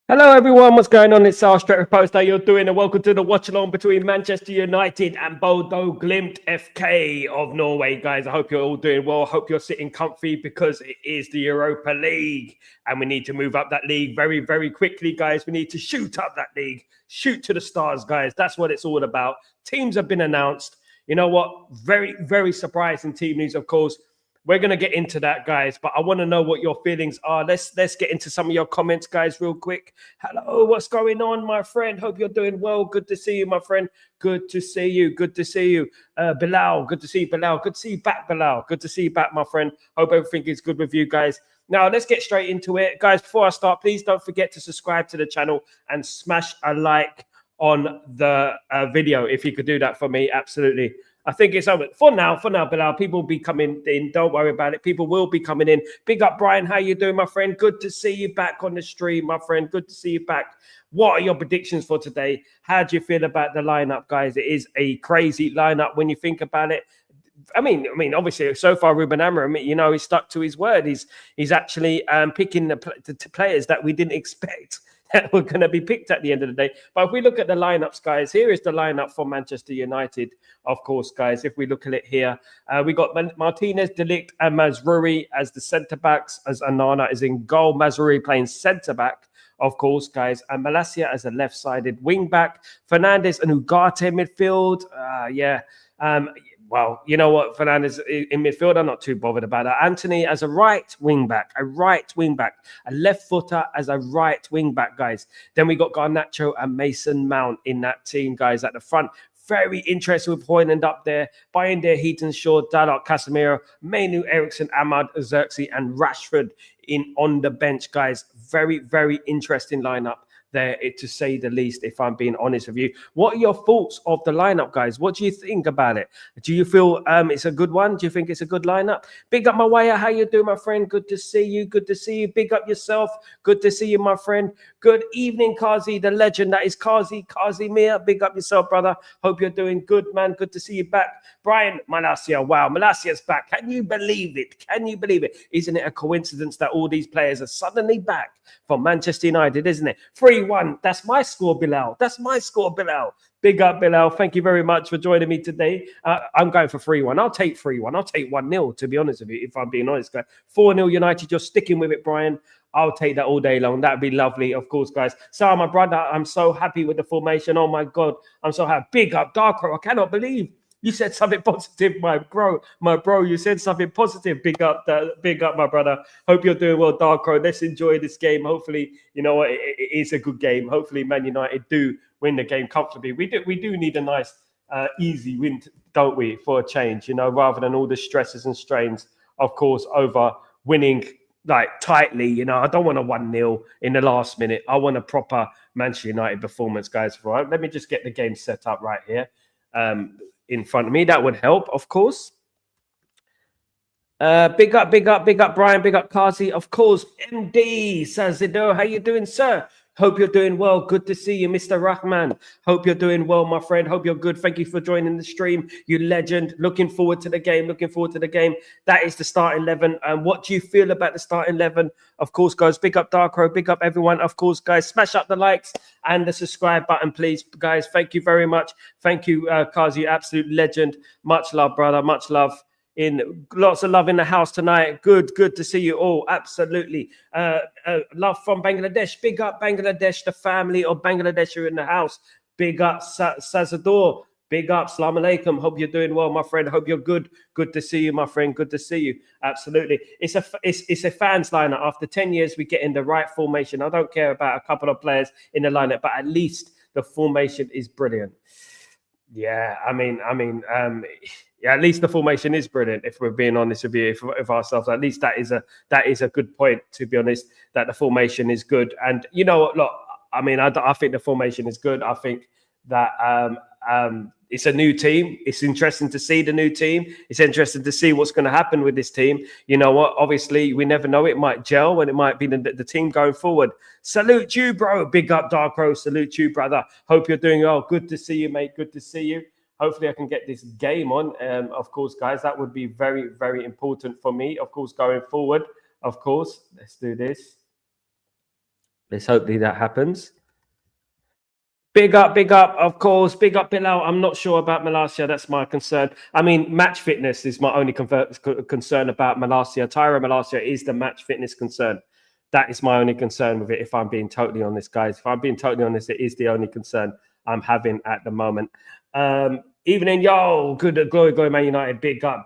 Hello everyone, what's going on? It's Sal Post. How you're doing? And welcome to the watch along between Manchester United and BODØ Glimt FK of Norway, guys. I hope you're all doing well. I hope you're sitting comfy because it is the Europa League and we need to move up that league very, very quickly, guys. We need to shoot up that league, shoot to the stars, guys. That's what it's all about. Teams have been announced. You know what? Very, very surprising team news, of course. We're going to get into that, guys, but I want to know what your feelings are. Let's get into some of your comments, guys, real quick. Hello, what's going on, my friend? Hope you're doing well. Good to see you, my friend. Good to see you. Good to see you. Bilal, good to see you, Bilal. Good to see you back, Bilal. Good to see you back, my friend. Hope everything is good with you, guys. Now, let's get straight into it. Guys, before I start, please don't forget to subscribe to the channel and smash a like on the video. If you could do that for me, absolutely. I think it's over for now, Bilal. People will be coming in. Don't worry about it. People will be coming in. Big up, Brian. How you doing, my friend? Good to see you back on the stream, my friend. Good to see you back. What are your predictions for today? How do you feel about the lineup, guys? It is a crazy lineup when you think about it. I mean, obviously, so far, Ruben Amorim, you know, he's stuck to his word. He's actually picking the players that we didn't expect that were going to be picked at the end of the day. But if we look at the lineups, guys, here is the lineup for Manchester United, of course, guys. If we look at it here, we got Martinez, De Ligt, and Mazraoui as the centre backs, as Anana is in goal. Mazraoui playing centre back, of course, guys, and Malacia as a left-sided wing back. Fernandes and Ugarte midfield. Well, you know what, Fernandes in midfield, I'm not too bothered about that. Anthony as a right wing back, a left footer as a right wing back, guys. Then we got Garnacho and Mason Mount in that team, guys, at the front. Very interested with Højlund up there. Bayindir, Heaton-Shaw, Dalot, Casemiro, Mainu, Eriksson, Ahmad, Xerxes, and Rashford on the bench, guys. Very, very interesting lineup there, to say the least, if I'm being honest with you. What are your thoughts of the lineup, guys? What do you think about it? Do you feel it's a good one? Do you think it's a good lineup? Big up Mawaya, how you doing, my friend? Good to see you. Good to see you. Big up yourself. Good to see you, my friend. Good evening, Kazi, the legend that is Kazi Mir. Big up yourself, brother. Hope you're doing good, man. Good to see you back. Brian Malacia, wow, Malacia's back. Can you believe it? Can you believe it? Isn't it a coincidence that all these players are suddenly back from Manchester United, isn't it? 3-1. That's my score, Bilal. That's my score, Bilal. Big up, Bilal. Thank you very much for joining me today. I'm going for 3-1. I'll take 3-1. I'll take 1-0, to be honest with you, if I'm being honest, guys. 4-0 United. You're sticking with it, Brian. I'll take that all day long. That'd be lovely, of course, guys. So, my brother, I'm so happy with the formation. Oh, my God. I'm so happy. Big up, Darko. I cannot believe you said something positive, my bro. You said something positive. Big up, my brother. Hope you're doing well, Darko. Let's enjoy this game. Hopefully, you know what, it is a good game. Hopefully, Man United do win the game comfortably. We do need a nice, easy win, don't we, for a change? You know, rather than all the stresses and strains, of course, over winning like tightly. You know, I don't want a 1-0 in the last minute. I want a proper Manchester United performance, guys. Right? Let me just get the game set up right here. In front of me, that would help, of course. Big up, Brian. Big up, Kazi. Of course, MD Sazido. How you doing, sir? Hope you're doing well. Good to see you, Mr. Rahman. Hope you're doing well, my friend. Hope you're good. Thank you for joining the stream, you legend. Looking forward to the game. That is the starting 11. And what do you feel about the starting 11? Of course, guys, big up Darkro. Big up everyone. Of course, guys, smash up the likes and the subscribe button, please, guys. Thank you very much. Thank you, Kazi, absolute legend. Much love, brother. Much love. In lots of love in the house tonight. Good to see you all. Absolutely. Love from Bangladesh. Big up Bangladesh, the family of Bangladesh are in the house. Big up Sazador. Big up. Assalamu alaikum. Hope you're doing well, my friend. Hope you're good. Good to see you, my friend. Good to see you. Absolutely. It's a fans lineup. After 10 years, we get in the right formation. I don't care about a couple of players in the lineup, but at least the formation is brilliant. Yeah, yeah, at least the formation is brilliant. If we're being honest with you, if ourselves, at least that is a good point. To be honest, that the formation is good, and you know what? Look, I mean, I think the formation is good. I think that it's a new team. It's interesting to see the new team. It's interesting to see what's going to happen with this team. You know what? Obviously, we never know. It might gel and it might be the team going forward. Salute you, bro. Big up, Darkro. Salute you, brother. Hope you're doing well. Good to see you, mate. Good to see you. Hopefully, I can get this game on. Of course, guys, that would be very, very important for me. Of course, going forward. Of course, let's do this. Let's hopefully that happens. Big up, of course. Big up, Bilal. I'm not sure about Malacia. That's my concern. I mean, match fitness is my only concern about Malacia. Tyra Malacia is the match fitness concern. That is my only concern with it, if I'm being totally honest, guys. If I'm being totally honest, it is the only concern I'm having at the moment. Evening, yo. Good, glory, Man United. Big up.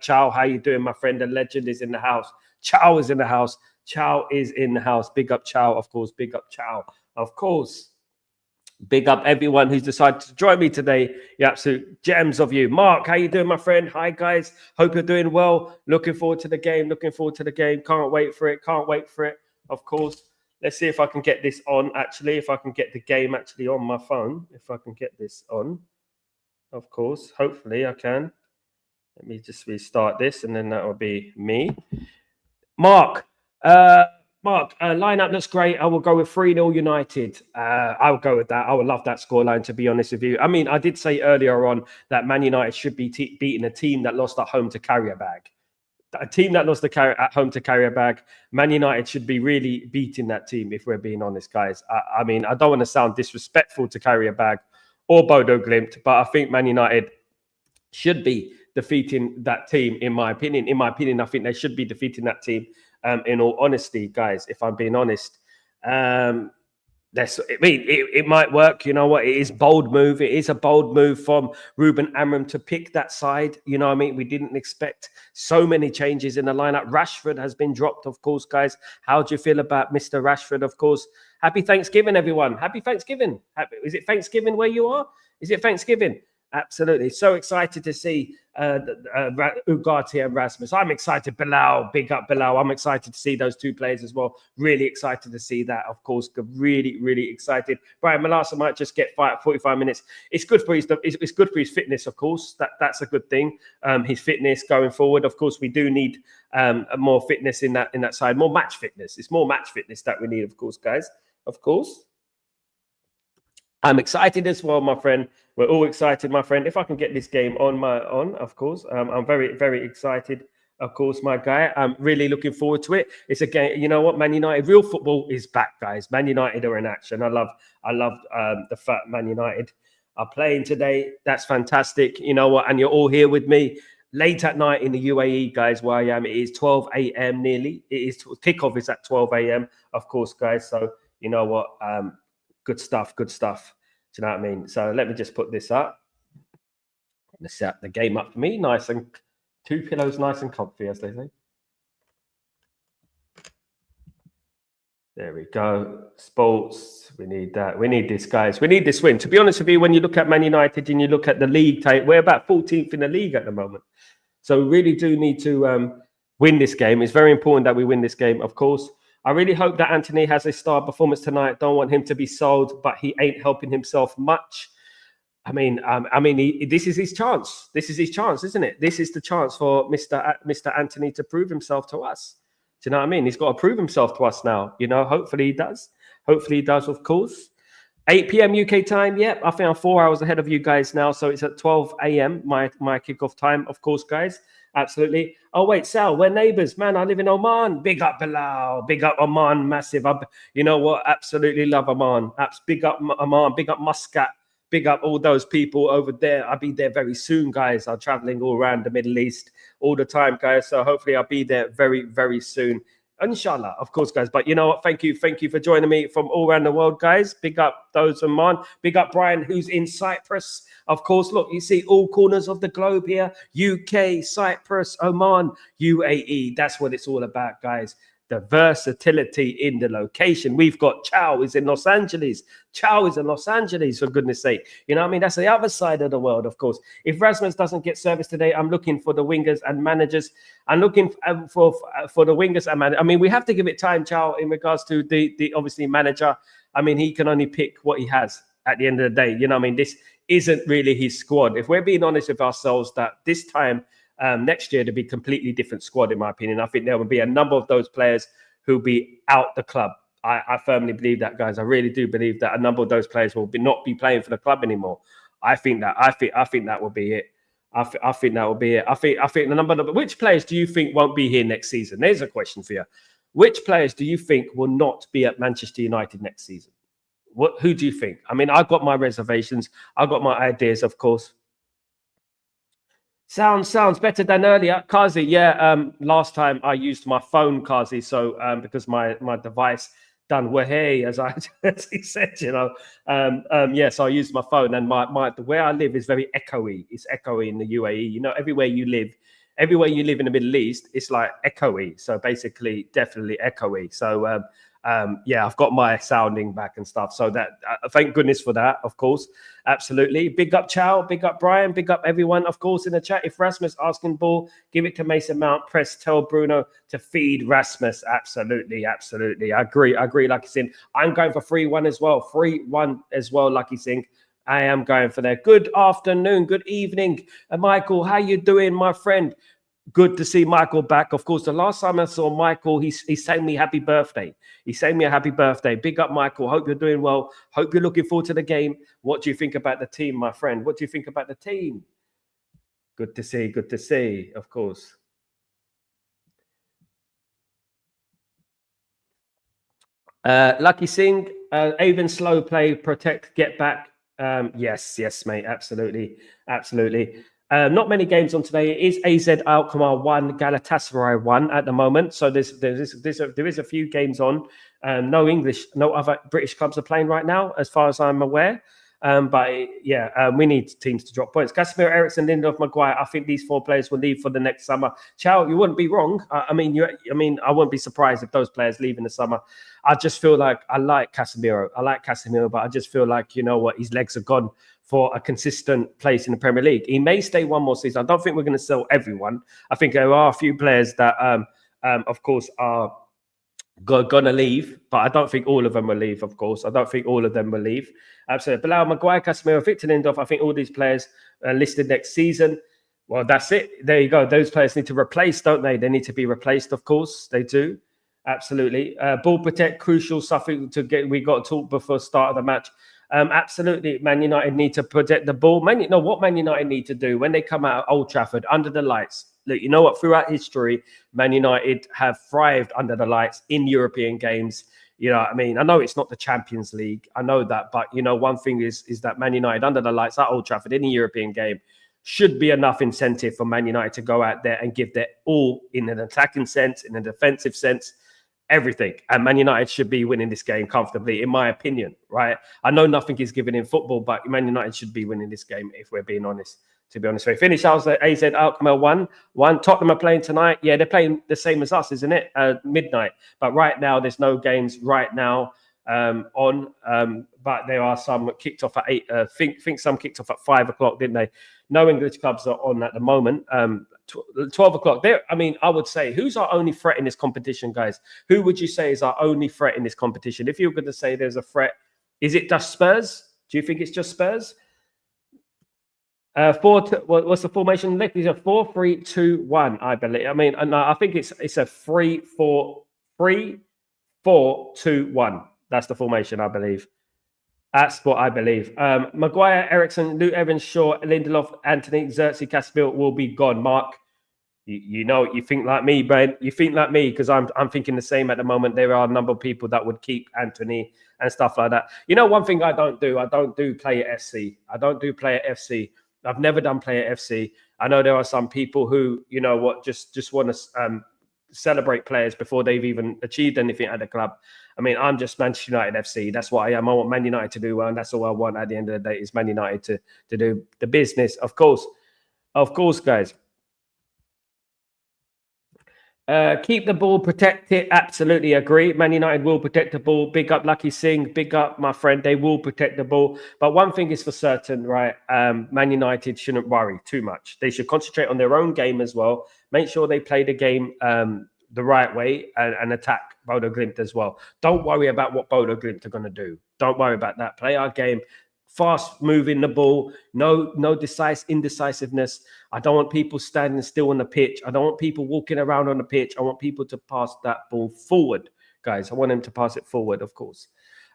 Chow, how you doing, my friend? The legend is in the house. Chow is in the house. Chow is in the house. Big up, Chow, of course. Big up, Chow, of course. Big up everyone who's decided to join me today. You absolute gems of you. Mark, how you doing, my friend? Hi, guys. Hope you're doing well. Looking forward to the game. Can't wait for it. Of course. Let's see if I can get this on, actually. If I can get the game actually on my phone. If I can get this on. Of course. Hopefully I can. Let me just restart this, and then that will be me. Mark, lineup looks great. I will go with 3-0 United. I'll go with that. I would love that scoreline, to be honest with you. I mean, I did say earlier on that Man United should be beating a team that lost at home to Karabag. A team that lost at home to Karabag. Man United should be really beating that team, if we're being honest, guys. I mean, I don't want to sound disrespectful to Karabag or Bodo Glimt, but I think Man United should be defeating that team, in my opinion. I think they should be defeating that team. In all honesty, guys, if I'm being honest, it might work. You know what? It is bold move. It is a bold move from Ruben Amorim to pick that side. You know what I mean? We didn't expect so many changes in the lineup. Rashford has been dropped, of course, guys. How do you feel about Mr. Rashford? Of course. Happy Thanksgiving, everyone. Happy Thanksgiving. Is it Thanksgiving where you are? Is it Thanksgiving? Absolutely. So excited to see Ugarte and Rasmus. I'm excited. Bilal, big up Bilal. I'm excited to see those two players as well. Really excited to see that, of course. Really excited. Brian Malasa might just get 45 minutes. It's good for his fitness, of course. That's a good thing. His fitness going forward. Of course, we do need more fitness in that side. More match fitness. It's more match fitness that we need, of course, guys. Of course. I'm excited as well, my friend. We're all excited, my friend. If I can get this game on, of course. I'm very excited, of course, my guy. I'm really looking forward to it. It's a game. You know what? Man United, real football is back, guys. Man United are in action. I love the fact Man United are playing today. That's fantastic. You know what? And you're all here with me late at night in the UAE, guys, where I am. It is 12 a.m. nearly. Kickoff is at 12 a.m., of course, guys. So you know what? Good stuff. Do you know what I mean? So let me just put this up. Let's set the game up for me. Nice and 2 pillows, nice and comfy, as they say. There we go. Sports. We need that. We need this, guys. We need this win. To be honest with you, when you look at Man United and you look at the league, we're about 14th in the league at the moment. So we really do need to win this game. It's very important that we win this game, of course. I really hope that Anthony has a star performance tonight. Don't want him to be sold, but he ain't helping himself much. I mean, this is his chance. This is his chance, isn't it? This is the chance for Mr. Anthony to prove himself to us. Do you know what I mean? He's got to prove himself to us now. You know, hopefully he does. Of course. 8 p.m. UK time. Yep, I think I'm 4 hours ahead of you guys now. So it's at 12 a.m. my kickoff time, of course, guys. Absolutely. Oh, wait, Sal, we're neighbors. Man, I live in Oman. Big up Bilal. Big up Oman. Massive. You know what? Absolutely love Oman. Big up Oman. Big up Muscat. Big up all those people over there. I'll be there very soon, guys. I'm traveling all around the Middle East all the time, guys. So hopefully I'll be there very soon. Inshallah, of course, guys. But you know what? Thank you for joining me from all around the world, guys. Big up those Oman. Big up Brian, who's in Cyprus. Of course, look, you see all corners of the globe here. UK, Cyprus, Oman, UAE. That's what it's all about, guys. The versatility in the location. We've got Chow is in Los Angeles. For goodness sake. You know what I mean? That's the other side of the world, of course. If Rasmus doesn't get service today, I'm looking for the wingers and managers. I'm looking for the wingers and managers. I mean, we have to give it time, Chow, in regards to the obviously manager. I mean, he can only pick what he has at the end of the day. You know what I mean? This isn't really his squad. If we're being honest with ourselves, that this time next year to be a completely different squad, in my opinion. I think there will be a number of those players who'll be out the club. I firmly believe that, guys. I really do believe that a number of those players will not be playing for the club anymore. I think that will be it. I think that will be it. I think the number of which players do you think won't be here next season? There's a question for you. which players do you think will not be at Manchester United next season? Who do you think? I mean, I've got my reservations. I've got my ideas, of course. Sounds better than earlier. Kazi, yeah, last time I used my phone, Kazi, so because my device done hey, as he said, yes, I used my phone, and my where I live is very echoey. It's echoey in the UAE. You know, everywhere you live in the Middle East, it's like echoey. So basically, definitely echoey. So yeah, I've got my sounding back and stuff. So that thank goodness for that, of course. Absolutely. Big up Chow, big up Brian, big up everyone, of course, in the chat. If Rasmus asking ball, give it to Mason Mount. Press, tell Bruno to feed Rasmus. Absolutely. I agree, Lucky Singh. I'm going for 3-1 as well. 3-1 as well, Lucky Singh. I am going for that. Good afternoon, good evening. Michael, how you doing, my friend? Good to see Michael back. Of course, the last time I saw Michael, he sang me happy birthday. He sang me a happy birthday. Big up, Michael. Hope you're doing well. Hope you're looking forward to the game. What do you think about the team, my friend? What do you think about the team? Good to see, of course. Lucky Singh, even slow play, protect, get back. Yes, mate. Absolutely. Not many games on today. It is AZ Alkmaar 1, Galatasaray 1 at the moment. So there is a few games on. No other British clubs are playing right now, as far as I'm aware. But yeah, we need teams to drop points. Casemiro, Eriksen, Lindelof, Maguire. I think these 4 players will leave for the next summer. Chow, you wouldn't be wrong. I mean, I wouldn't be surprised if those players leave in the summer. I just feel like I like Casemiro, but I just feel like, you know what, his legs are gone for a consistent place in the Premier League. He may stay one more season. I don't think we're going to sell everyone. I think there are a few players that, of course, are gonna leave, but I don't think all of them will leave. Of course, I don't think all of them will leave. Absolutely. Bilal, Maguire, Casemiro, Victor Lindelof. I think all these players are listed next season. Well, that's it. There you go. Those players need to replace, don't they? They need to be replaced. Of course, they do. Absolutely. Ball protect, crucial. Something to get. We got to talk before start of the match. Absolutely. Man United need to protect the ball. What Man United need to do when they come out of Old Trafford under the lights. Look, you know what? Throughout history, Man United have thrived under the lights in European games. You know what I mean? I know it's not the Champions League. I know that. But, one thing is that Man United under the lights at Old Trafford in a European game should be enough incentive for Man United to go out there and give their all in an attacking sense, in a defensive sense, everything. And Man United should be winning this game comfortably, in my opinion, right? I know nothing is given in football, but Man United should be winning this game, if we're being honest. To be honest, we finished AZ Alkmaar 1-1. Tottenham are playing tonight. Yeah, they're playing the same as us, isn't it? Midnight. But right now, there's no games right now on. But there are some kicked off at 8. Think some kicked off at 5 o'clock, didn't they? No English clubs are on at the moment. 12 o'clock. There. I mean, I would say, who's our only threat in this competition, guys? Who would you say is our only threat in this competition? If you're going to say there's a threat, is it just Spurs? Do you think it's just Spurs? What's the formation? It's a 4-3-2-1, I believe. I mean, I think it's a 3-4-2-1. That's the formation, I believe. That's what I believe. Maguire, Eriksen, Luke Evans, Shaw, Lindelof, Anthony, Xerxes, Casemiro will be gone. Mark, you think like me, Brent. You think like me, because I'm thinking the same at the moment. There are a number of people that would keep Anthony and stuff like that. One thing I don't do player FC. I don't do player FC. I've never done player FC. I know there are some people who, just want to celebrate players before they've even achieved anything at the club. I mean, I'm just Manchester United FC. That's what I am. I want Man United to do well, and that's all I want at the end of the day is Man United to do the business. Of course, guys. Keep the ball, protect it. Absolutely agree. Man United will protect the ball. Big up Lucky Singh. Big up my friend. They will protect the ball. But one thing is for certain, right? Man United shouldn't worry too much. They should concentrate on their own game as well. Make sure they play the game the right way and attack BODØ Glimt as well. Don't worry about what BODØ Glimt are going to do. Don't worry about that. Play our game. Fast moving the ball, no indecisiveness. I don't want people standing still on the pitch. I don't want people walking around on the pitch. I want people to pass that ball forward, guys. I want them to pass it forward, of course.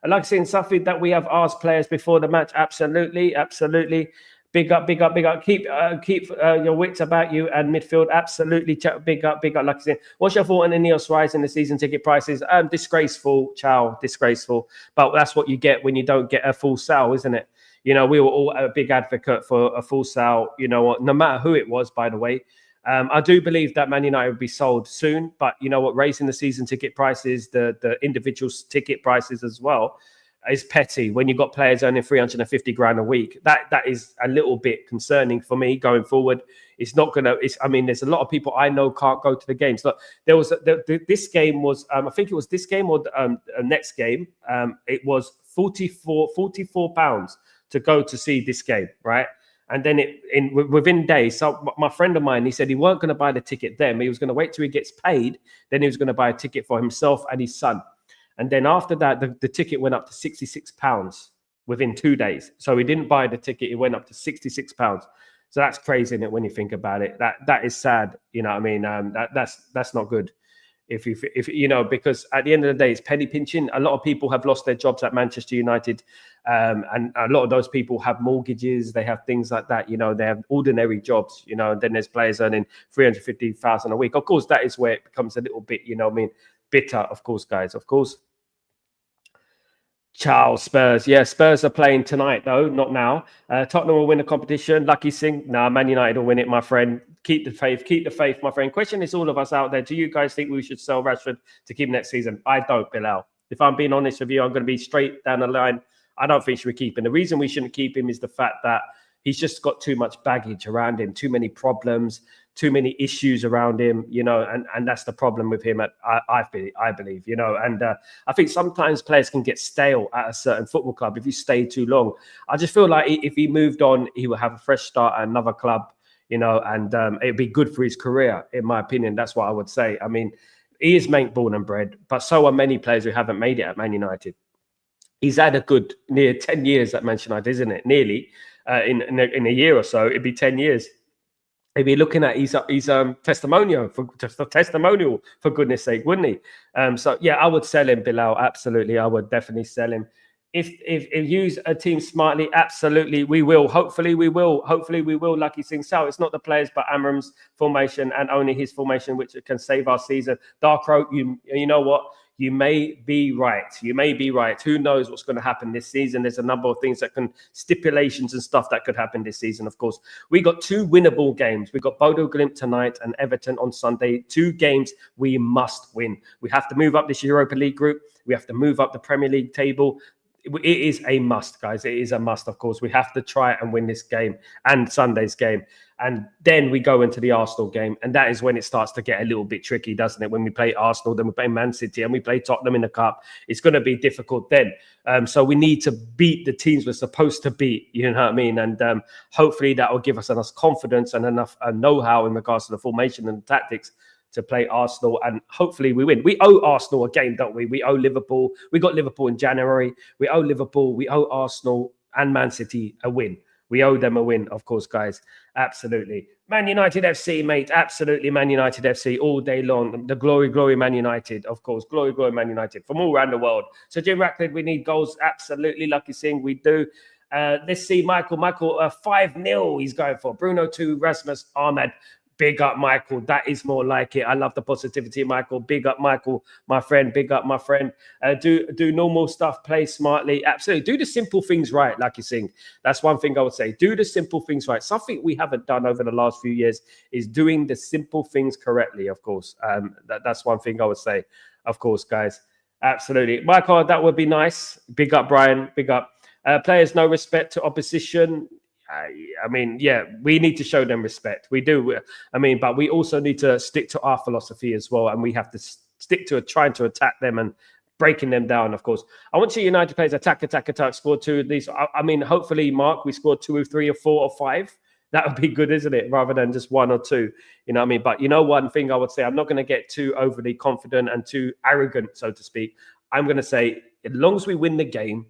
I'd like to see something that we have asked players before the match. Absolutely. Big up, big up, big up. Keep your wits about you and midfield. Absolutely, big up, big up. Like I said, what's your thought on Ineos rising the season ticket prices? Disgraceful, chow, disgraceful. But that's what you get when you don't get a full sale, isn't it? You know, we were all a big advocate for a full sale. You know, no matter who it was, by the way. I do believe that Man United will be sold soon, but you know what? Raising the season ticket prices, the individual ticket prices as well, is petty when you've got players earning 350 grand a week. That is a little bit concerning for me going forward. It's not gonna. I mean, there's a lot of people I know can't go to the games. Look, there was this game was I think it was this game or the next game. It was 44 pounds to go to see this game, right? And then within days, so my friend of mine, he said he weren't going to buy the ticket then. He was going to wait till he gets paid. Then he was going to buy a ticket for himself and his son. And then after that, the ticket went up to £66 within 2 days. So he didn't buy the ticket. It went up to £66. So that's crazy, isn't it, when you think about it? That is sad. You know what I mean? That's not good. If you know, because at the end of the day, it's penny pinching. A lot of people have lost their jobs at Manchester United, and a lot of those people have mortgages. They have things like that. You know, they have ordinary jobs. You know, and then there's players earning 350,000 a week. Of course, that is where it becomes a little bit. You know, what I mean, bitter. Of course, guys. Of course. Ciao, Spurs. Yeah, Spurs are playing tonight, though, not now. Tottenham will win the competition. Lucky Singh. Nah, Man United will win it, my friend. Keep the faith, my friend. Question is all of us out there. Do you guys think we should sell Rashford to keep next season? I don't, Bilal. If I'm being honest with you, I'm going to be straight down the line. I don't think we should keep him. The reason we shouldn't keep him is the fact that he's just got too much baggage around him, too many problems, too many issues around him, you know, and that's the problem with him. I believe, you know, and I think sometimes players can get stale at a certain football club if you stay too long. I just feel like if he moved on, he would have a fresh start at another club, you know, and it'd be good for his career, in my opinion. That's what I would say. I mean, he is born and bred, but so are many players who haven't made it at Man United. He's had a good near 10 years at Manchester United, isn't it? Nearly in a year or so, it'd be 10 years. He'd be looking at his testimonial for goodness sake, wouldn't he? So yeah, I would sell him, Bilal. Absolutely, I would definitely sell him. If use a team smartly, absolutely we will. Hopefully we will. Lucky Singh Sal. It's not the players, but Amram's formation and only his formation which can save our season. Darkroat, you know what? You may be right. Who knows what's going to happen this season? There's a number of things stipulations and stuff that could happen this season, of course. We got 2 winnable games. We've got Bodo Glimt tonight and Everton on Sunday. 2 games we must win. We have to move up this Europa League group. We have to move up the Premier League table. It is a must, guys. It is a must, of course. We have to try and win this game and Sunday's game. And then we go into the Arsenal game. And that is when it starts to get a little bit tricky, doesn't it? When we play Arsenal, then we play Man City and we play Tottenham in the Cup. It's going to be difficult then. So we need to beat the teams we're supposed to beat. You know what I mean? And hopefully that will give us enough confidence and enough know-how in regards to the formation and the tactics to play Arsenal, and hopefully we win. We owe Arsenal a game, don't we? We owe Liverpool. We got Liverpool in January. We owe Liverpool. We owe Arsenal and Man City a win. We owe them a win, of course, guys. Absolutely. Man United FC, mate. Absolutely, Man United FC all day long. The glory, Man United, of course. Glory, Man United from all around the world. So, Jim Ratcliffe, we need goals. Absolutely, Lucky Singh, we do. Let's see, Michael, 5-0 he's going for. Bruno 2, Rasmus Ahmed. Big up, Michael. That is more like it. I love the positivity, Michael. Big up, Michael, my friend. Big up, my friend. Do normal stuff. Play smartly. Absolutely. Do the simple things right, like you sing. That's one thing I would say. Do the simple things right. Something we haven't done over the last few years is doing the simple things correctly, of course. That's one thing I would say, of course, guys. Absolutely. Michael, that would be nice. Big up, Brian. Big up. Players, no respect to opposition. I mean, yeah, we need to show them respect. We do. I mean, but we also need to stick to our philosophy as well. And we have to stick to trying to attack them and breaking them down, of course. I want to see United players attack, score 2 at least. I mean, hopefully, Mark, we score 2 or 3 or 4 or 5. That would be good, isn't it? Rather than just 1 or 2, you know what I mean? But you know, one thing I would say, I'm not going to get too overly confident and too arrogant, so to speak. I'm going to say, as long as we win the game,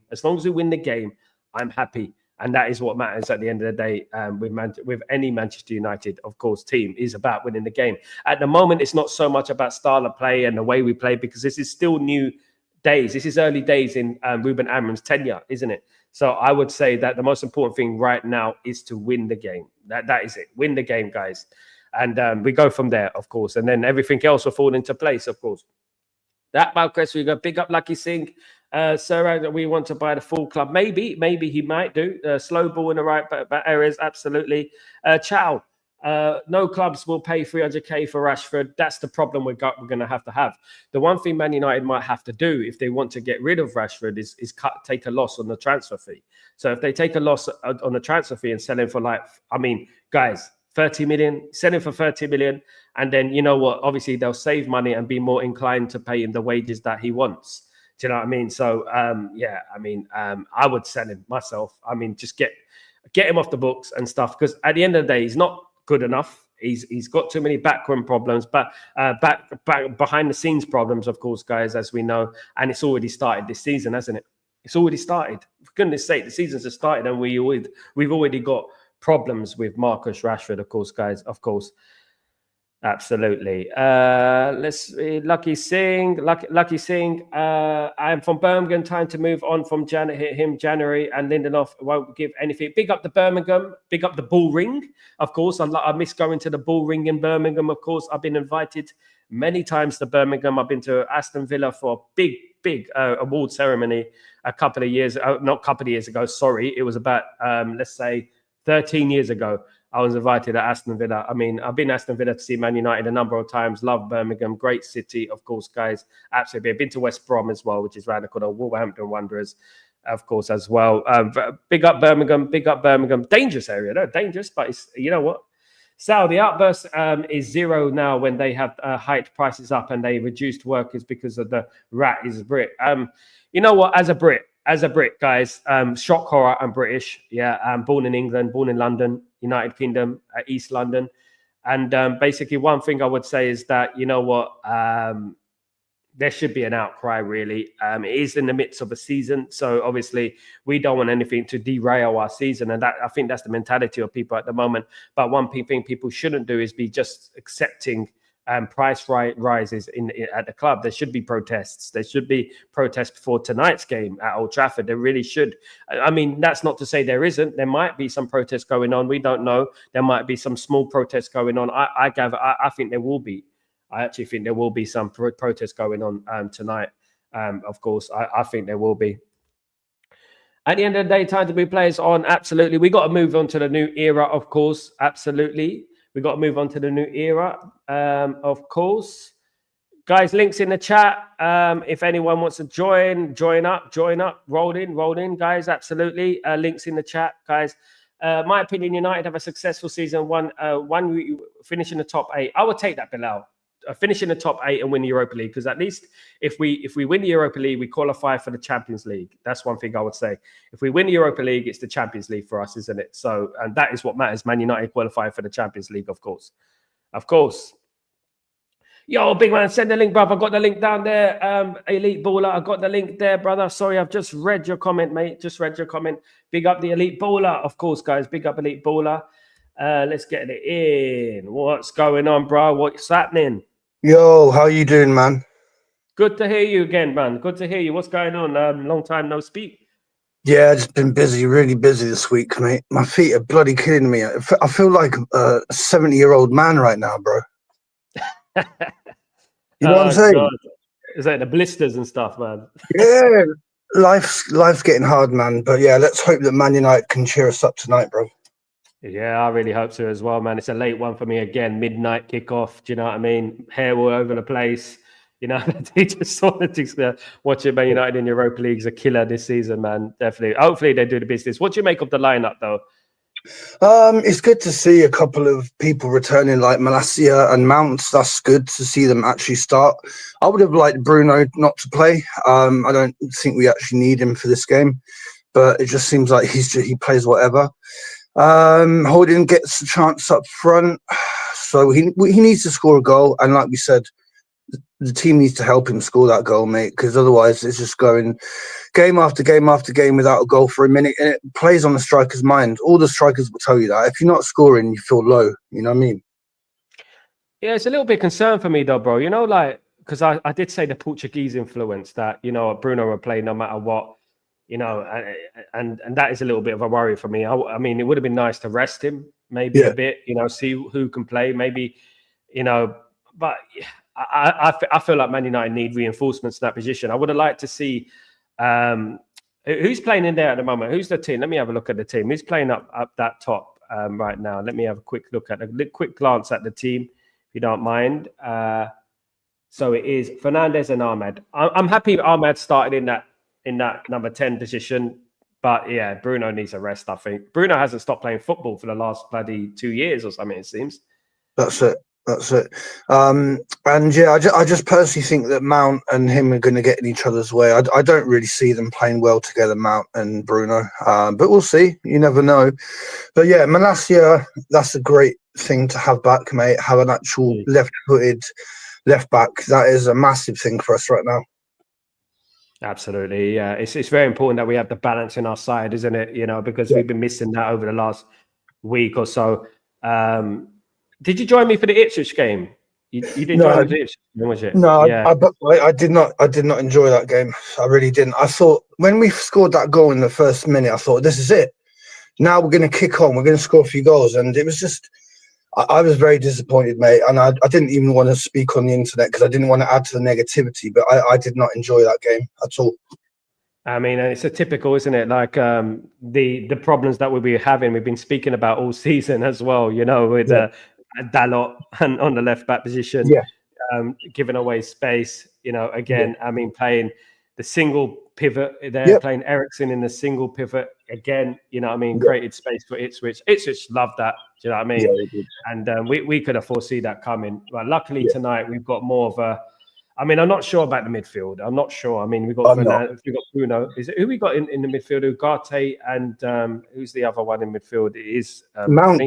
I'm happy. And that is what matters at the end of the day with any Manchester United, of course, team is about winning the game. At the moment, it's not so much about style of play and the way we play because this is still new days. This is early days in Ruben Amram's tenure, isn't it? So I would say that the most important thing right now is to win the game. That is it. Win the game, guys. And we go from there, of course. And then everything else will fall into place, of course. That Balquest, we go big up Lucky Singh. Sir, we want to buy the full club. Maybe he might do. Slow ball in the right areas, absolutely. Chow. No clubs will pay 300k for Rashford. That's the problem we're going to have. The one thing Man United might have to do if they want to get rid of Rashford is take a loss on the transfer fee. So if they take a loss on the transfer fee and sell him for guys, 30 million, sell him for 30 million. And then, you know what, obviously they'll save money and be more inclined to pay him the wages that he wants. Do you know what I mean? So, I would sell him myself. I mean, just get him off the books and stuff. Because at the end of the day, he's not good enough. He's got too many backroom problems, but back behind the scenes problems, of course, guys, as we know. And it's already started this season, hasn't it? It's already started. For goodness sake, the seasons have started, and we've already got problems with Marcus Rashford, of course, guys. Of course. Absolutely. Let's see. Lucky Singh. I am from Birmingham. Time to move on from January, and Lindelof won't give anything. Big up the Birmingham. Big up the Bull Ring. Of course, I miss going to the Bull Ring in Birmingham. Of course, I've been invited many times to Birmingham. I've been to Aston Villa for a big award ceremony a couple of years. Not a couple of years ago. Sorry, it was about let's say 13 years ago. I was invited at Aston Villa. I mean, I've been to Aston Villa to see Man United a number of times. Love Birmingham, great city, of course, guys. Absolutely. I've been to West Brom as well, which is around the corner. Wolverhampton Wanderers, of course, as well. Big up Birmingham. Dangerous area, no, dangerous, but it's, you know what? Sal, the outburst is zero now when they have hiked prices up and they reduced workers because of the rat is Brit. You know what? As a Brit, guys, shock horror, I'm British. Yeah, I'm born in England, born in London, United Kingdom, East London. And basically one thing I would say is that, you know what, there should be an outcry, really. It is in the midst of a season. So obviously we don't want anything to derail our season. And that, I think that's the mentality of people at the moment. But one thing people shouldn't do is be just accepting price rises at the club. There should be protests. There should be protests before tonight's game at Old Trafford. There really should. I mean, that's not to say there isn't. There might be some protests going on. We don't know. There might be some small protests going on. I think there will be. I actually think there will be some protests going on tonight. Of course, I think there will be. At the end of the day, time to be players on. Absolutely. We got to move on to the new era, of course. Absolutely. We got to move on to the new era, of course. Guys, links in the chat. If anyone wants to join up, roll in, guys. Absolutely. Links in the chat, guys. My opinion, United have a successful season. One finish in the top 8. I would take that, Bilal. Finish in the top 8 and win the Europa League, because at least if we win the Europa League, we qualify for the Champions League. That's one thing I would say. If we win the Europa League, it's the Champions League for us, isn't it? So, and that is what matters. Man United qualify for the Champions League, of course. Yo, big man, send the link, brother. I got the link down there. Elite Baller, I got the link there, brother. Sorry, I've just read your comment, mate. Just read your comment. Big up the Elite Baller, of course, guys. Big up Elite Baller. Let's get it in. What's going on, bro? What's happening? Yo, how you doing, man? Good to hear you again, man. Good to hear you. What's going on? Long time no speak. Yeah, just been busy, really busy this week, mate. My feet are bloody killing me. I feel like a 70-year-old man right now, bro. You know what I'm saying? God. Is that the blisters and stuff, man? Yeah, life's getting hard, man. But yeah, let's hope that Man United can cheer us up tonight, bro. Yeah, I really hope so as well, man. It's a late one for me again. Midnight kickoff. Do you know what I mean? Hair all over the place. You know, they just wanted to watch it. Man United in Europa League is a killer this season, man. Definitely. Hopefully they do the business. What do you make of the lineup, though? It's good to see a couple of people returning, like Malacia and Mount. That's good to see them actually start. I would have liked Bruno not to play. I don't think we actually need him for this game, but it just seems like he plays whatever. Holding gets a chance up front, so he needs to score a goal, and like we said, the team needs to help him score that goal, mate, because otherwise it's just going game after game after game without a goal for a minute, and it plays on the striker's mind. All the strikers will tell you that. If you're not scoring, you feel low. You know what I mean? Yeah, it's a little bit concerned for me, though, bro. You know, like, because I did say the Portuguese influence that, you know, Bruno will play no matter what. you know, and that is a little bit of a worry for me. I mean, it would have been nice to rest him maybe a bit, you know, see who can play, maybe, you know, but I feel like Man United need reinforcements in that position. I would have liked to see who's playing in there at the moment. Who's the team? Let me have a look at the team. Who's playing up that top right now? Let me have a quick look at a quick glance at the team, if you don't mind. So it is Fernandes and Ahmed. I'm happy Ahmed started in that number 10 position. But yeah, Bruno needs a rest, I think. Bruno hasn't stopped playing football for the last bloody 2 years or something, it seems. That's it. And yeah, I just personally think that Mount and him are going to get in each other's way. I don't really see them playing well together, Mount and Bruno. But we'll see. You never know. But yeah, Malacia, that's a great thing to have back, mate. Have an actual left-footed left back. That is a massive thing for us right now. Absolutely, yeah. It's very important that we have the balance in our side, isn't it? You know, because we've been missing that over the last week or so. Did you join me for the Ipswich game? You didn't join me for the Ipswich game, was it? No, yeah. I did not. I did not enjoy that game. I really didn't. I thought when we scored that goal in the first minute, I thought this is it. Now we're going to kick on. We're going to score a few goals, and it was just. I was very disappointed, mate, and I didn't even want to speak on the internet because I didn't want to add to the negativity. But I did not enjoy that game at all. I mean, it's a typical, isn't it? Like the problems that we've been speaking about all season as well. You know, with Dalot and on the left back position, giving away space. You know, again, I mean, playing the single pivot there, playing Ericsson in the single pivot again. You know, what I mean, created space for Ipswich. Ipswich loved that. Do you know what I mean? Yeah, and we could have foreseen that coming. But luckily tonight we've got more of a. I mean, I'm not sure about the midfield. I'm not sure. I mean, we've got Bruno. Who we got in the midfield? Ugarte and who's the other one in midfield? It is Mount.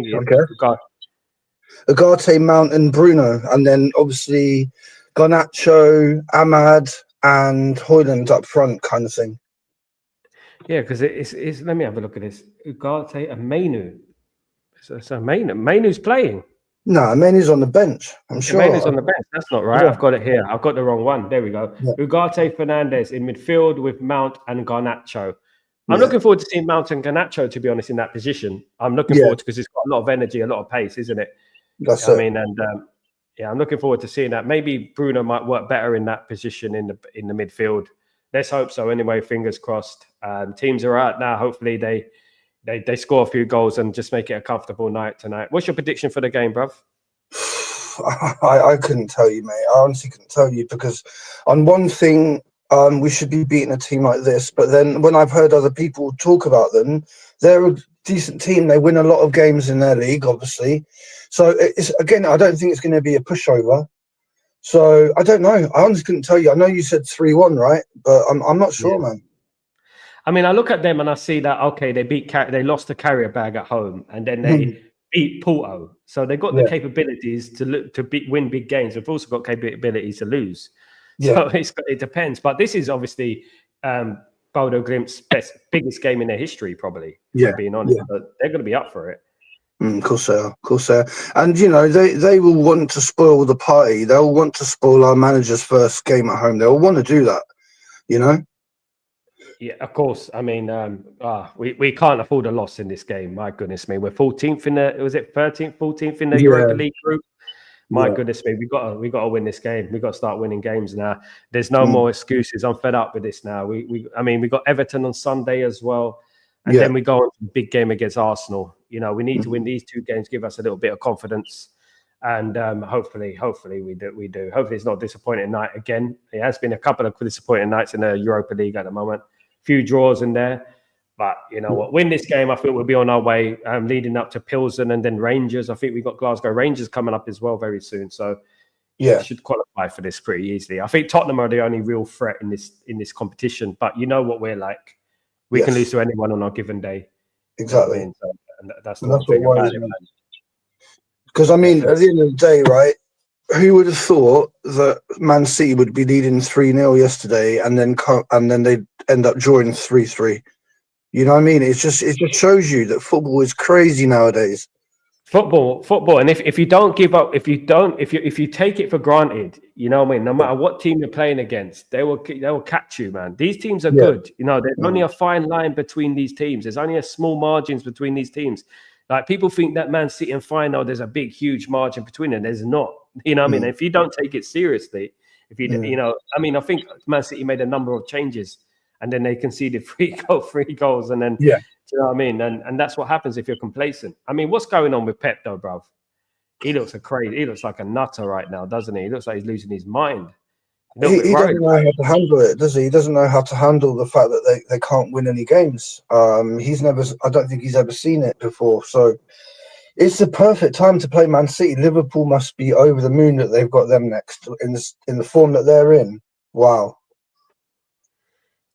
Ugarte, Mount, and Bruno, and then obviously Garnacho, Ahmad, and Højlund up front, kind of thing. Yeah, because it's. Let me have a look at this. Ugarte and Mainu. So Mainu's playing. No, Mainu's on the bench. I'm sure. Mainu's on the bench. That's not right. I've got it here. I've got the wrong one. There we go. Yeah. Ugarte, Fernandes in midfield with Mount and Garnacho. I'm looking forward to seeing Mount and Garnacho, to be honest, in that position. I'm looking forward to because it's got a lot of energy, a lot of pace, isn't it? That's it. I mean, and I'm looking forward to seeing that. Maybe Bruno might work better in that position in the midfield. Let's hope so. Anyway, fingers crossed. Teams are out now. Hopefully they score a few goals and just make it a comfortable night tonight. What's your prediction for the game, bruv? I couldn't tell you, mate. I honestly couldn't tell you because on one thing, we should be beating a team like this. But then when I've heard other people talk about them, they're a decent team. They win a lot of games in their league, obviously. So again, I don't think it's going to be a pushover. So I don't know. I honestly couldn't tell you. I know you said 3-1, right? But I'm not sure, man. I mean, I look at them and I see that they lost the carrier bag at home, and then they beat Porto. So they've got the capabilities to win big games. They've also got capabilities to lose. So it depends. But this is obviously Bodo Glimt's biggest game in their history, probably. For being honest, but they're going to be up for it. Of course they are. Of course they are. And you know, they will want to spoil the party. They'll want to spoil our manager's first game at home. They'll want to do that. You know. Yeah, of course. I mean, we can't afford a loss in this game. My goodness me, we're 14th in the. Was it 13th, 14th in the Europa League group? My goodness me, we got to win this game. We got to start winning games now. There's no more excuses. I'm fed up with this now. I mean, we got Everton on Sunday as well, and then we go on to the big game against Arsenal. You know, we need to win these two games, give us a little bit of confidence, and hopefully we do. Hopefully, it's not a disappointing night again. It has been a couple of disappointing nights in the Europa League at the moment. Few draws in there, but you know what? Win this game, I think we'll be on our way, leading up to Pilsen and then Rangers. I think we got Glasgow Rangers coming up as well very soon, so we should qualify for this pretty easily. I think Tottenham are the only real threat in this competition, but you know what we're like. We can lose to anyone on our given day. Exactly. You know what I mean? So, and that's the one thing about it. Because I mean, at the end of the day, right? Who would have thought that Man City would be leading 3-0 yesterday, and then they'd end up drawing 3-3? You know what I mean? It just shows you that football is crazy nowadays. football, and if you don't give up, if you take it for granted, you know what I mean. No matter what team you're playing against, they will catch you, man. These teams are good. You know, there's only a fine line between these teams. There's only a small margins between these teams. Like people think that Man City and Feyenoord, there's a big, huge margin between them. There's not. You know what I mean? If you don't take it seriously, you know, I mean, I think Man City made a number of changes, and then they conceded three goals, and then. Do you know what I mean? And that's what happens if you're complacent. I mean, what's going on with Pep though, bruv? He looks He looks like a nutter right now, doesn't he? He looks like he's losing his mind. He doesn't know how to handle it, does he? He doesn't know how to handle the fact that they can't win any games. I don't think he's ever seen it before. So it's the perfect time to play Man City. Liverpool must be over the moon that they've got them next in the form that they're in. Wow.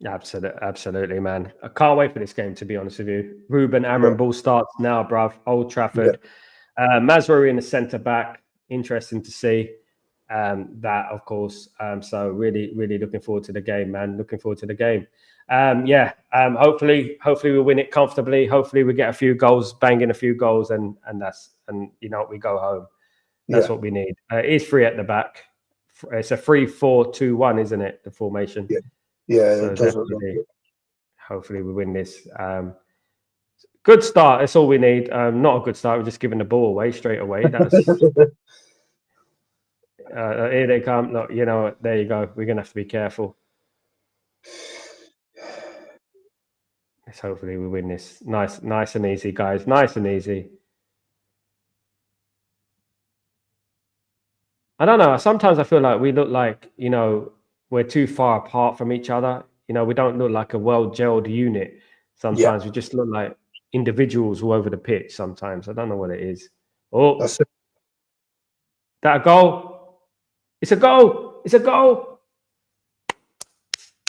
Absolutely, man. I can't wait for this game, to be honest with you. Ruben Amorim ball starts now, bruv. Old Trafford. Mazraoui in the centre back. Interesting to see that, of course. So really, really looking forward to the game, man. Looking forward to the game. Hopefully we win it comfortably. Hopefully we get a few goals, bang in a few goals, and you know, we go home. That's what we need. It is 3 at the back. It's a 3-4-2-1, isn't it? The formation. Yeah, so hopefully we win this. Good start. That's all we need. Not a good start. We're just giving the ball away straight away. That's here they come. Look, you know, there you go. We're gonna have to be careful. Let's hopefully we win this. Nice and easy, guys. Nice and easy. I don't know. Sometimes I feel like we look like, you know, we're too far apart from each other. You know, we don't look like a well-gelled unit. Sometimes we just look like individuals all over the pitch sometimes. I don't know what it is. Oh, that's that a goal? It's a goal. It's a goal.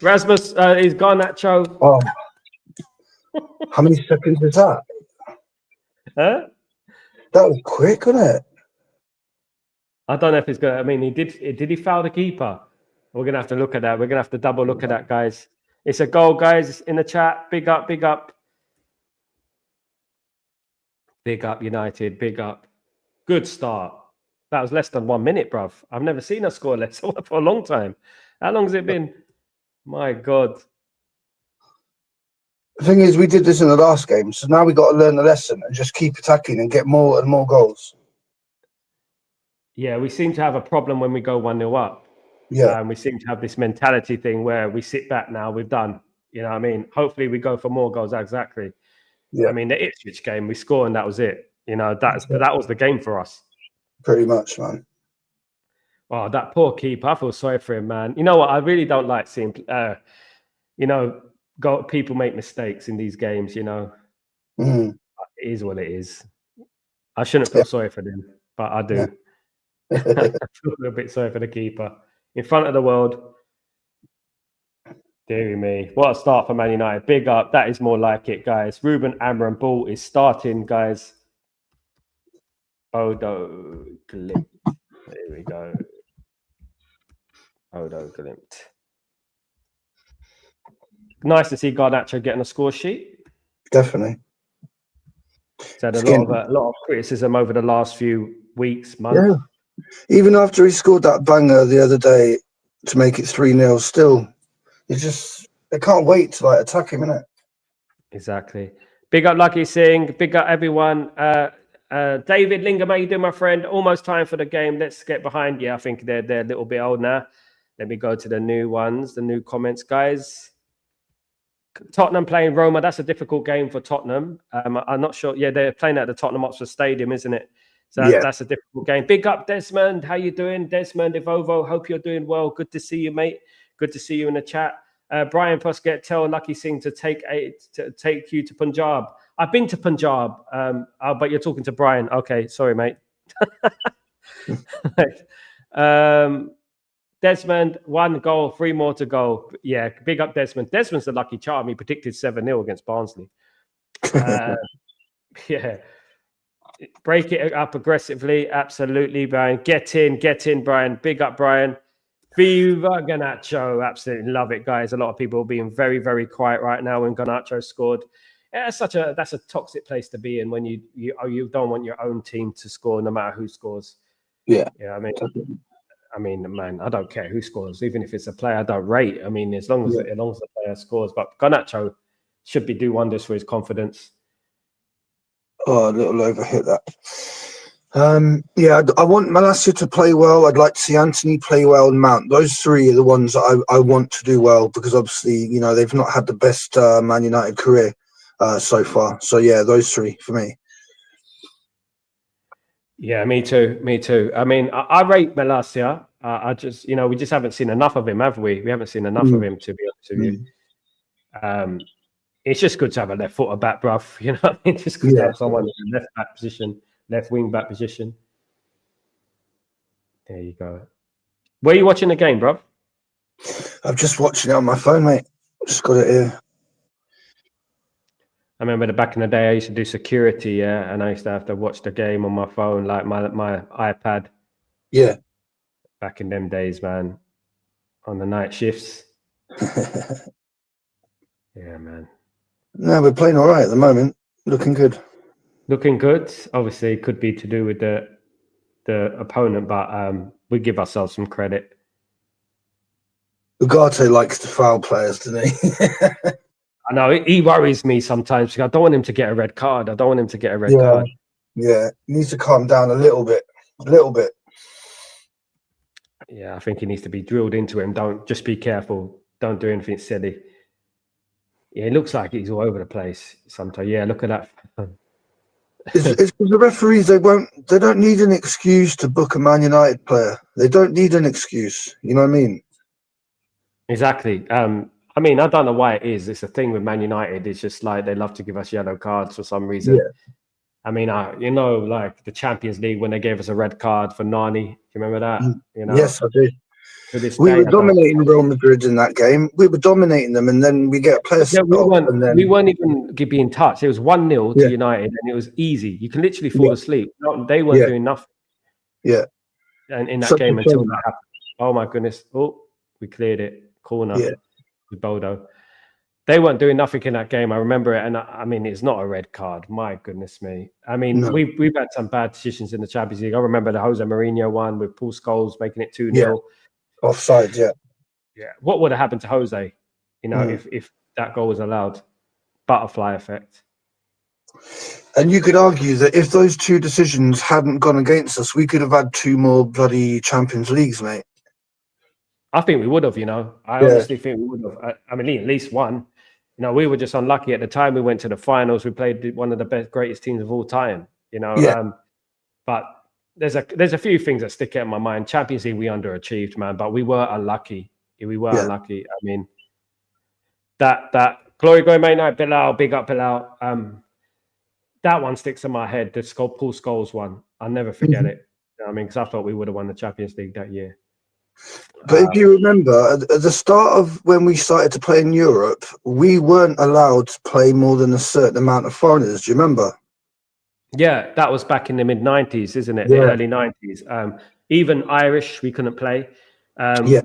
Rasmus is Garnacho. Oh, how many seconds is that? Huh? That was quick, wasn't it? I don't know if it's good. I mean, did he foul the keeper? We're going to have to look at that. We're going to have to double look at that, guys. It's a goal, guys, in the chat. Big up, big up. Big up, United. Big up. Good start. That was less than 1 minute, bruv. I've never seen us score less for a long time. How long has it been? My God. The thing is, we did this in the last game, so now we got to learn the lesson and just keep attacking and get more and more goals. Yeah, we seem to have a problem when we go 1-0 up. Yeah. We seem to have this mentality thing where we sit back now, we've done. You know what I mean? Hopefully we go for more goals. Exactly. Yeah. I mean, the Ipswich game, we scored and that was it. You know, that was the game for us. Pretty much, man. Oh, that poor keeper. I feel sorry for him, man. You know what? I really don't like seeing, you know, people make mistakes in these games, you know. It is what it is. I shouldn't feel sorry for them, but I do. Yeah. I feel a little bit sorry for the keeper. In front of the world. Dear me. What a start for Man United. Big up. That is more like it, guys. Ruben Amorim ball is starting, guys. Bodo Glimt. There we go. Bodo Glimt. Nice to see Garnacho getting a score sheet. Definitely. He's had a lot of criticism over the last few weeks, months. Yeah. Even after he scored that banger the other day to make it 3-0, still, they can't wait to attack him, innit? Exactly. Big up Lucky Singh. Big up everyone. David Lingham, how you doing, my friend? Almost time for the game. Let's get behind. Yeah, I think they're a little bit old now. Let me go to the new ones, the new comments, guys. Tottenham playing Roma. That's a difficult game for Tottenham. I'm not sure. Yeah, they're playing at the Tottenham Hotspur Stadium, isn't it? So that's a difficult game. Big up, Desmond. How you doing? Desmond Ivovo. Hope you're doing well. Good to see you, mate. Good to see you in the chat. Brian Pusket, tell Lucky Singh to take you to Punjab. I've been to Punjab, but you're talking to Brian. Okay, sorry, mate. Desmond, 1 goal, 3 more to go. Yeah, big up Desmond. Desmond's the lucky charm. He predicted 7-0 against Barnsley. Yeah. Break it up aggressively. Absolutely, Brian. Get in, Brian. Big up, Brian. Viva Garnacho. Absolutely love it, guys. A lot of people being very, very quiet right now when Garnacho scored. that's a toxic place to be in when you don't want your own team to score no matter who scores. Yeah. Yeah, I mean, man, I don't care who scores, even if it's a player I don't rate. I mean, as long as the player scores. But Garnacho should do wonders for his confidence. Oh, a little overhit that. I want Malacia to play well. I'd like to see Anthony play well and Mount. Those three are the ones that I want to do well, because obviously, they've not had the best Man United career so far. So yeah, those three for me. Yeah, me too. I mean, I rate Malacia. I just, we just haven't seen enough of him, have we? We haven't seen enough of him, to be honest with you. It's just good to have a left footer back, bruv. You know what I mean? Just good to have someone in the left back position, left wing back position. There you go. Where are you watching the game, bruv? I'm just watching it on my phone, mate. Just got it here. I remember back in the day, I used to do security, and I used to have to watch the game on my phone, like my iPad. Yeah. Back in them days, man, on the night shifts. Yeah, man. No, we're playing all right at the moment. Looking good. Looking good. Obviously, it could be to do with the opponent, but we give ourselves some credit. Ugarte likes to foul players, doesn't he? I know he worries me sometimes. I don't want him to get a red card. Card. Yeah, he needs to calm down a little bit. Yeah, I think he needs to be drilled into him. Just be careful. Don't do anything silly. Yeah, it looks like he's all over the place sometimes. Yeah, look at that. It's the referees. They don't need an excuse to book a Man United player. They don't need an excuse. You know what I mean? Exactly. I mean, I don't know why it is. It's a thing with Man United. It's just like they love to give us yellow cards for some reason. Yeah. I mean, like the Champions League when they gave us a red card for Nani. Do you remember that? Yes, I do. We were dominating Real Madrid in that game. We were dominating them, and then we get a player stop. We weren't even being touched. It was 1-0 to United, and it was easy. You can literally fall asleep. They weren't doing nothing. Yeah. And in that game until that happened. Oh my goodness! Oh, we cleared it. Corner. Yeah. With Bodo. They weren't doing nothing in that game. I remember it, and I mean, it's not a red card. My goodness me! I mean, we've had some bad decisions in the Champions League. I remember the Jose Mourinho one with Paul Scholes making it 2-0. Yeah. Offside, yeah. What would have happened to Jose? If that goal was allowed? Butterfly effect. And you could argue that if those two decisions hadn't gone against us, we could have had 2 more bloody Champions Leagues, mate. I think we would have, I honestly think we would have. I mean, at least one. We were just unlucky at the time. We went to the finals. We played one of the greatest teams of all time, but there's a few things that stick out in my mind. Champions League, we underachieved, man, but we were unlucky. Unlucky. I mean, that Glory Man Night, Bilal, big up Bilal. That one sticks in my head. The Paul Scholes one. I'll never forget it. I mean, because I thought we would have won the Champions League that year. But if you remember, at the start of when we started to play in Europe, we weren't allowed to play more than a certain amount of foreigners. Do you remember? Yeah, that was back in the mid-90s, isn't it? The early 90s. Even Irish, we couldn't play.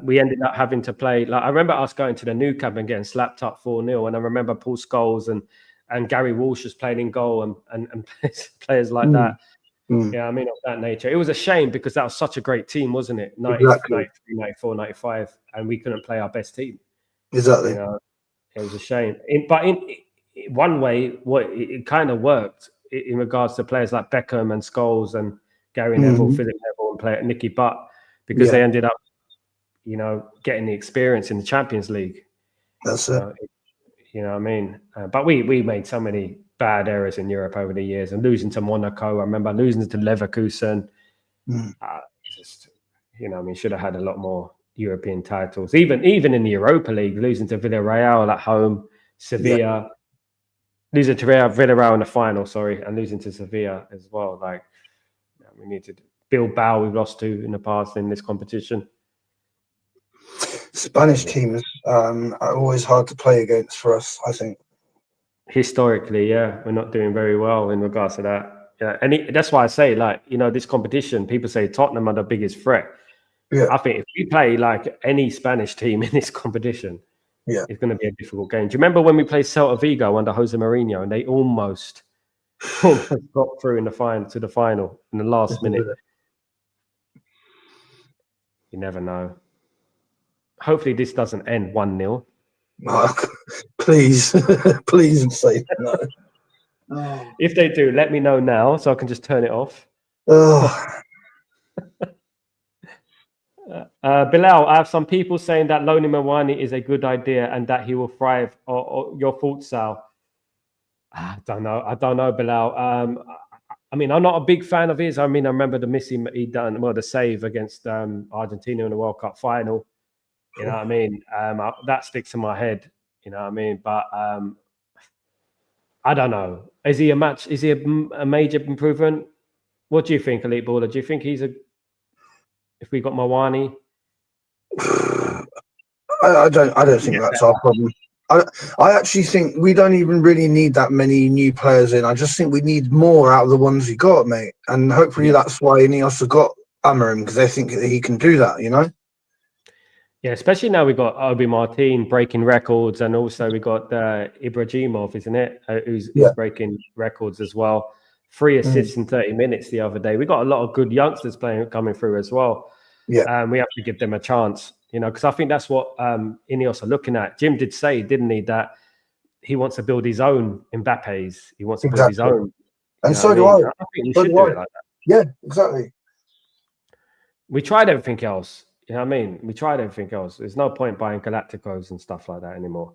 We ended up having to play. Like I remember us going to the Nou Camp and getting slapped up 4-0. And I remember Paul Scholes and Gary Walsh was playing in goal and players like that. Yeah, I mean, of that nature. It was a shame because that was such a great team, wasn't it? 93, 94, 95. And we couldn't play our best team. Exactly. It was a shame. But in one way, it kind of worked in regards to players like Beckham and Scholes and Gary Neville, Philip Neville, and player Nicky Butt, because they ended up, getting the experience in the Champions League. That's it. You know what I mean? But we made so many bad errors in Europe over the years, and losing to Monaco. I remember losing to Leverkusen. Just, should have had a lot more European titles. Even in the Europa League, losing to Villarreal at home, Sevilla, losing to Villarreal in the final, and losing to Sevilla as well. Like, we need to Bilbao, we've lost to in the past in this competition. Spanish teams are always hard to play against for us, I think. Historically, we're not doing very well in regards to that. Yeah, and that's why I say, this competition, people say Tottenham are the biggest threat. Yeah. I think if we play like any Spanish team in this competition, Yeah. It's going to be a difficult game. Do you remember when we played Celta Vigo under Jose Mourinho and they almost got through in the final in the last minute? You never know. Hopefully this doesn't end 1-0. Please, please say no. Oh. If they do, let me know now so I can just turn it off. Oh. Bilal, I have some people saying that loaning Mawani is a good idea and that he will thrive. Or your thoughts, Sal? I don't know, Bilal. I mean, I'm not a big fan of his. I mean, I remember the miss he done, the save against Argentina in the World Cup final. You know what I mean? That sticks in my head. You know what I mean? But I don't know. Is he a major improvement? What do you think, Elite Baller? Do you think if we got Mawani? I don't think that's our problem. I actually think we don't even really need that many new players in. I just think we need more out of the ones we got, mate. And hopefully that's why Ineos have got Amarim, because they think that he can do that, you know? Yeah, especially now we've got Obi Martin breaking records, and also we got Ibrahimov, isn't it? Who's breaking records as well. 3 assists in 30 minutes the other day. We got a lot of good youngsters coming through as well. Yeah, we have to give them a chance, you know, because I think that's what Ineos are looking at. Jim did say, didn't he, that he wants to build his own Mbappe's. He wants to build his own. And so do I. I think we should do it like that. Yeah, exactly. We tried everything else. You know what I mean? We tried everything else. There's no point buying Galacticos and stuff like that anymore.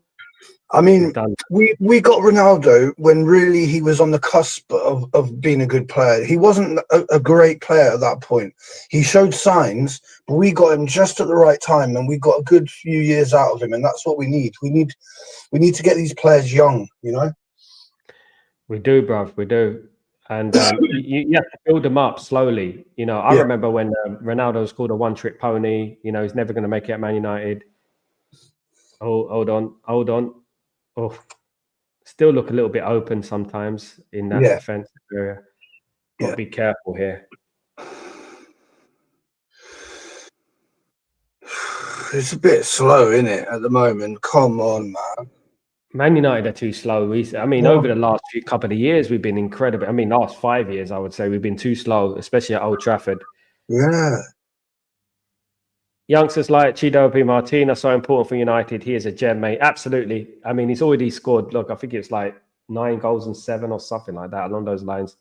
I mean, we got Ronaldo when really he was on the cusp of being a good player. He wasn't a great player at that point. He showed signs, but we got him just at the right time, and we got a good few years out of him, and that's what we need. We need to get these players young, you know? We do, bruv. We do. And you have to build them up slowly. You know, I remember when Ronaldo scored a one-trick pony. You know, he's never going to make it at Man United. Oh, hold on. Oh, still look a little bit open sometimes in that defensive area. Got to be careful here. It's a bit slow, isn't it, at the moment? Come on, man. Man United are too slow. I mean, over the last couple of years, we've been incredible. I mean, last 5 years, I would say we've been too slow, especially at Old Trafford. Yeah. Youngsters like Chido P. Martin are so important for United. He is a gem, mate. Absolutely. I mean, he's already scored. Look, I think it's like 9 goals and 7 or something like that, along those lines.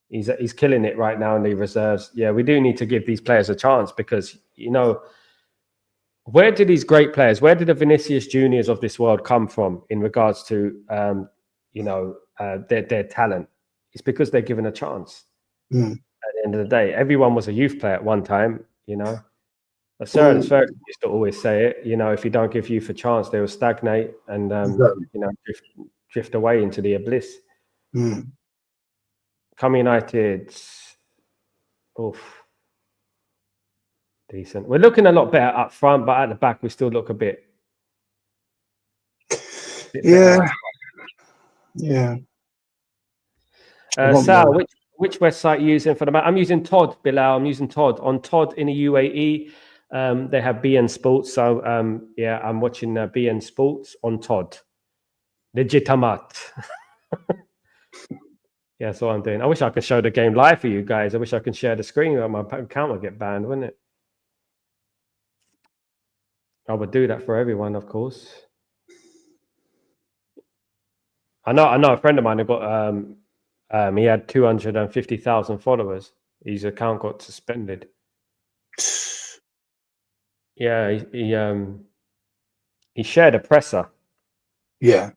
He's killing it right now in the reserves. Yeah, we do need to give these players a chance because, you know, where did these great players, where did the Vinicius Juniors of this world come from in regards to, their talent? It's because they're given a chance. At the end of the day, everyone was a youth player at one time, you know. Sir Alex Ferguson used to always say it, you know, if you don't give youth a chance, they will stagnate and, you know, drift away into the abyss. Come United, decent. We're looking a lot better up front, but at the back, we still look a bit Yeah. Sal, which website are you using for the match? I'm using Todd, Bilal. I'm using Todd. On Todd in the UAE, they have BN Sports. So, I'm watching BN Sports on Todd. Legitimat. Yeah, that's what I'm doing. I wish I could show the game live for you guys. I wish I could share the screen. My account would get banned, wouldn't it? I would do that for everyone, of course. I know a friend of mine who got he had 250,000 followers. His account got suspended. Yeah, he shared a presser. Yeah.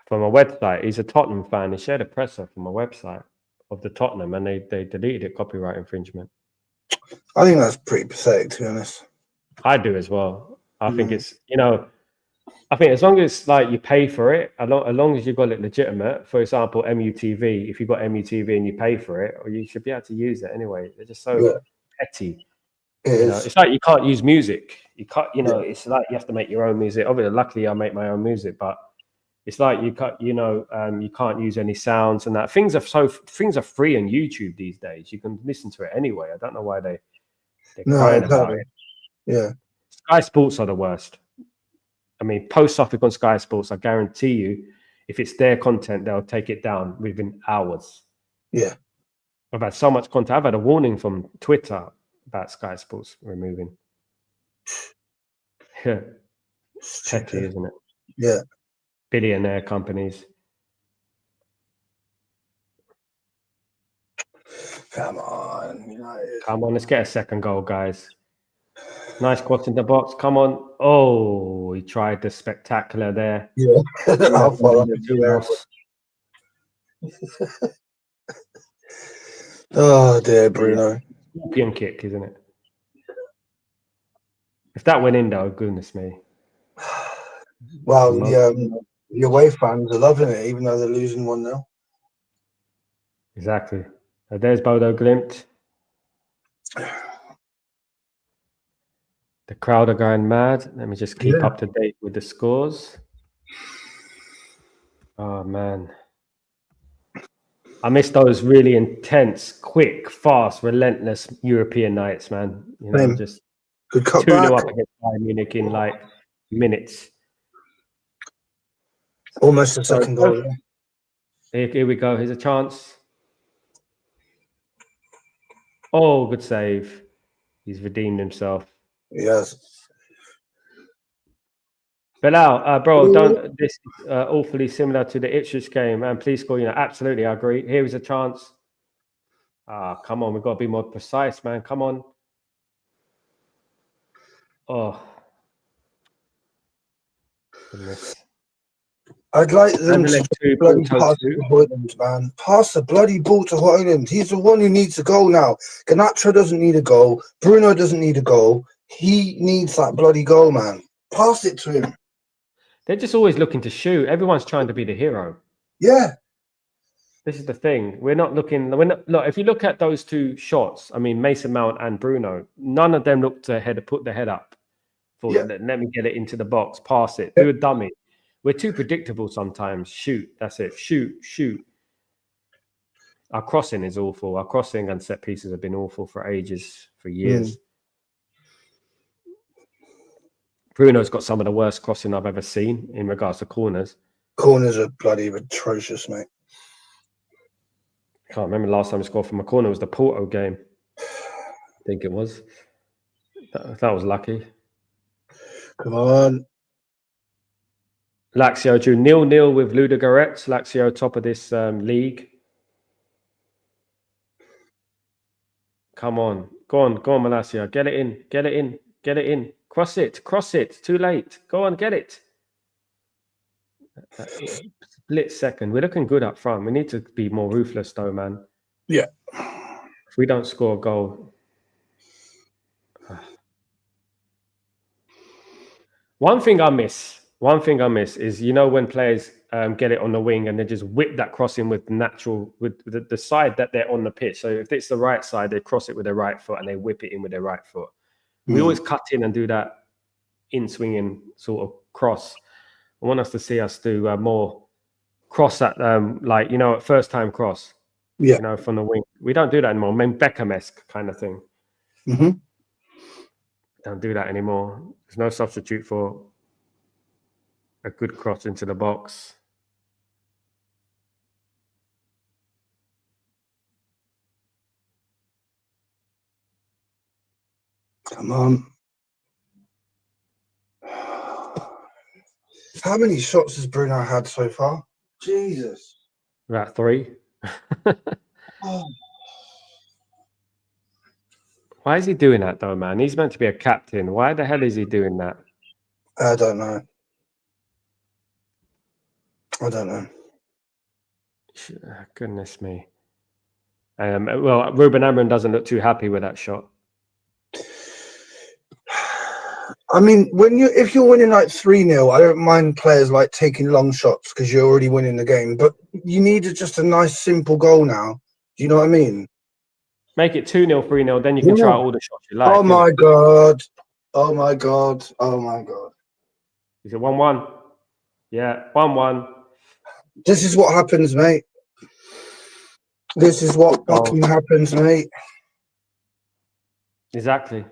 From a website. He's a Tottenham fan. He shared a presser from a website of the Tottenham, and they deleted it, copyright infringement. I think that's pretty pathetic, to be honest. I do as well. I think it's, you know, I think as long as like you pay for it, as long as you've got it legitimate. For example, MUTV. If you've got MUTV and you pay for it, or you should be able to use it anyway. They're just so petty. It's like you can't use music. You can't. You know, it's like you have to make your own music. Obviously, luckily, I make my own music, but it's like you can't. You know, you can't use any sounds and that. Things are free on YouTube these days. You can listen to it anyway. I don't know why they're crying about it. Yeah. Sky Sports are the worst. I mean, post something on Sky Sports, I guarantee you, if it's their content, they'll take it down within hours. Yeah. I've had so much content. I've had a warning from Twitter about Sky Sports removing. Yeah. Petty, isn't it? Yeah. Billionaire companies. Come on, United. Come on, let's get a second goal, guys. Nice cross in the box. Come on. Oh, he tried the spectacular there. Yeah. Oh dear, Bruno. Scorpion kick, isn't it? If that went in, though, goodness me. Well, the away fans are loving it, even though they're losing 1-0. Exactly. There's Bodo Glimt. The crowd are going mad. Let me just keep up to date with the scores. Oh, man. I miss those really intense, quick, fast, relentless European nights, man. You know, just good cut 2-0 up against Bayern Munich in like minutes. Almost a second goal. Here we go. Here's a chance. Oh, good save. He's redeemed himself. Yes. Bilal, bro, don't. This is awfully similar to the Ipswich game. And please score. You know, absolutely, I agree. Here is a chance. Come on, we've got to be more precise, man. Come on. Oh, goodness. I'd like them to bloody pass to Hoyland, man. Pass the bloody ball to Hoyland. He's the one who needs a goal now. Garnacho doesn't need a goal. Bruno doesn't need a goal. He needs that bloody goal, man. Pass it to him. They're just always looking to shoot. Everyone's trying to be the hero. Yeah. This is the thing. We're not looking. Look, if you look at those two shots, I mean, Mason Mount and Bruno, none of them looked to put the head up. Let me get it into the box, pass it, do a dummy. We're too predictable sometimes. Shoot, that's it. Shoot. Our crossing is awful. Our crossing and set pieces have been awful for ages, for years. Bruno's got some of the worst crossing I've ever seen in regards to corners. Corners are bloody atrocious, mate. Can't remember the last time he scored from a corner. It was the Porto game. I think it was. That was lucky. Come on. Lazio drew 0-0 with Ludogorets. Lazio top of this league. Come on. Go on, Lazio. Get it in. Cross it. Too late. Go on, get it. Split second. We're looking good up front. We need to be more ruthless, though, man. Yeah. If we don't score a goal. One thing I miss is, you know, when players get it on the wing and they just whip that crossing with the side that they're on the pitch. So if it's the right side, they cross it with their right foot and they whip it in with their right foot. We always cut in and do that in-swinging sort of cross. I want us to see us do more cross at, like, you know, first-time cross. Yeah. You know, from the wing. We don't do that anymore. I mean, Beckham-esque kind of thing. Don't do that anymore. There's no substitute for a good cross into the box. Come on. How many shots has Bruno had so far? Jesus. About 3. Why is he doing that, though, man? He's meant to be a captain. Why the hell is he doing that? I don't know. Goodness me. Well, Ruben Amorim doesn't look too happy with that shot. I mean, if you're winning like 3-0, I don't mind players like taking long shots because you're already winning the game. But you need just a nice, simple goal now. Do you know what I mean? Make it 2-0, 3-0, then you can try all the shots you like. Oh my God. Is it 1-1? Yeah, 1-1. This is what happens, mate. This is what fucking happens, mate. Exactly.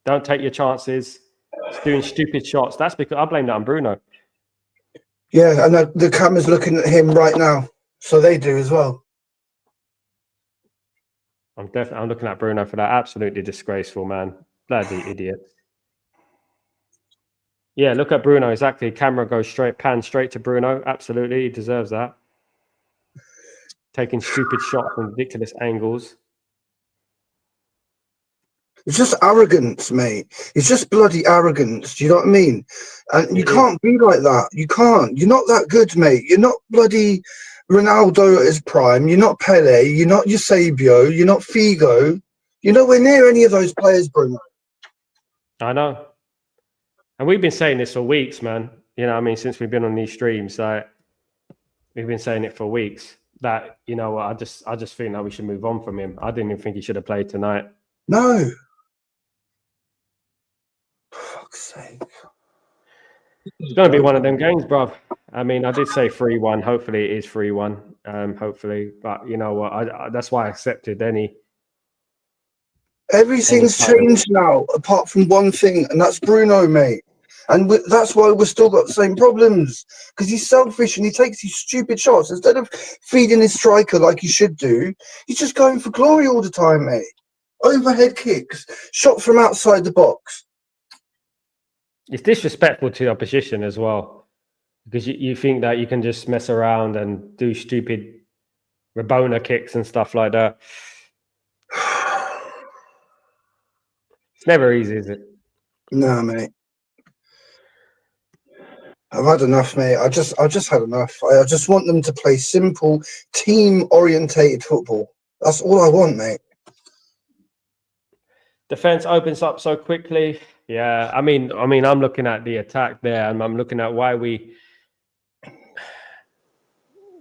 Don't take your chances. He's doing stupid shots. That's because I blame that on Bruno. Yeah, and the camera's looking at him right now, so they do as well. I'm looking at Bruno for that. Absolutely disgraceful, man. Bloody idiot. Yeah, look at Bruno. Exactly. Camera goes pan straight to Bruno. Absolutely, he deserves that. Taking stupid shots from ridiculous angles. It's just arrogance, mate. It's just bloody arrogance. Do you know what I mean? And you can't be like that. You can't. You're not that good, mate. You're not bloody Ronaldo at his prime. You're not Pele. You're not Eusebio. You're not Figo. You're nowhere near any of those players, Bruno. I know. And we've been saying this for weeks, man. You know, I mean, since we've been on these streams, like, we've been saying it for weeks that, you know, I just think that we should move on from him. I didn't even think he should have played tonight. No. For fuck's sake. It's going to be one of them games, bruv. I mean, I did say 3-1. Hopefully it is 3-1. Hopefully. But you know what? That's why I accepted any. Everything's changed now, apart from one thing, and that's Bruno, mate. And that's why we've still got the same problems. Because he's selfish and he takes these stupid shots. Instead of feeding his striker like he should do, he's just going for glory all the time, mate. Overhead kicks, shots from outside the box. It's disrespectful to the opposition as well. Because you think that you can just mess around and do stupid Rabona kicks and stuff like that. It's never easy, is it? No, mate. I've had enough, mate. I just had enough. I just want them to play simple, team-orientated football. That's all I want, mate. Defense opens up so quickly. Yeah, I mean, I'm looking at the attack there, and I'm looking at why we,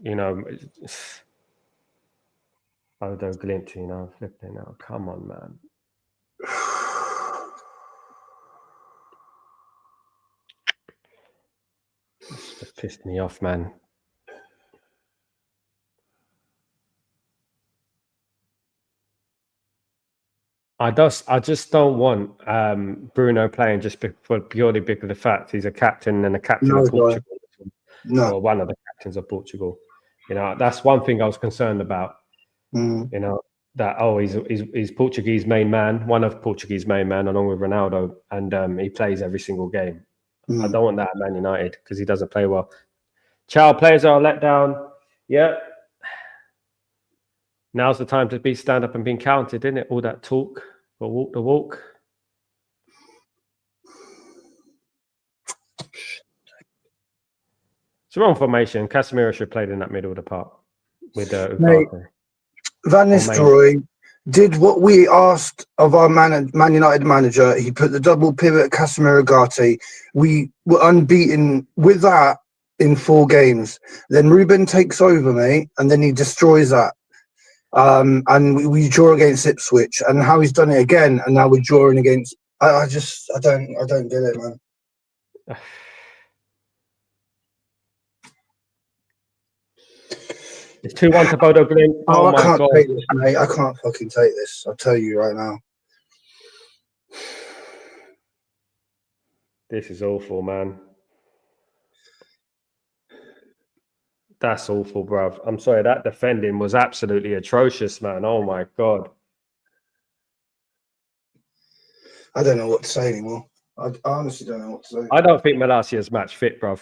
you know, BODØ Glimt, you know, flipping out. Come on, man. It's just pissed me off, man. I just don't want Bruno playing just purely because of the fact he's a captain and a captain of Portugal. No. Or one of the captains of Portugal. You know, that's one thing I was concerned about. You know, that he's Portuguese main man, one of Portuguese main man, along with Ronaldo, and he plays every single game. I don't want that at Man United because he doesn't play well. Child players are let down. Yeah. Now's the time to stand up and being counted, isn't it? All that talk, or walk the walk. It's the wrong formation. Casemiro should have played in that middle of the park with Ugarte. Van Nistelrooy did what we asked of our Man United manager. He put the double pivot Casemiro Ugarte. We were unbeaten with that in 4 games. Then Ruben takes over, mate, and then he destroys that. And we draw against Ipswich, and how he's done it again, and now we're drawing against. I don't get it, man. It's 2-1 to BODØ Glimt. Oh my God. Take this, mate. I can't fucking take this. I'll tell you right now. This is awful, man. That's awful, bruv. I'm sorry, that defending was absolutely atrocious, man. Oh my God. I don't know what to say anymore. I honestly don't know what to say. I don't think Malacia's match fit, bruv.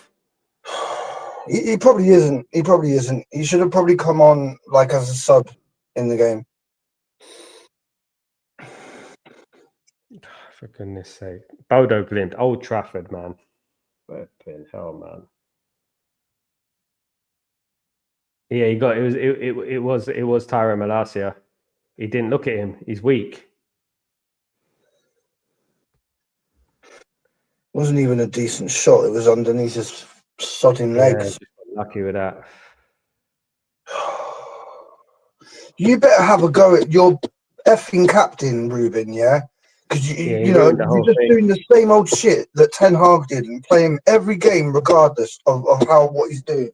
He probably isn't. He probably isn't. He should have probably come on like as a sub in the game. For goodness sake. BODØ Glimt, Old Trafford, man. Flipping hell, man. Yeah, it was Tyrone Malacia. He didn't look at him. He's weak. Wasn't even a decent shot. It was underneath his sodding legs. Yeah, lucky with that. You better have a go at your effing captain, Ruben, yeah? Because you know, you're just doing the same old shit that Ten Hag did and play him every game regardless of what he's doing.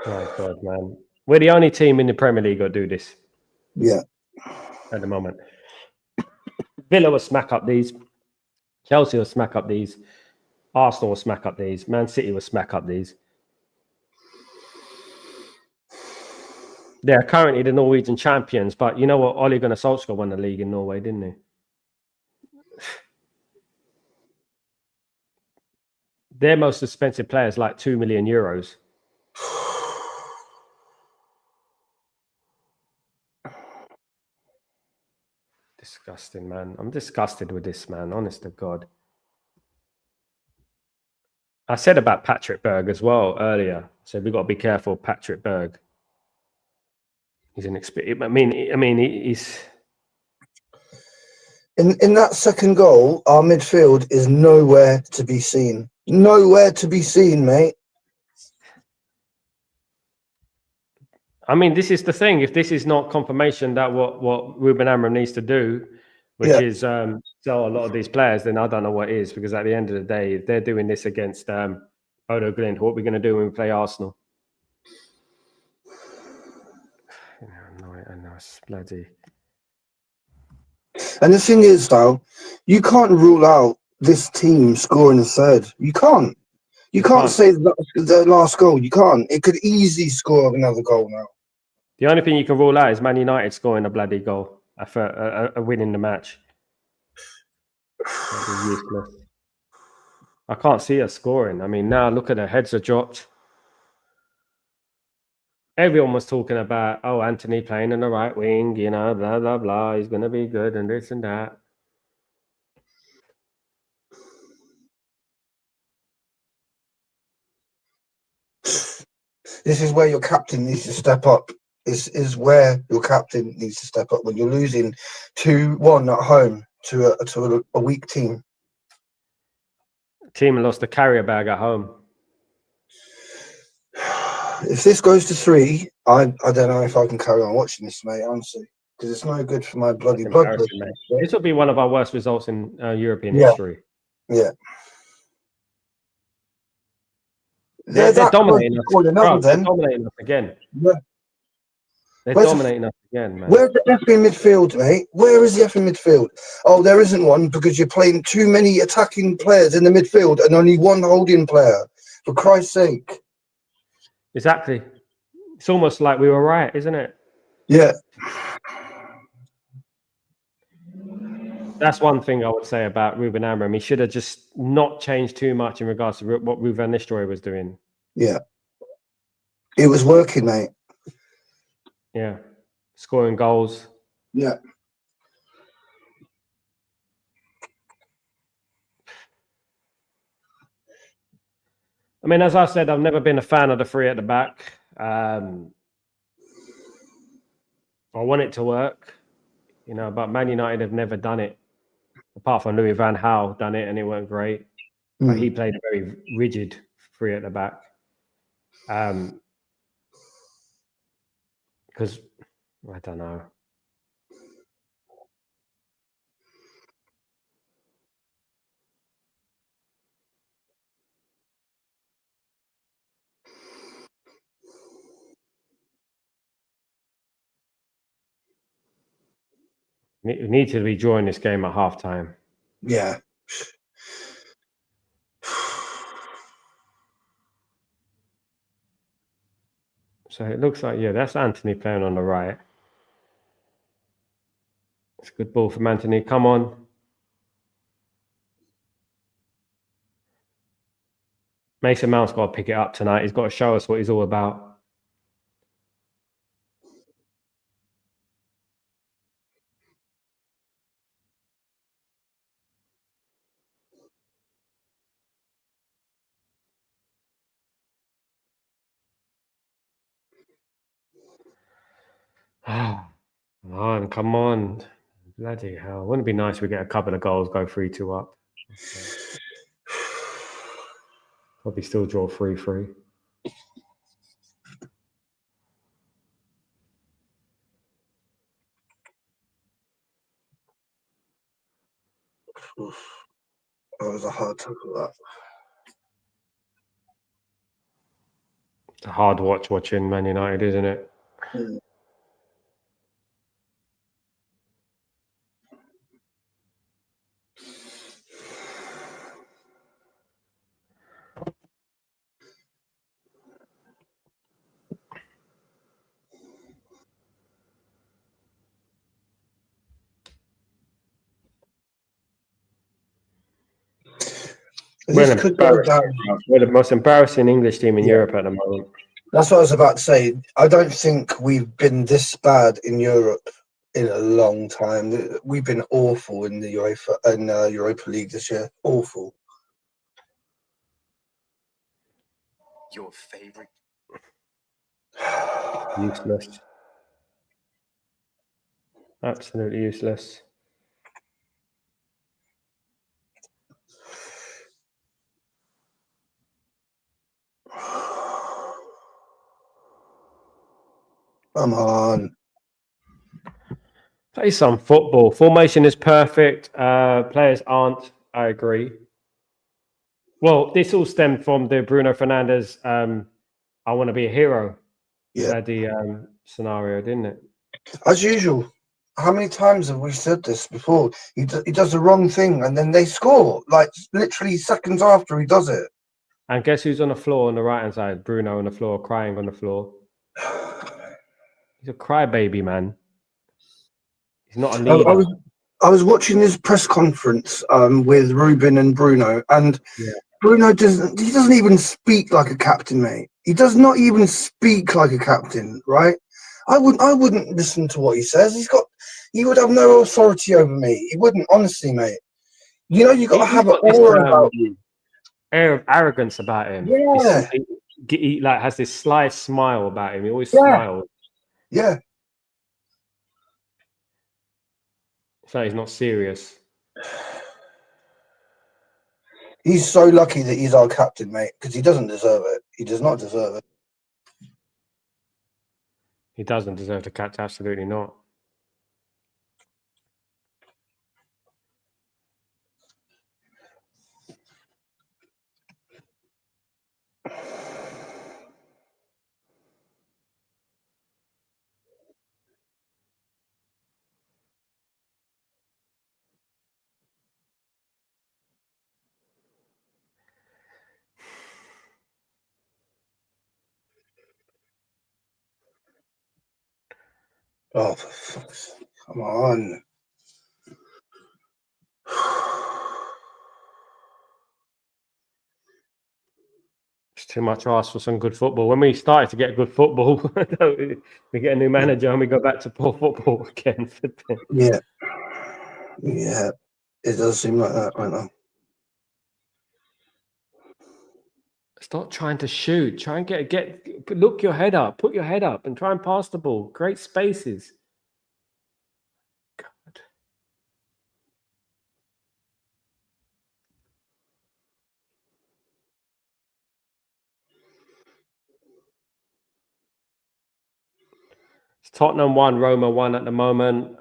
My God, man. We're the only team in the Premier League that do this. Yeah. At the moment. Villa will smack up these. Chelsea will smack up these. Arsenal will smack up these. Man City will smack up these. They're currently the Norwegian champions, but you know what? Ole Gunnar Solskjaer won the league in Norway, didn't he? Their most expensive player is like 2 million euros. Disgusting, man. I'm disgusted with this, man. Honest to God. I said about Patrick Berg as well earlier. I said we've got to be careful of Patrick Berg. He's an experience. I mean, he's in that second goal. Our midfield is nowhere to be seen. Nowhere to be seen, mate. I mean, this is the thing. If this is not confirmation that what Ruben Amorim needs to do, which is sell a lot of these players, then I don't know what is. Because at the end of the day, if they're doing this against Bodo Glimt, what are we going to do when we play Arsenal? I know, it's bloody. And the thing is, though, you can't rule out this team scoring a third. You can't. You can't say the last goal. You can't. It could easily score another goal now. The only thing you can rule out is Man United scoring a bloody goal for a win in the match. That'd be useless. I can't see us scoring. I mean, now look at the heads are dropped. Everyone was talking about, oh, Anthony playing on the right wing, you know, blah, blah, blah. He's going to be good and this and that. This is where your captain needs to step up. This is where your captain needs to step up when you're losing 2-1 at home to a weak team. Team lost the carrier bag at home. If this goes to 3, I don't know if I can carry on watching this, mate, honestly. Because it's no good for my bloody blood pressure. This will be one of our worst results in European history. Yeah. They're dominating us. They're dominating us again. Yeah. They're dominating us again, man. Where's the effing midfield, mate? Where is the effing midfield? Oh, there isn't one because you're playing too many attacking players in the midfield and only one holding player. For Christ's sake. Exactly. It's almost like we were right, isn't it? Yeah. That's one thing I would say about Ruben Amorim. He should have just not changed too much in regards to what Ruud van Nistelrooy was doing. Yeah. It was working, mate. Yeah. Scoring goals. Yeah. I mean, as I said, I've never been a fan of the 3 at the back. I want it to work, you know, but Man United have never done it. Apart from Louis van Gaal done it and it weren't great. But he played a very rigid 3 at the back. Because, I don't know. We need to be drawing this game at halftime. Yeah. So it looks like, yeah, that's Anthony playing on the right. It's a good ball from Anthony. Come on. Mason Mount's got to pick it up tonight. He's got to show us what he's all about. Oh, come on. Bloody hell. Wouldn't it be nice if we get a couple of goals, go 3-2 up? Probably still draw 3-3. That was a hard tackle, that. It's a hard watching Man United, isn't it? This could go down. We're the most embarrassing English team in Yeah. Europe at the moment. That's what I was about to say. I don't think we've been this bad in Europe in a long time. We've been awful in the Europa League this year. Awful. Your favorite? Useless. Absolutely useless. Come on. Play some football. Formation is perfect. Players aren't. I agree. Well, this all stemmed from the Bruno Fernandes I want to be a hero bloody scenario, didn't it? As usual. How many times have we said this before? He does the wrong thing and then they score, like literally seconds after he does it. And guess who's on the floor on the right-hand side? Bruno on the floor, crying on the floor. He's a crybaby, man. He's not a leader. I was watching his press conference with Ruben and Bruno, and Bruno doesn't even speak like a captain, mate. He does not even speak like a captain, right? I wouldn't listen to what he says. He would have no authority over me. He wouldn't, honestly, mate. You know, you got to have an aura about you. Air of arrogance about him. Yeah. He like has this sly smile about him. He always smiles. Yeah. It's like he's not serious. He's so lucky that he's our captain, mate, because he doesn't deserve it. He does not deserve it. He doesn't deserve to catch. Absolutely not. Oh, for fuck's sake. Come on. It's too much ask for some good football. When we started to get good football, we get a new manager and we go back to poor football again. Yeah. Yeah. It does seem like that right now. Stop trying to shoot. Try and look your head up. Put your head up and try and pass the ball. Great spaces. God. It's Tottenham 1, Roma 1 at the moment.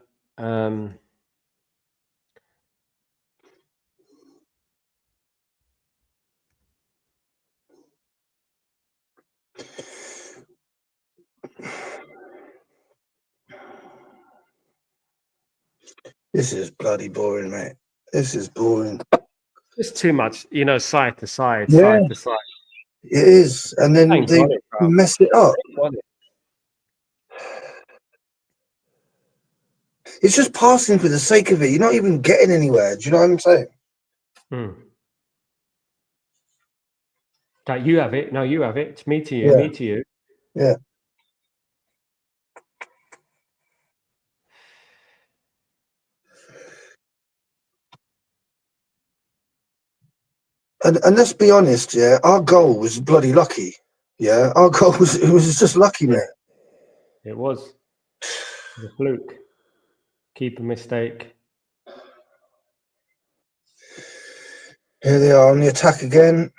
This is bloody boring, mate. This is boring. It's too much, side to side, Yeah. side to side. It is. And then they mess it up. It's just passing for the sake of it. You're not even getting anywhere. Do you know what I'm saying? That you have it. No, you have it. It's me to you. Me to you. Yeah. And let's be honest, our goal was bloody lucky. Yeah, our goal was just lucky, mate. It was a fluke. Keeper mistake. Here they are on the attack again.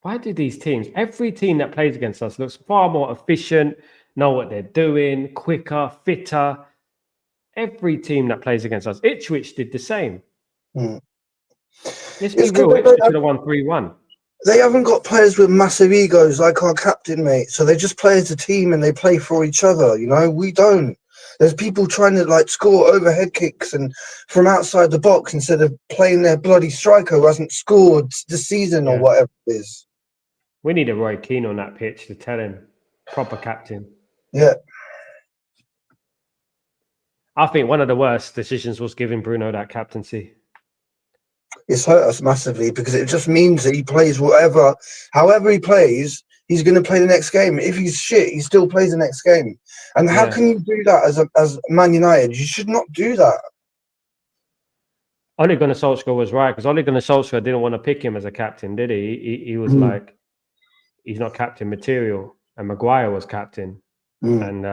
Why do these teams, every team that plays against us looks far more efficient, know what they're doing, quicker, fitter. Every team that plays against us. Ipswich did the same. Let's be real, Ipswich should have won 3-1. They haven't got players with massive egos like our captain, mate. So they just play as a team and they play for each other, we don't. There's people trying to like score overhead kicks and from outside the box instead of playing their bloody striker who hasn't scored this season or whatever it is. We need a Roy Keane on that pitch to tell him, proper captain. Yeah. I think one of the worst decisions was giving Bruno that captaincy. It's hurt us massively because it just means that he plays however he plays, he's going to play the next game. If he's shit, he still plays the next game. And how can you do that as Man United? You should not do that. Ole Gunnar Solskjaer was right because Ole Gunnar Solskjaer didn't want to pick him as a captain, did he? He was like, he's not captain material. And Maguire was captain. And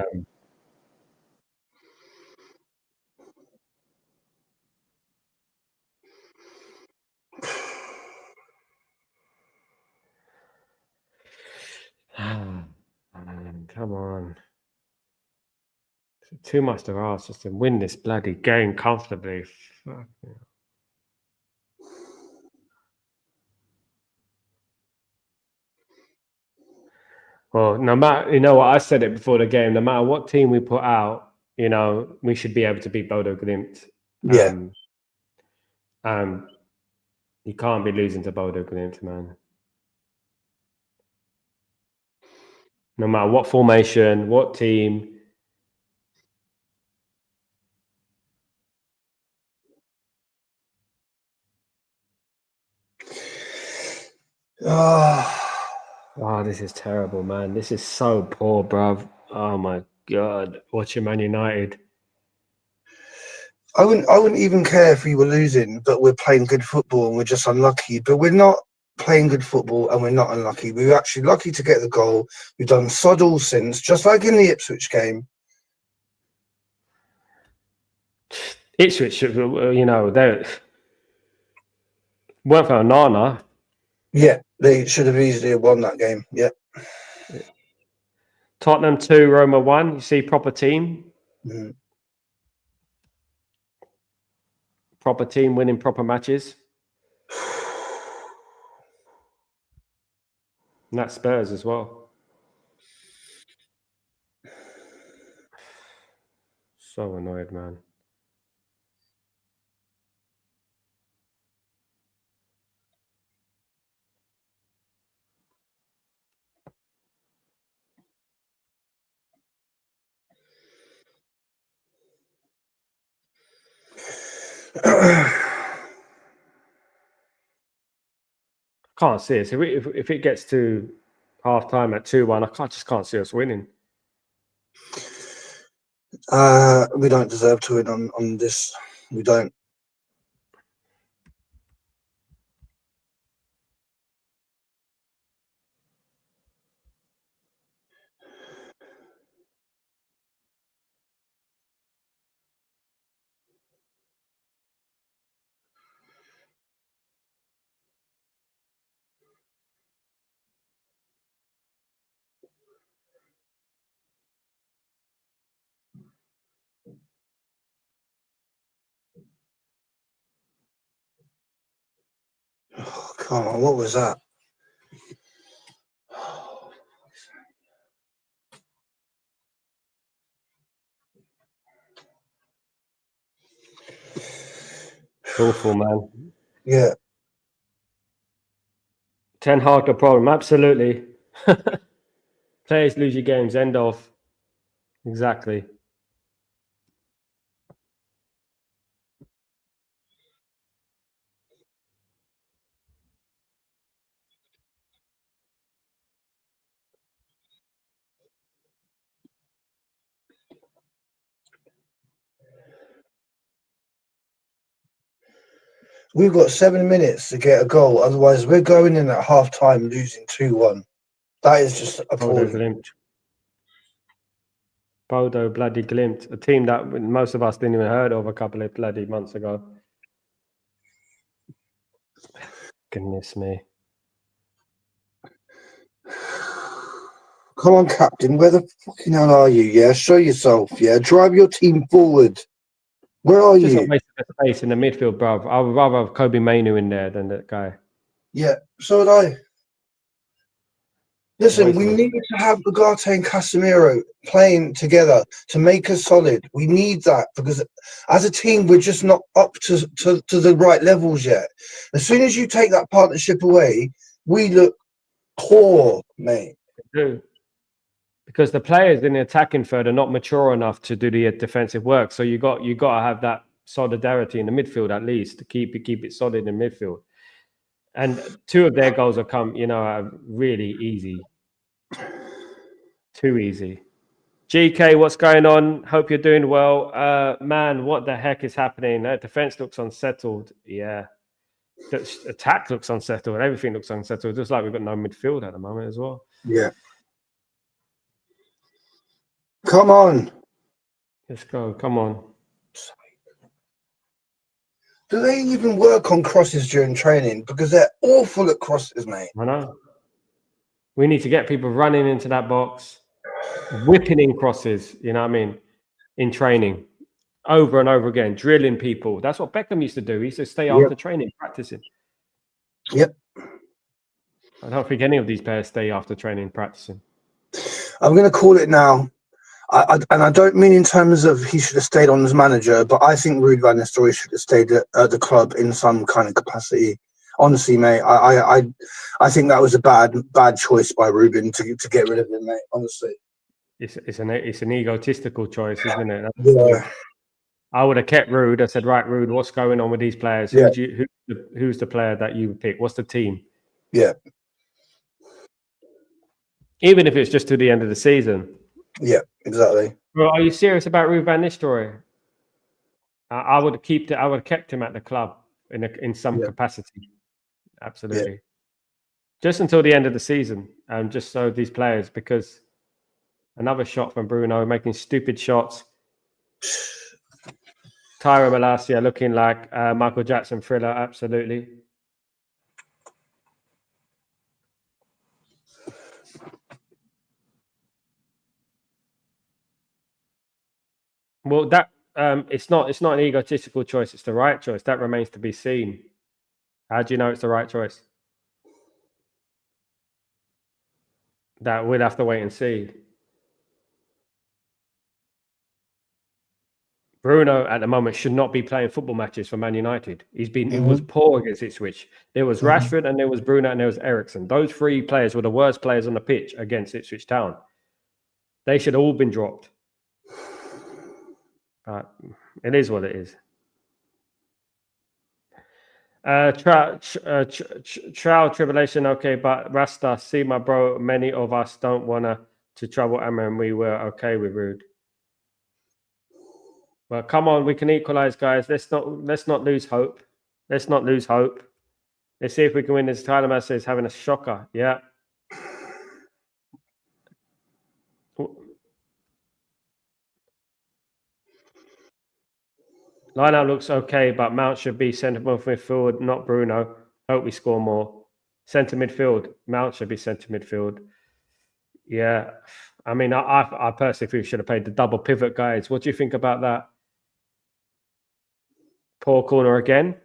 come on. Too much to ask just to win this bloody game comfortably. Fuck yeah. Well, no matter, you know what, I said it before the game, no matter what team we put out, you know, we should be able to beat Bodo Glimt. Yeah. You can't be losing to Bodo Glimt, man. No matter what formation, what team. Oh, this is terrible, man. This is so poor, bruv. Oh my God. Watching Man United. I wouldn't even care if we were losing, but we're playing good football and we're just unlucky. But we're not playing good football and we're not unlucky. We were actually lucky to get the goal. We've done sod all since, just like in the Ipswich game. Ipswich, you know, they weren't for Onana. Yeah, they should have easily won that game. Yeah. Tottenham 2, Roma 1. You see, proper team. Proper team winning proper matches. And that's Spurs as well. So annoyed, man. Can't see it. So if it gets to half time at 2-1, I just can't see us winning. We don't deserve to win on this. We don't. Oh, come on, what was that? Awful, man. Yeah. Ten Hag the problem. Absolutely. Players lose your games. End of. Exactly. We've got 7 minutes to get a goal. Otherwise, we're going in at half time losing 2-1. That is just appalling. Bodo Glimt. Bodo bloody Glimt. A team that most of us didn't even heard of a couple of bloody months ago. Goodness me. Come on, captain. Where the fucking hell are you? Yeah, show yourself. Yeah, drive your team forward. Where are Just you? a waste of space in the midfield, bruv. I would rather have Kobe Mainu in there than that guy. Yeah, so would I. Listen, Always we will. need to have Ugarte and Casemiro playing together to make us solid. We need that because as a team, we're just not up to the right levels yet. As soon as you take that partnership away, we look poor, mate. Do. Because the players in the attacking third are not mature enough to do the defensive work. So you got to have that solidarity in the midfield at least to keep it solid in midfield. And 2 of their goals have come, are really easy. Too easy. GK, what's going on? Hope you're doing well. Man, what the heck is happening? Defense looks unsettled. Yeah. The attack looks unsettled. Everything looks unsettled. Just like we've got no midfield at the moment as well. Yeah. Come on. Let's go. Come on. Do they even work on crosses during training? Because they're awful at crosses, mate. I know. We need to get people running into that box, whipping in crosses, you know what I mean, in training, over and over again, drilling people. That's what Beckham used to do. He used to stay after training, practicing. Yep. I don't think any of these players stay after training, practicing. I'm going to call it now. And I don't mean in terms of he should have stayed on as manager, but I think Ruud van Nistelrooy should have stayed at the club in some kind of capacity. Honestly, mate, I think that was a bad choice by Ruben to get rid of him, mate. Honestly, It's an egotistical choice, isn't it? yeah. I would have kept Ruud. I said, right, Ruud, what's going on with these players? Yeah. Who's the player that you would pick? What's the team? Yeah. Even if it's just to the end of the season. Yeah, exactly. Well, are you serious about Ruud van Nistelrooy? I would have kept him at the club in some capacity. Absolutely. Yeah. Just until the end of the season, just so these players, because another shot from Bruno, making stupid shots. Tyra Malacia looking like Michael Jackson Thriller, absolutely. Well, that it's not an egotistical choice. It's the right choice. That remains to be seen. How do you know it's the right choice? That we'll have to wait and see. Bruno at the moment should not be playing football matches for Man United. He was poor against Ipswich. There was Rashford and there was Bruno and there was Eriksen. Those 3 players were the worst players on the pitch against Ipswich Town. They should have all been dropped. But it is what it is. Trial tribulation, okay, but Rasta, see my bro, many of us don't want to trouble Emma and we were okay with Ruud. Well, come on, we can equalize, guys. Let's not lose hope. Let's not lose hope. Let's see if we can win this. Tyler Massa is having a shocker. Yeah. Lineup looks okay, but Mount should be centre midfield, not Bruno. Hope we score more. Centre midfield. Mount should be centre midfield. Yeah. I mean, I personally think we should have played the double pivot, guys. What do you think about that? Poor corner again.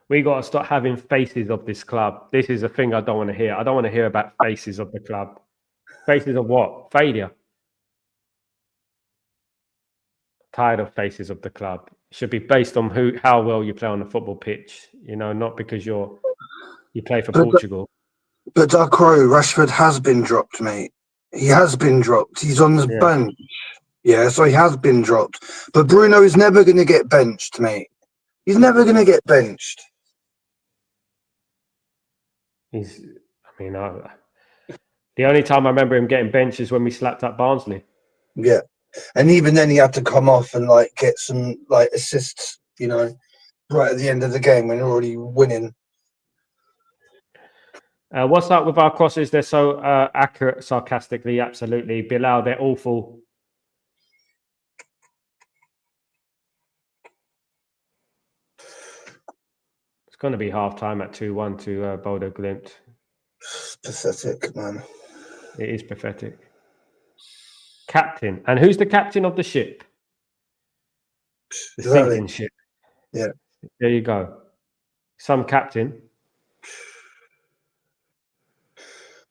We got to start having faces of this club. This is a thing I don't want to hear. I don't want to hear about faces of the club. Faces of what? Failure. Tired of faces of the club. It should be based on how well you play on the football pitch. Not because you play for Portugal. But Dark Row, Rashford has been dropped, mate. He has been dropped. He's on the bench. Yeah, so he has been dropped. But Bruno is never going to get benched, mate. He's never going to get benched. The only time I remember him getting benched is when we slapped up Barnsley. Yeah. And even then he had to come off and get some assists, right at the end of the game when you're already winning. What's up with our crosses? They're so accurate, sarcastically, absolutely. Bilal, they're awful. It's going to be half-time at 2-1 to Bodo Glimt. Pathetic, man. It is pathetic. Captain. And who's the captain of the ship? The Exactly. sinking ship. Yeah. There you go. Some captain.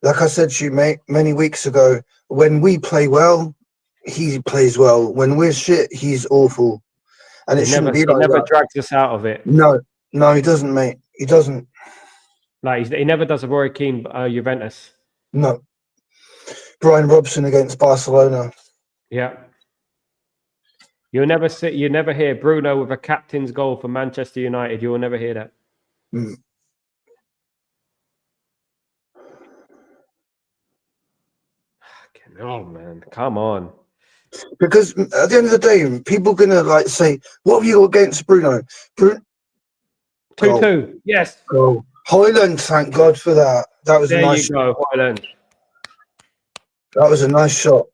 Like I said to you, mate, many weeks ago, when we play well, he plays well. When we're shit, he's awful. And it shouldn't be He like never that. drags us out of it. No, he doesn't, mate. He doesn't. Like he never does a Roy Keane Juventus. No. Brian Robson against Barcelona. Yeah. You never hear Bruno with a captain's goal for Manchester United. You will never hear that. Mm. Oh man, come on. Because at the end of the day, people are gonna like say, "What have you got against Bruno?" 2-2. Yes. Goal. Hoyland, thank God for that. That was There a nice. you go, Hoyland. That was a nice shot.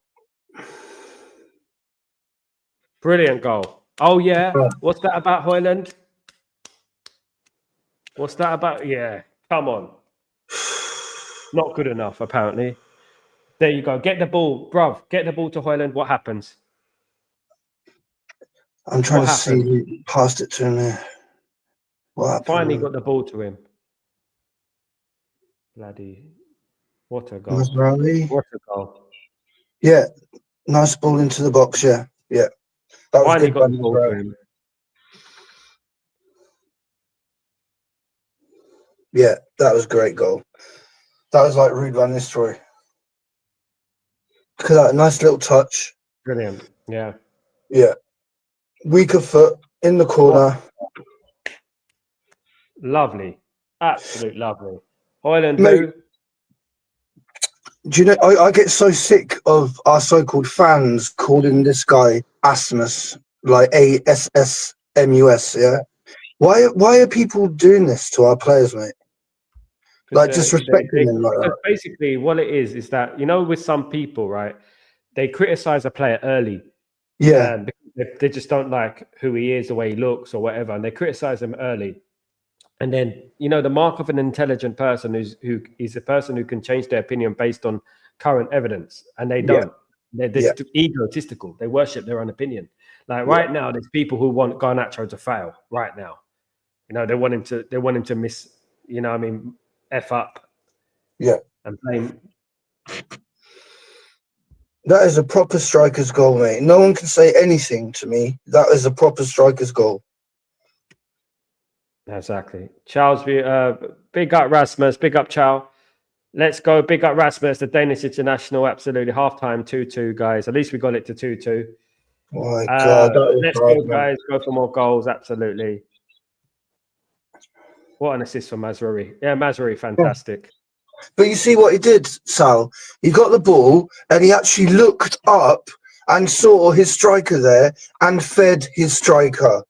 Brilliant goal. Oh yeah. What's that about Hoyland? What's that about? Yeah. Come on. Not good enough, apparently. There you go. Get the ball, bruv. Get the ball to Hoyland. What happens? I'm trying to see who passed it to him there. What happened? Finally got the ball to him. Bloody. What a goal. What a goal. Yeah. Nice ball into the box. Yeah. Yeah. That was Finally good. got the ball to him. Yeah. That was a great goal. That was like Ruud van Nistelrooy. Look at that. Nice little touch. Brilliant. Yeah. Yeah. Weaker foot in the corner. Lovely. Absolute lovely. Hoyland, Mate, do you know, I get so sick of our so-called fans calling this guy Asmus, like ASSMUS, yeah? Why are people doing this to our players, mate? Like disrespecting them like that. Basically, what it is that, you know, with some people, right, they criticize a player early. Yeah. Because they just don't like who he is, the way he looks or whatever, and they criticize him early. And then, you know, the mark of an intelligent person who is a person who can change their opinion based on current evidence. And they don't. They're egotistical. They worship their own opinion. Like right now, there's people who want Garnacho to fail right now. You know, they want him to miss, you know, I mean, F up. Yeah. And blame. That is a proper striker's goal, mate. No one can say anything to me. That is a proper striker's goal. Exactly. Charles, big up Rasmus, big up Chow. Let's go. Big up Rasmus, the Danish international. Absolutely. Halftime 2-2, guys. At least we got it to 2-2. My God. Let's go, guys. Go for more goals. Absolutely. What an assist from Mazraoui. Yeah, Mazraoui, fantastic. But you see what he did, Sal? He got the ball and he actually looked up and saw his striker there and fed his striker.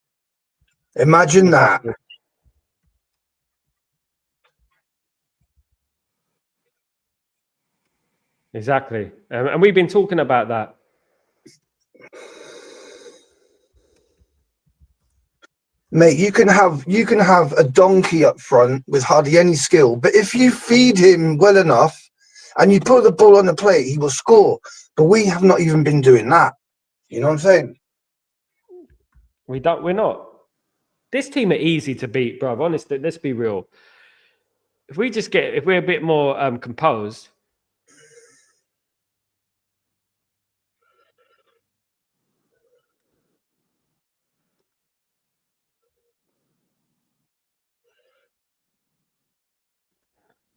Imagine that. Exactly. And we've been talking about that. Mate, you can have a donkey up front with hardly any skill, but if you feed him well enough and you put the ball on the plate, he will score. But we have not even been doing that. You know what I'm saying? We're not. This team are easy to beat, bro. Honestly, let's be real. If we're a bit more composed.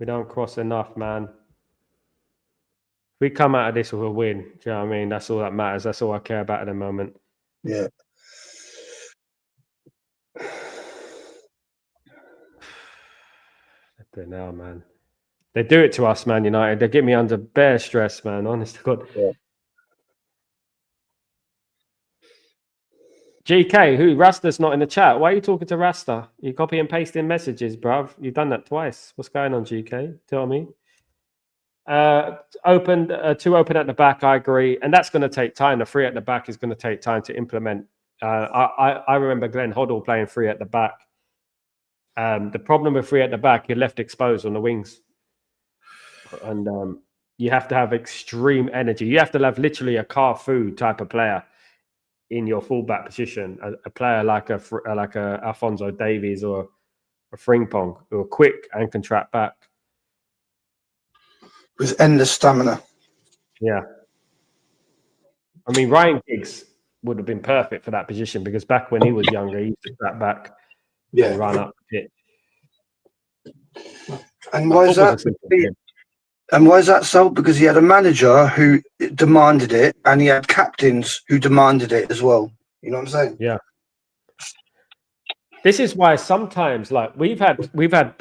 We don't cross enough, man. If we come out of this with a win, do you know what I mean? That's all that matters. That's all I care about at the moment. Yeah. Now, man. They do it to us, Man United. They get me under bare stress, man. Honest to God. Yeah. GK, who? Rasta's not in the chat. Why are you talking to Rasta? You copy and pasting messages, bruv. You've done that twice. What's going on, GK? Tell me. Two open at the back, I agree. And that's going to take time. The three at the back is going to take time to implement. I remember Glenn Hoddle playing three at the back. The problem with three at the back, you're left exposed on the wings. and you have to have extreme energy. You have to have literally a Carfu type of player in your fullback position. A player like a Alphonso Davies or a Frimpong, who are quick and can track back. With endless stamina. Yeah. I mean, Ryan Giggs would have been perfect for that position because back when he was younger, he used to track back and run up the pitch. And why is that? And why is that so? Because he had a manager who demanded it, and he had captains who demanded it as well. You know what I'm saying? Yeah. This is why sometimes, like we've had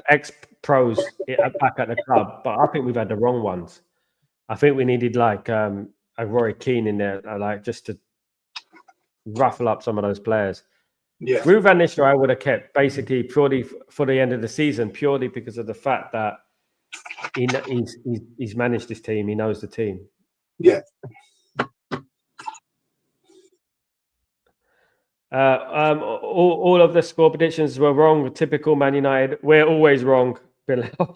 ex-pros back at the club, but I think we've had the wrong ones. I think we needed like a Roy Keane in there, like just to ruffle up some of those players. Yeah. Ruud van Nistelrooy I would have kept basically purely for the end of the season, purely because of the fact that he's managed this team. He knows the team. Yeah. All of the score predictions were wrong. Typical Man United. We're always wrong, Bilal.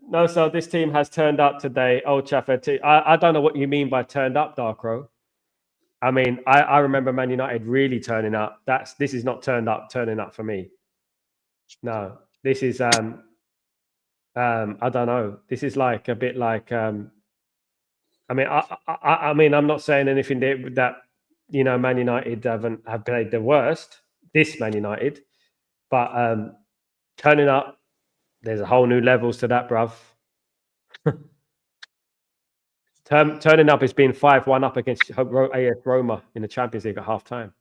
No, so this team has turned up today. Old Trafford. I don't know what you mean by turned up, Darkrow. I mean, I remember Man United really turning up. This is not turning up for me. No, this is I don't know. This is like a bit like I mean, I'm not saying anything that Man United have played the worst. This Man United, but turning up, there's a whole new levels to that, bruv. Turning up is being 5-1 up against AS Roma in the Champions League at half time.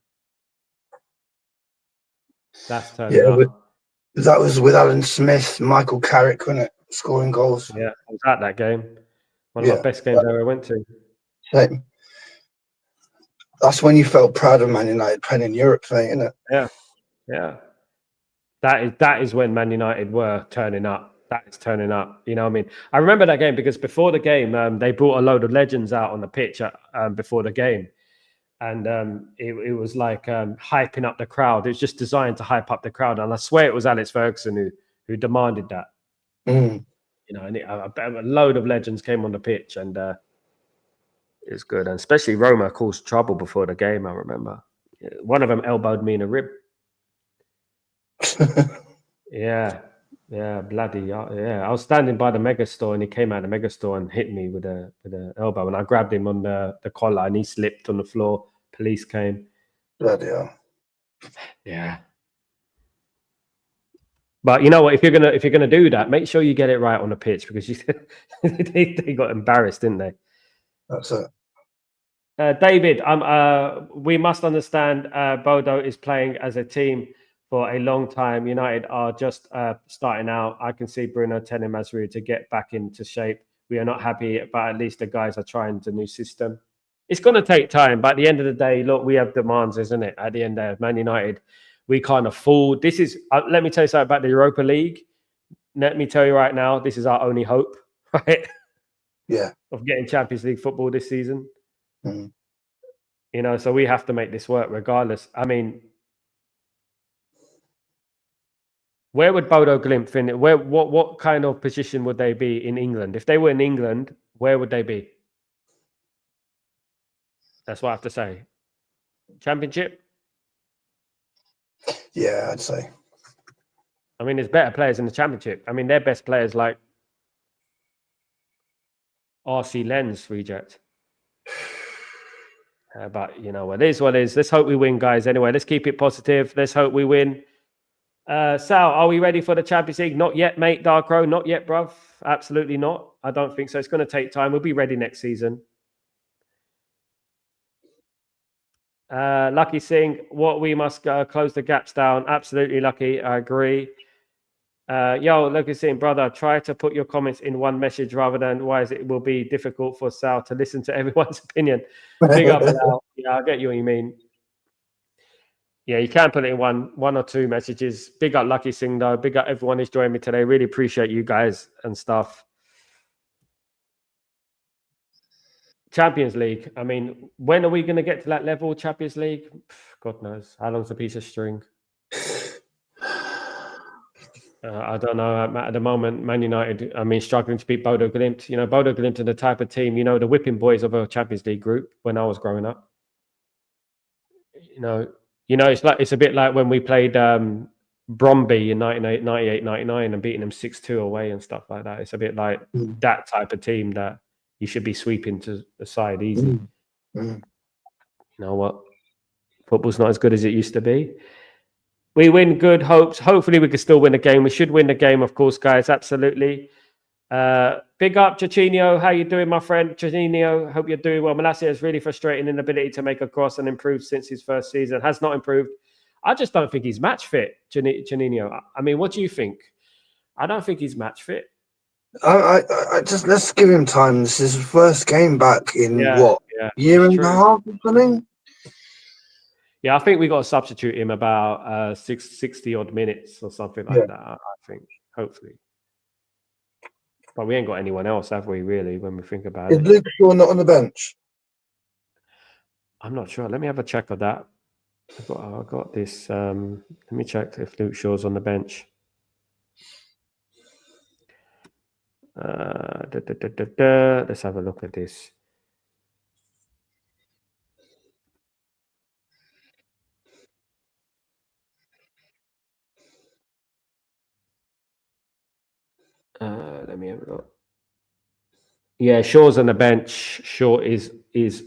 That's turning up. That was with Alan Smith, Michael Carrick, wasn't it? Scoring goals. Yeah, I was at that game. One of my best games I ever went to. Same. That's when you felt proud of Man United playing in Europe, isn't it? Yeah, yeah. That is when Man United were turning up. That is turning up. You know what I mean? I remember that game because before the game, they brought a load of legends out on the pitch before the game. And it was like hyping up the crowd. It was just designed to hype up the crowd. And I swear it was Alex Ferguson who demanded that. Mm. And a load of legends came on the pitch, and it was good. And especially Roma caused trouble before the game, I remember. One of them elbowed me in a rib. Yeah, bloody yeah. I was standing by the mega store, and he came out of the mega store and hit me with a elbow, and I grabbed him on the collar, and he slipped on the floor. Police came. Bloody hell. Yeah. But you know what? If you're gonna do that, make sure you get it right on the pitch, because they got embarrassed, didn't they? That's it. David, we must understand Bodo is playing as a team for a long time. United are just starting out. I can see Bruno telling Masri to get back into shape. We are not happy, but at least the guys are trying the new system. It's going to take time, but at the end of the day, look, we have demands, isn't it? At the end of Man United, we can't afford. This is. Let me tell you something about the Europa League. Let me tell you right now, this is our only hope, right? Yeah. Of getting Champions League football this season. Mm. So we have to make this work regardless. I mean, where would Bodo Glimt finish? What kind of position would they be in England? If they were in England, where would they be? That's what I have to say. Championship? Yeah, I'd say. I mean, there's better players in the Championship. I mean, their best players like RC Lens reject. But what it is, what it is. Let's hope we win, guys. Anyway, let's keep it positive. Let's hope we win. Sal, are we ready for the Champions League? Not yet, mate. Darkrow, not yet, bruv. Absolutely not. I don't think so. It's going to take time. We'll be ready next season. Lucky Singh, we must close the gaps down. Absolutely, Lucky. I agree. Lucky Singh, brother, try to put your comments in one message rather than it will be difficult for Sal to listen to everyone's opinion. Big up, Sal. Yeah, I get you what you mean. Yeah, you can put it in one or two messages. Big up Lucky Singh, though. Big up everyone who's joined me today. Really appreciate you guys and stuff. Champions League. I mean, when are we going to get to that level? Champions League? God knows. How long's a piece of string? I don't know. At the moment, Man United, I mean, struggling to beat Bodo Glimt. You know, Bodo Glimt are the type of team, you know, the whipping boys of a Champions League group when I was growing up. You know, it's a bit like when we played Bromby in 98, 99 and beating them 6-2 away and stuff like that. It's a bit like that type of team that you should be sweeping to the side easy. You know what? Football's not as good as it used to be. We win, good hopes. Hopefully we can still win the game. We should win the game, of course, guys. Absolutely. Big up, Jorginho. How you doing, my friend? Jorginho, hope you're doing well. Malacia is really frustrating inability to make a cross and improve since his first season. Has not improved. I just don't think he's match fit, Jorginho. I mean, what do you think? I don't think he's match fit. I just, let's give him time. This is his first game back in year and a half or something? Yeah, I think we got to substitute him about 60 odd minutes or something like that. I think, hopefully. But we ain't got anyone else, have we, really, when we think about it? Is Luke Shaw not on the bench? I'm not sure. Let me have a check of that. I've got this. Let me check if Luke Shaw's on the bench. Let's have a look at this. Let me have a look. Yeah, Shaw's on the bench. Shaw is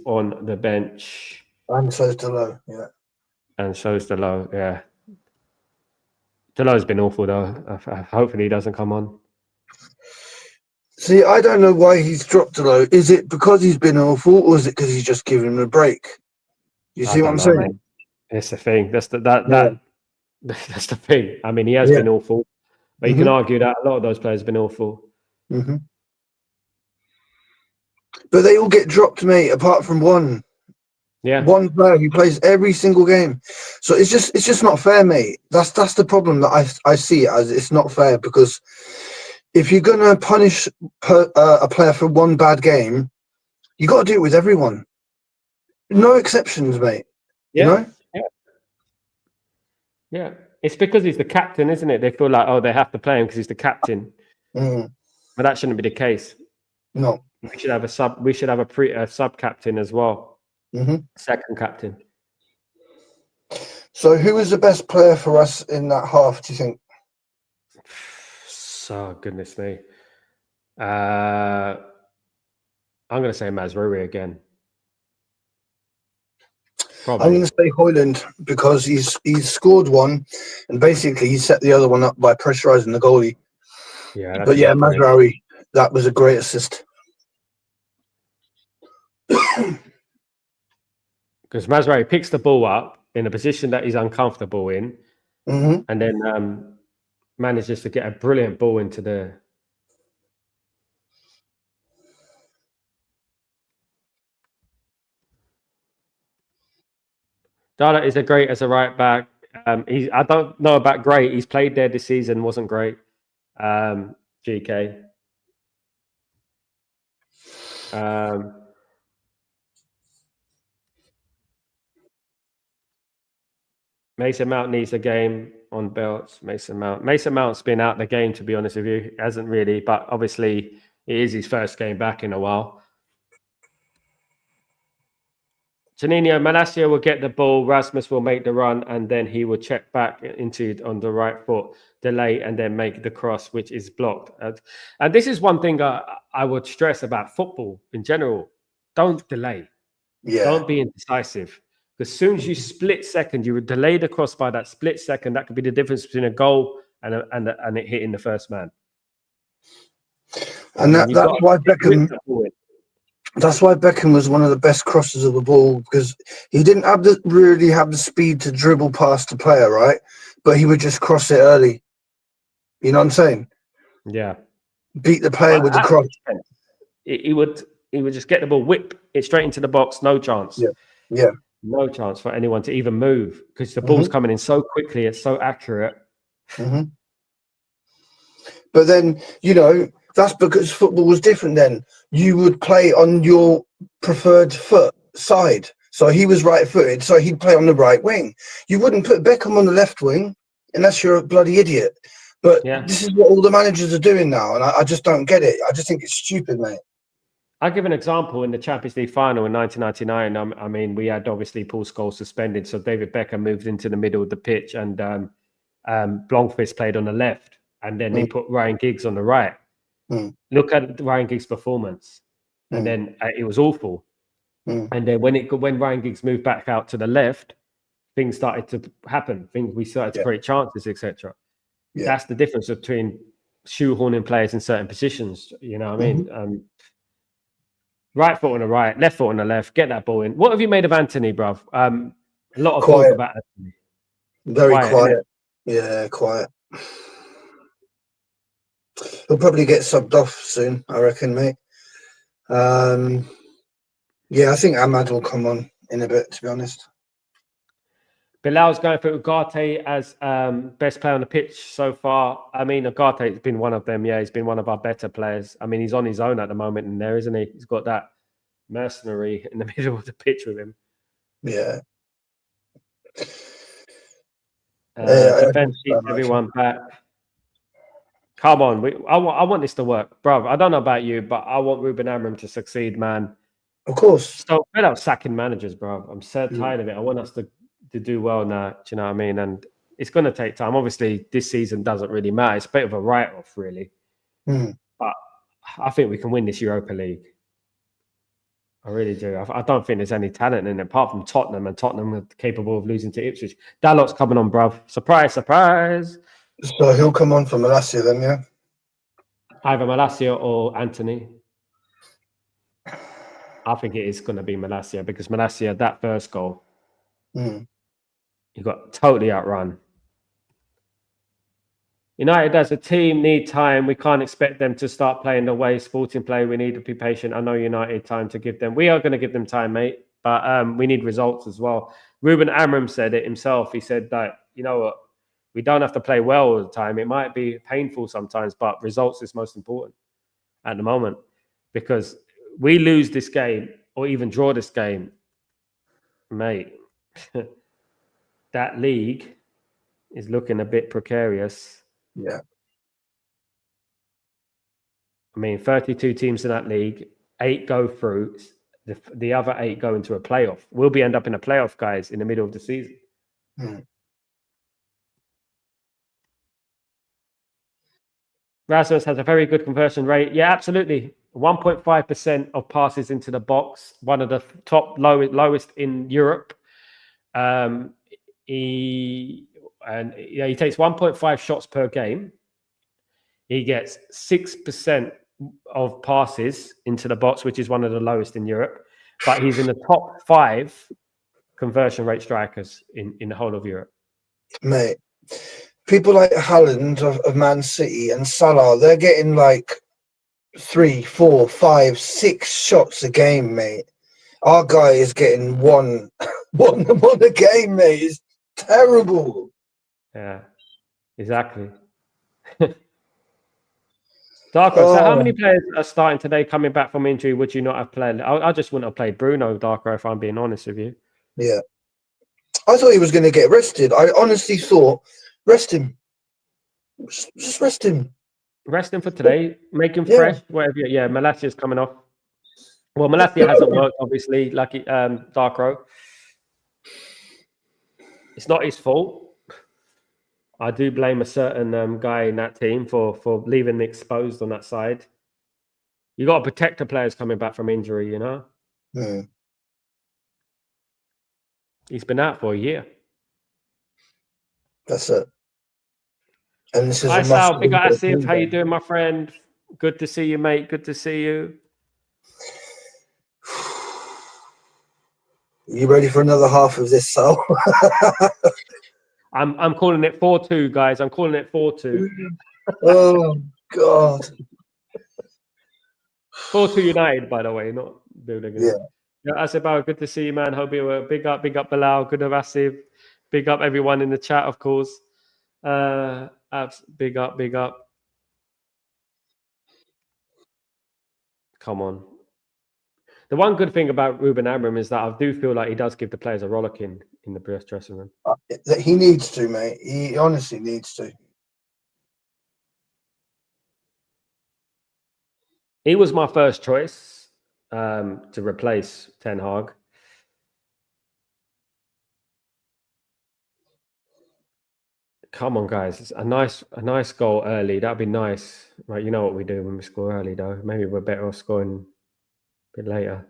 on the bench. And so's Delo, yeah. And so's Delo, yeah. Delo's been awful, though. Hopefully he doesn't come on. See, I don't know why he's dropped Delo. Is it because he's been awful, or is it because he's just giving him a break? You see what I'm saying? Man. That's the thing. That's the thing. I mean, he has been awful. But you can argue that a lot of those players have been awful. But they all get dropped, mate, apart from one. Yeah. One player who plays every single game. So it's just not fair, mate. That's the problem that I see it as. It's not fair, because if you're going to punish a player for one bad game, you got to do it with everyone. No exceptions, mate. Yeah. You know? Yeah. It's because he's the captain, isn't it? They feel like, oh, they have to play him because he's the captain. But that shouldn't be the case. No. We should have a sub. We should have a sub captain as well. Second captain. So, who is the best player for us in that half, do you think? So, goodness me. I'm going to say Mazraoui again. Probably. I'm going to say Højlund, because he's scored one, and basically he set the other one up by pressurising the goalie. Yeah, but yeah, Mazraoui, that was a great assist. Because Mazraoui picks the ball up in a position that he's uncomfortable in, and then manages to get a brilliant ball into the. Dala is a great as a right back. I don't know about great. He's played there this season, wasn't great. GK. Mason Mount needs a game on belts. Mason Mount's been out the game, to be honest with you. He hasn't really, but obviously it is his first game back in a while. Janino Malacia will get the ball. Rasmus will make the run, and then he will check back into on the right foot, delay, and then make the cross, which is blocked. And this is one thing I would stress about football in general. Don't delay. Yeah. Don't be indecisive. As soon as you split second, you would delay the cross by that split second. That could be the difference between a goal and it hitting the first man. And that's why Beckham. That's why Beckham was one of the best crossers of the ball, because he didn't really have the speed to dribble past the player, right? But he would just cross it early. You know what I'm saying? Yeah. Beat the player with the cross. He would just get the ball, whip it straight into the box. No chance. Yeah. No chance for anyone to even move, because the ball's coming in so quickly. It's so accurate. But then, that's because football was different then. You would play on your preferred foot side. So he was right-footed, so he'd play on the right wing. You wouldn't put Beckham on the left wing unless you're a bloody idiot. But Yeah. this is what all the managers are doing now, and I just don't get it. I just think it's stupid, mate. I'll give an example. In the Champions League final in 1999, I mean, we had obviously Paul Scholes suspended, so David Beckham moved into the middle of the pitch, and Blomqvist played on the left, and then they put Ryan Giggs on the right. Look at Ryan Giggs' performance, and then it was awful. And then when Ryan Giggs moved back out to the left, things started to happen. We started to create chances, etc. Yeah. That's the difference between shoehorning players in certain positions. You know what I mean? Right foot on the right, left foot on the left. Get that ball in. What have you made of Anthony, bruv? A lot of talk about Anthony. Very quiet. Yeah, quiet. He'll probably get subbed off soon, I reckon, mate. Yeah, I think Ahmad will come on in a bit, to be honest. Bilal's going for Ugarte as best player on the pitch so far. I mean, Ugarte's been one of them. Yeah, he's been one of our better players. I mean, he's on his own at the moment in there, isn't he? He's got that mercenary in the middle of the pitch with him. Yeah. Defense keeps everyone back. Come on. I want this to work. Bro, I don't know about you, but I want Ruben Amorim to succeed, man. Of course. So without sacking managers, bro. I'm so tired of it. I want us to do well now. Do you know what I mean? And it's going to take time. Obviously, this season doesn't really matter. It's a bit of a write-off, really. But I think we can win this Europa League. I really do. I don't think there's any talent in it, apart from Tottenham, and Tottenham are capable of losing to Ipswich. Dalot's coming on, bruv. Surprise, surprise. So he'll come on for Malacia then, yeah? Either Malacia or Anthony. I think it is going to be Malacia, because Malacia, that first goal, he got totally outrun. United as a team need time. We can't expect them to start playing the way Sporting play. We need to be patient. I know United time to give them. We are going to give them time, mate. But we need results as well. Ruben Amorim said it himself. He said that, you know what, we don't have to play well all the time. It might be painful sometimes, but results is most important at the moment. Because we lose this game or even draw this game, mate, that league is looking a bit precarious. Yeah. I mean, 32 teams in that league, 8 go through, the other 8 go into a playoff. We'll be end up in a playoff, guys, in the middle of the season. Rasmus has a very good conversion rate. Yeah, absolutely. 1.5% of passes into the box, one of the top lowest in Europe. He takes 1.5 shots per game. He gets 6% of passes into the box, which is one of the lowest in Europe. But he's in the top 5 conversion rate strikers in the whole of Europe. Mate, people like Haaland of Man City and Salah, they're getting like 3, 4, 5, 6 shots a game, mate. Our guy is getting one a game, mate. It's terrible. Yeah, exactly. Darko, so how many players are starting today coming back from injury would you not have played? I just wouldn't have played Bruno, Darko, if I'm being honest with you. Yeah. I thought he was going to get rested. I honestly thought, rest him. Just rest him. Rest him for today. Make him fresh. Whatever. Yeah, Malacia's coming off. Well, Malacia hasn't worked, obviously, like Darko. It's not his fault. I do blame a certain guy in that team for leaving me exposed on that side. You got to protect the players coming back from injury, you know? He's been out for a year. That's it. And this is Hi, Sal. Big up, Asif. How you doing, my friend? Good to see you, mate. Good to see you. You ready for another half of this, Sal? I'm calling it 4-2, guys. I'm calling it 4-2. Oh, God. 4-2 United, by the way, not building. Yeah, Asif, good to see you, man. Hope you were big up Bilal. Good of Asif. Big up everyone in the chat, of course. Big up. Come on. The one good thing about Ruben Amorim is that I do feel like he does give the players a rollicking in the dressing room. He needs to, mate. He honestly needs to. He was my first choice to replace Ten Hag. Come on, guys! It's a nice goal early. That'd be nice. Right, you know what we do when we score early, though. Maybe we're better off scoring a bit later.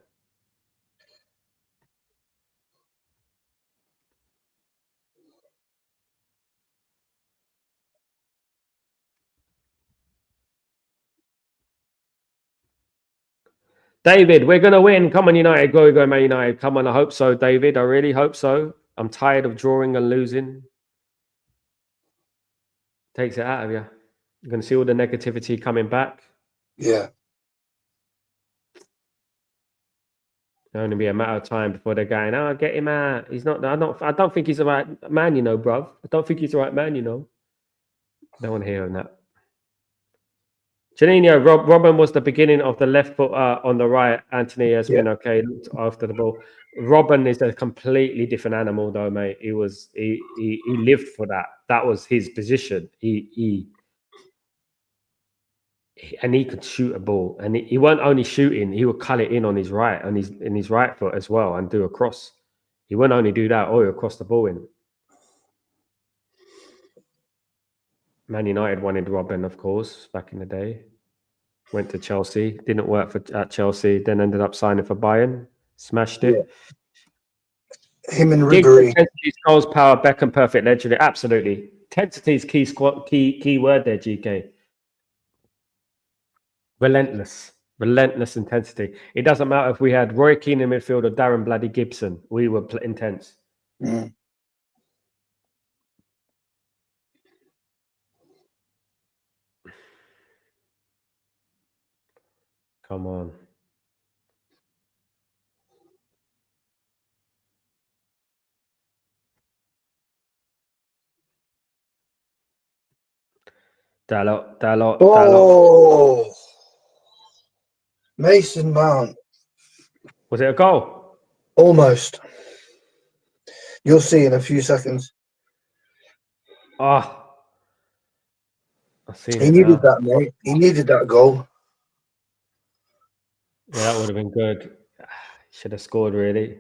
David, we're gonna win. Come on, United. Go, Man United. Come on, I hope so, David. I really hope so. I'm tired of drawing and losing. Takes it out of you. You're gonna see all the negativity coming back. Yeah. It'll only be a matter of time before they're going, oh, get him out. He's not. I don't think he's the right man, you know, bruv. I don't think he's the right man, you know. Don't want to hear that. Janino, Robin was the beginning of the left foot on the right. Anthony has been okay after the ball. Robin is a completely different animal, though, mate. He lived for that. That was his position. He could shoot a ball, and he weren't only shooting. He would cut it in on his right, and in his right foot as well, and do a cross. He wouldn't only do that, or across the ball in. Man United wanted Robin, of course, back in the day. Went to Chelsea, didn't work at Chelsea, then ended up signing for Bayern, smashed it. Yeah. Him and Ribery. Intensity, goals, power, Beckham, perfect, legendary. Absolutely. Intensity is key word there, GK. Relentless intensity. It doesn't matter if we had Roy Keane in midfield or Darren Bloody Gibson. We were intense. Mm. Come on. Dalot. Oh, Mason Mount. Was it a goal? Almost. You'll see in a few seconds. Oh, I've seen He it needed now. that, mate. He needed that goal. Yeah, that would have been good. Should have scored, really.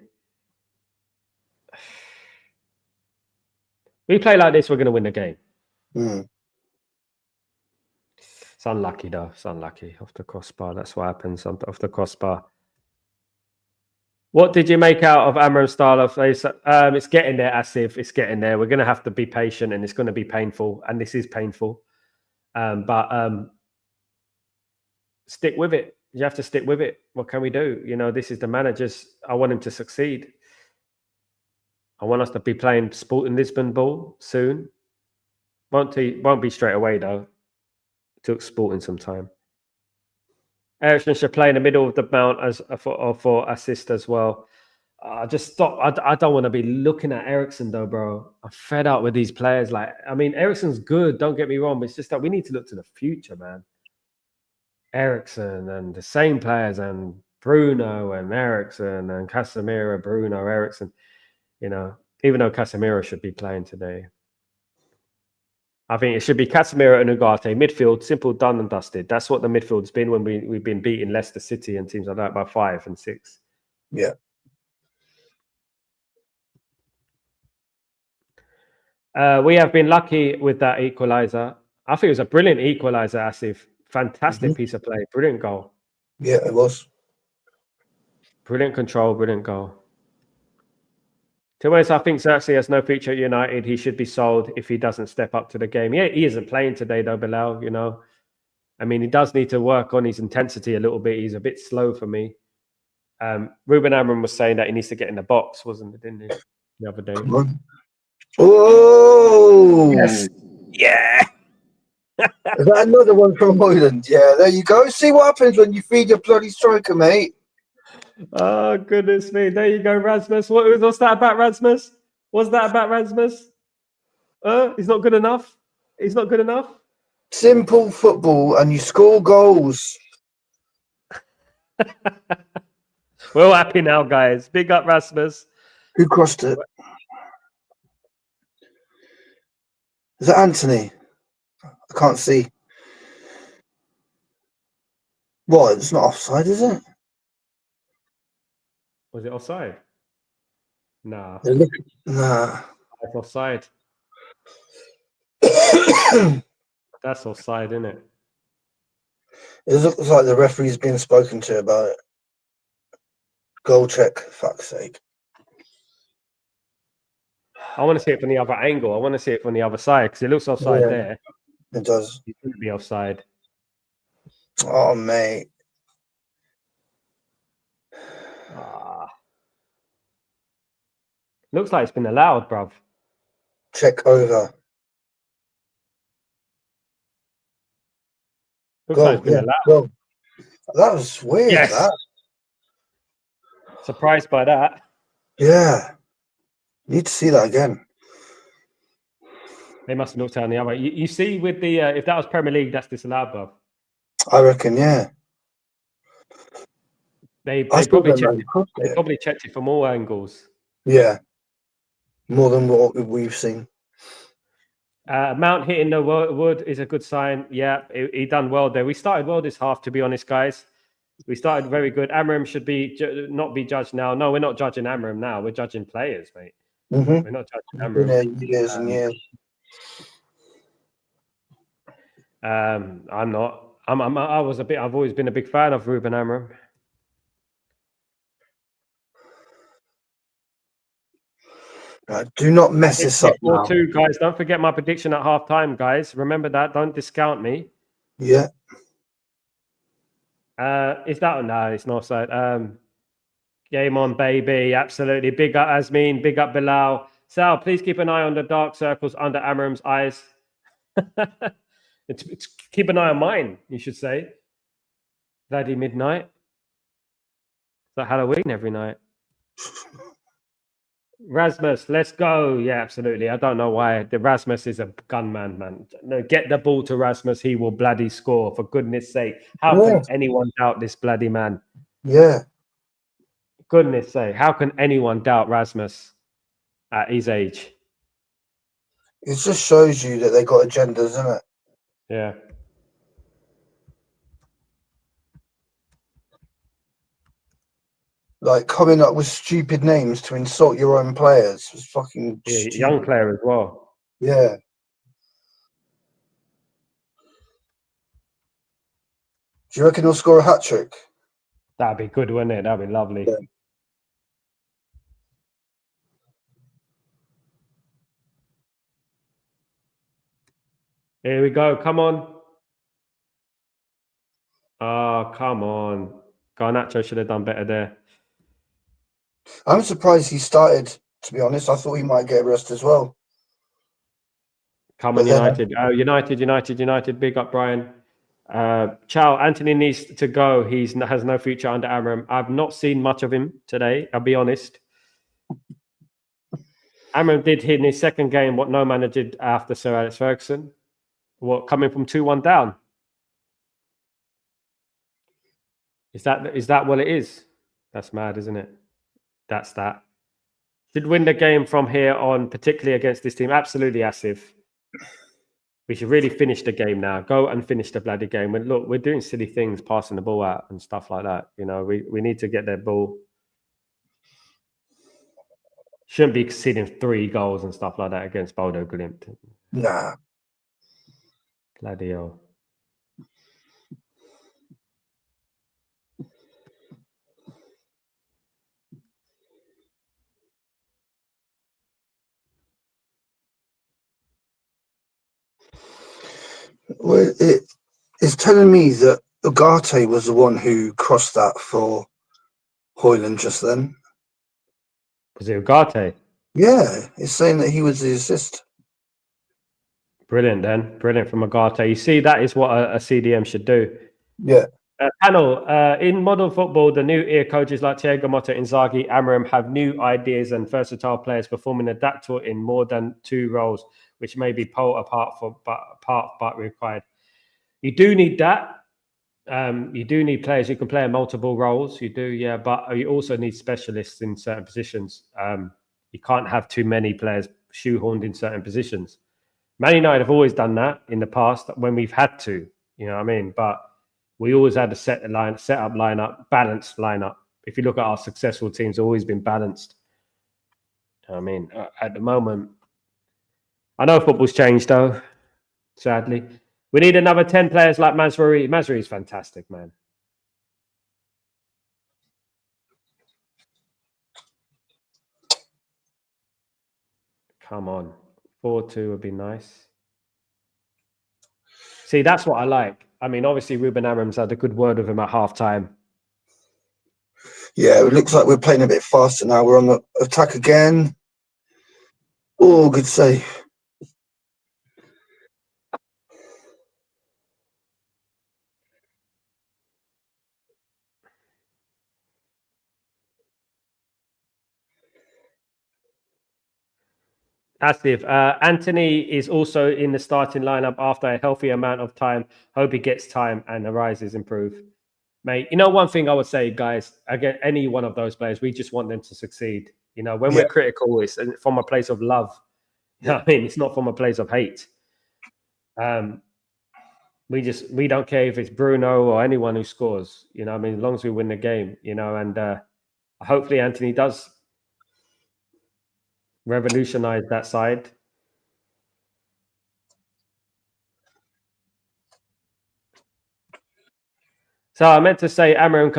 We play like this, we're going to win the game. Mm. It's unlucky, though. It's unlucky. Off the crossbar. That's what happens off the crossbar. What did you make out of Amram's style of play? It's getting there, Asif. It's getting there. We're going to have to be patient, and it's going to be painful. And this is painful. But stick with it. You have to stick with it. What can we do? You know, this is the manager's. I want him to succeed. I want us to be playing Sporting Lisbon ball soon. Won't be straight away, though. It took Sporting some time. Ericsson should play in the middle of the mount for assist as well. Just stop. I don't want to be looking at Ericsson, though, bro. I'm fed up with these players. Like, I mean, Ericsson's good. Don't get me wrong. But it's just that we need to look to the future, man. Ericsson and the same players, and Bruno and Ericsson and Casemiro, Bruno, Ericsson. You know, even though Casemiro should be playing today. I think it should be Casemiro and Ugarte. Midfield, simple, done and dusted. That's what the midfield's been when we've been beating Leicester City and teams like that by 5 and 6. Yeah. We have been lucky with that equaliser. I think it was a brilliant equaliser, Asif. Fantastic piece of play. Brilliant goal. Yeah, it was. Brilliant control, brilliant goal. To be honest, I think Xerxes has no future at United. He should be sold if he doesn't step up to the game. Yeah, he isn't playing today, though, Bilal, you know. I mean, he does need to work on his intensity a little bit. He's a bit slow for me. Ruben Amorim was saying that he needs to get in the box, wasn't it, didn't he, the other day? Come on. Oh! Yes. Yeah! Is that another one from Hoyland? Yeah, there you go. See what happens when you feed your bloody striker, mate. Oh, goodness me. There you go, Rasmus. What's that about, Rasmus? What's that about, Rasmus? He's not good enough? He's not good enough? Simple football, and you score goals. We're all happy now, guys. Big up, Rasmus. Who crossed it? Is that Anthony? I can't see. What? It's not offside, is it? Was it offside? Nah, Nah. it's offside. That's offside, isn't it? It looks like the referee's been spoken to about it. Goal check, fuck's sake. I want to see it from the other angle. I want to see it from the other side because it looks offside Yeah. there. It does. It shouldn't be offside. Oh, mate. Looks like it's been allowed, bruv. Check over. Looks like it's been allowed. Goal. That was weird, Yes. that. Surprised by that. Yeah. Need to see that again. They must have looked down the other way. You see, with the if that was Premier League, that's disallowed, bruv. I reckon, yeah. They I still probably don't know. checked. They probably checked it from all angles. Yeah. More than what we've seen. Mount hitting the wood is a good sign. Yeah, he done well there. We started well this half, to be honest, guys. We started very good. Amram should be not be judged now. No, we're not judging Amram now. We're judging players, mate. Mm-hmm. We're not judging Been Amram. there years and years. I'm not. I've always been a big fan of Ruben Amram. Right, do not mess this up now. 4-2, guys. Don't forget my prediction at half time, guys. Remember that. Don't discount me. Yeah. Is that no? It's not offside. Game on, baby. Absolutely. Big up Asmin. Big up Bilal. Sal, please keep an eye on the dark circles under Amram's eyes. it's keep an eye on mine, you should say. Bloody midnight. It's like Halloween every night. Rasmus, let's go. Yeah, absolutely. I don't know why. The Rasmus is a gunman, man. No, get the ball to Rasmus. He will bloody score, for goodness sake. How can anyone doubt this bloody man? Yeah. Goodness sake. How can anyone doubt Rasmus at his age? It just shows you that they got agendas, isn't it? Yeah. Like coming up with stupid names to insult your own players was fucking stupid. Young player as well. Yeah. Do you reckon he'll score a hat trick? That'd be good, wouldn't it? That'd be lovely. Yeah. Here we go. Come on. Oh, come on. Garnacho should have done better there. I'm surprised he started, to be honest. I thought he might get a rest as well. Come on, United. Oh, United. Big up, Brian. Chow, Anthony needs to go. He has no future under Amram. I've not seen much of him today, I'll be honest. Amram did hit in his second game what no manager did after Sir Alex Ferguson. What, coming from 2-1 down? Is that what it is? That's mad, isn't it? That's that. Should win the game from here on, particularly against this team. Absolutely, Asif. We should really finish the game now. Go and finish the bloody game. Look, we're doing silly things, passing the ball out and stuff like that. You know, we need to get that ball. Shouldn't be conceding 3 goals and stuff like that against Bodo Glimt. Nah. Bloody hell. Well, it's telling me that Ugarte was the one who crossed that for Hoyland just then. Was it Ugarte? Yeah, it's saying that he was the assist. Brilliant, then. Brilliant from Ugarte. You see, that is what a CDM should do. Yeah. Panel, in modern football, the new era coaches like Thiago Motta, Inzaghi, Amram have new ideas and versatile players performing adaptable in more than 2 roles, which may be pulled apart but required. You do need that. You do need players who can play in multiple roles. You do, yeah, but you also need specialists in certain positions. You can't have too many players shoehorned in certain positions. Man United have always done that in the past when we've had to, you know what I mean? But We always had a set up lineup, balanced lineup. If you look at our successful teams, always been balanced. I mean, at the moment, I know football's changed though. Sadly, we need another 10 players like Mazraoui. Mazraoui's fantastic, man. Come on, 4-2 would be nice. See, that's what I like. I mean, obviously, Ruben Amorim's had a good word with him at halftime. Yeah, it looks like we're playing a bit faster now. We're on the attack again. Oh, good save. Asif, Anthony is also in the starting lineup after a healthy amount of time. Hope he gets time and arises improve. Mate, you know, one thing I would say, guys, again, any one of those players, we just want them to succeed. You know, when we're critical, it's from a place of love. You know what I mean? It's not from a place of hate. We don't care if it's Bruno or anyone who scores. You know, I mean, as long as we win the game, you know, and hopefully Anthony does revolutionize that side. So I meant to say Amorim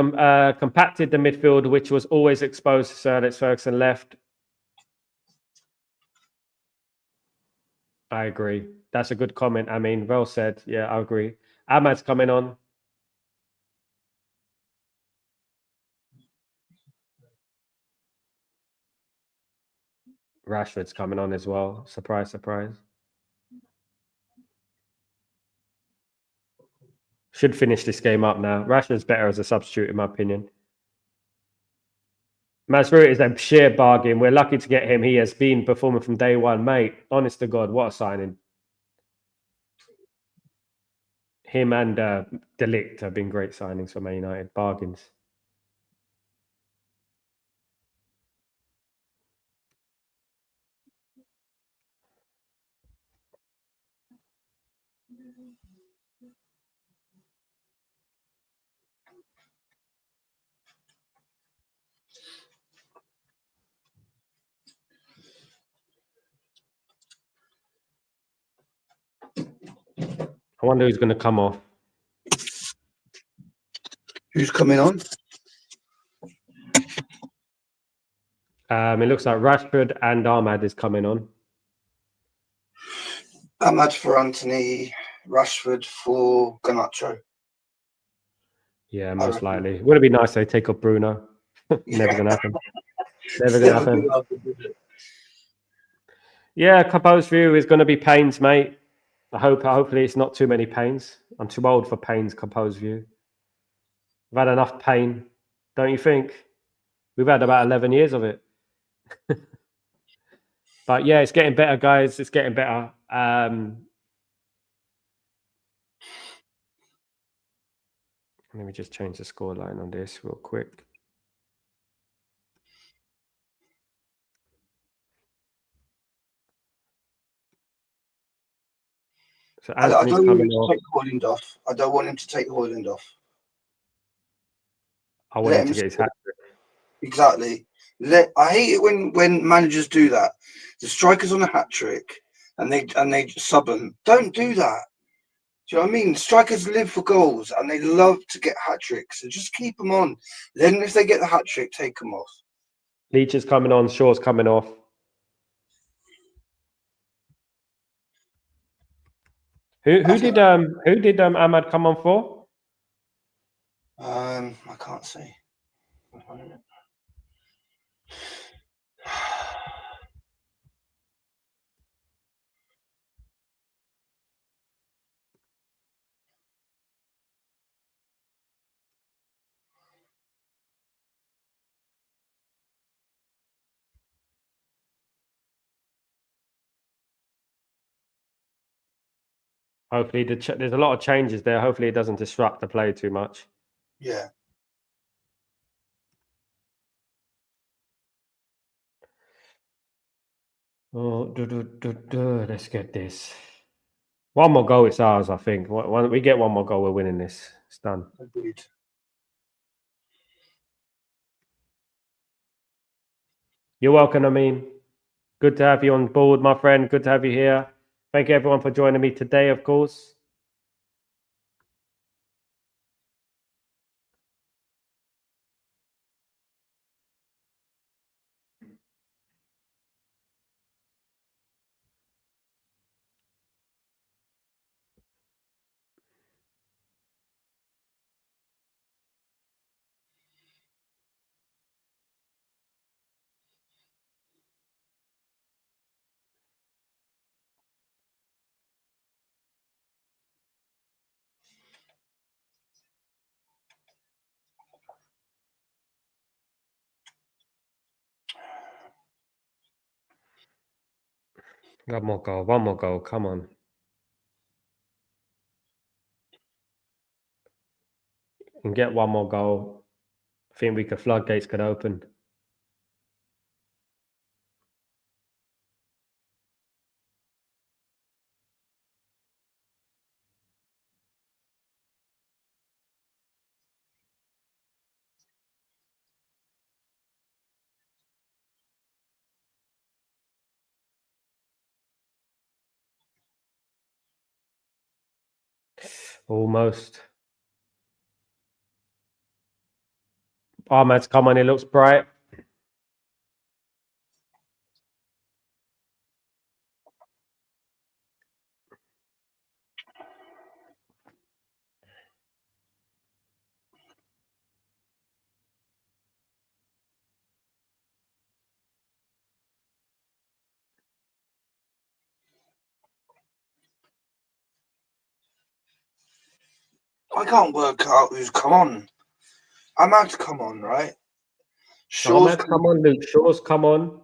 compacted the midfield, which was always exposed to Sir Alex Ferguson left. I agree. That's a good comment. I mean, well said. Yeah, I agree. Ahmad's coming on. Rashford's coming on as well. Surprise, surprise. Should finish this game up now. Rashford's better as a substitute, in my opinion. Mazraoui is a sheer bargain. We're lucky to get him. He has been performing from day one, mate. Honest to God, what a signing. Him and De Ligt have been great signings for Man United. Bargains. I wonder who's going to come off. Who's coming on? It looks like Rashford and Ahmad is coming on. Ahmad for Anthony, Rashford for Garnacho. Yeah, most likely. Would it be nice if they take up Bruno? Never going to happen. Never going to happen. Yeah, Capo's view is going to be pains, mate. Hopefully it's not too many pains. I'm too old for pains, Capo's view. We've had enough pain, don't you think? We've had about 11 years of it. But yeah, it's getting better, guys. It's getting better. Let me just change the scoreline on this real quick. So Anthony's coming off. I don't want him to take Højlund off. I want him to get his hat trick. Exactly. I hate it when managers do that. The striker's on a hat trick and they sub him. Don't do that. Do you know what I mean? Strikers live for goals and they love to get hat tricks. So just keep them on. Then if they get the hat trick, take them off. Leach is coming on. Shaw's coming off. Who did Ahmad come on for? I can't see. Hopefully, there's a lot of changes there. Hopefully, it doesn't disrupt the play too much. Yeah. Oh, let's get this. One more goal, it's ours, I think. We get one more goal, we're winning this. It's done. Agreed. You're welcome, Amin. Good to have you on board, my friend. Good to have you here. Thank you, everyone, for joining me today, of course. One more goal. Come on. And get one more goal. I think floodgates could open. Almost. Ahmed's come on, it looks bright. I can't work out who's come on. Ahmad's come on, right? Ahmed's come on, Luke Shaw's come on.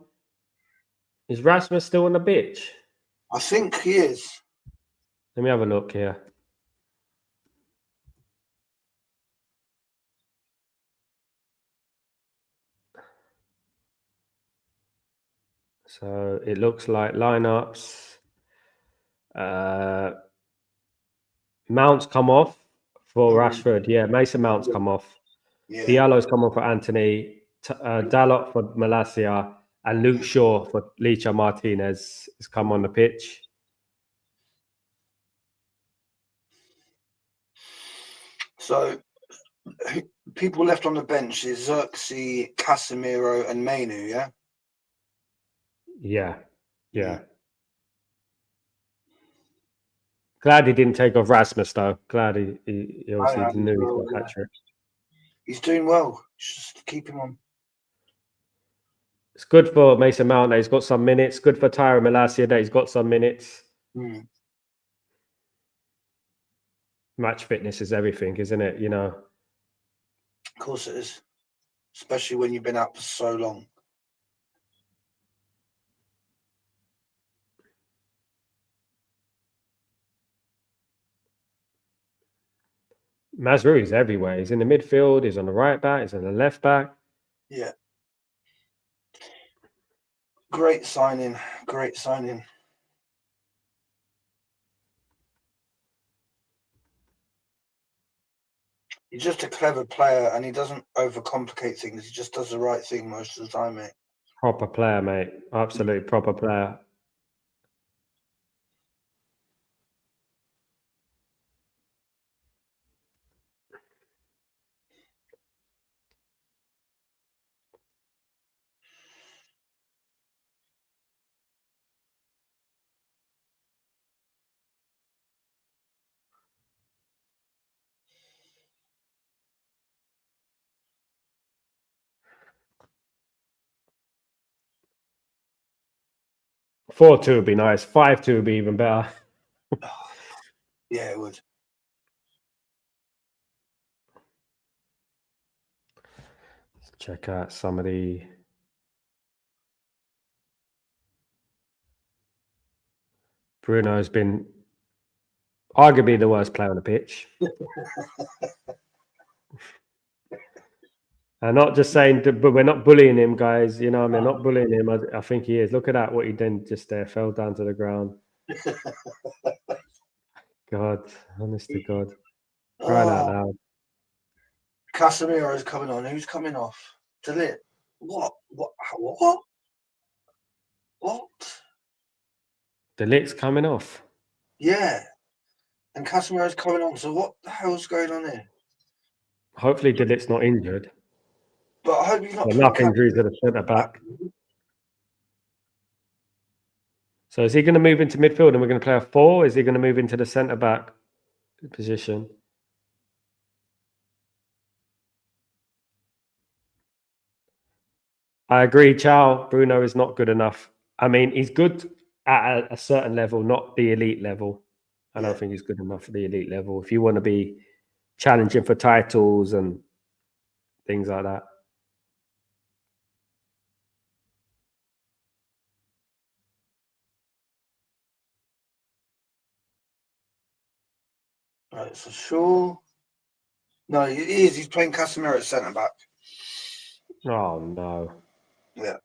Is Rasmus still on the pitch? I think he is. Let me have a look here. So it looks like lineups. Mount's come off for Rashford. Yeah, Mason Mount's come off. Yeah. Diallo's come on for Anthony. Dalot for Malacia. And Luke Shaw for Licha Martinez has come on the pitch. So people left on the bench is Xerxes, Casemiro, and Mainu, yeah? Yeah. Glad he didn't take off Rasmus, though. Glad he obviously knew he's got that trick. He's doing well. Just keep him on. It's good for Mason Mount that he's got some minutes. Good for Tyra Malacia that he's got some minutes. Match fitness is everything, isn't it? You know. Of course it is. Especially when you've been out for so long. Mazraoui's everywhere. He's in the midfield. He's on the right back. He's on the left back. Yeah. Great signing. Great signing. He's just a clever player and he doesn't overcomplicate things. He just does the right thing most of the time, mate. Proper player, mate. Absolutely proper player. $4-2 would be nice. 5-2 would be even better. Yeah, it would. Let's check out some of the... Bruno's been arguably the worst player on the pitch. I'm not just saying, but we're not bullying him, guys. You know, I'm not bullying him. I think he is. Look at that, what he did just there. Fell down to the ground. God. Honest to God. Crying out Oh, loud. Casemiro's coming on. Who's coming off? Delete. What? What? The lick's coming off. Yeah. And Casemiro's coming on. So what the hell's going on here? Hopefully De Ligt's not injured. But I hope he's not Enough injuries at the centre back. So is he going to move into midfield and we're going to play a 4? Is he going to move into the centre back position? I agree, Chow. Bruno is not good enough. I mean, he's good at a certain level, not the elite level. I don't think he's good enough for the elite level. If you want to be challenging for titles and things like that. Right, so sure. No, he is. He's playing Casemiro at centre back. Oh, no. Yeah.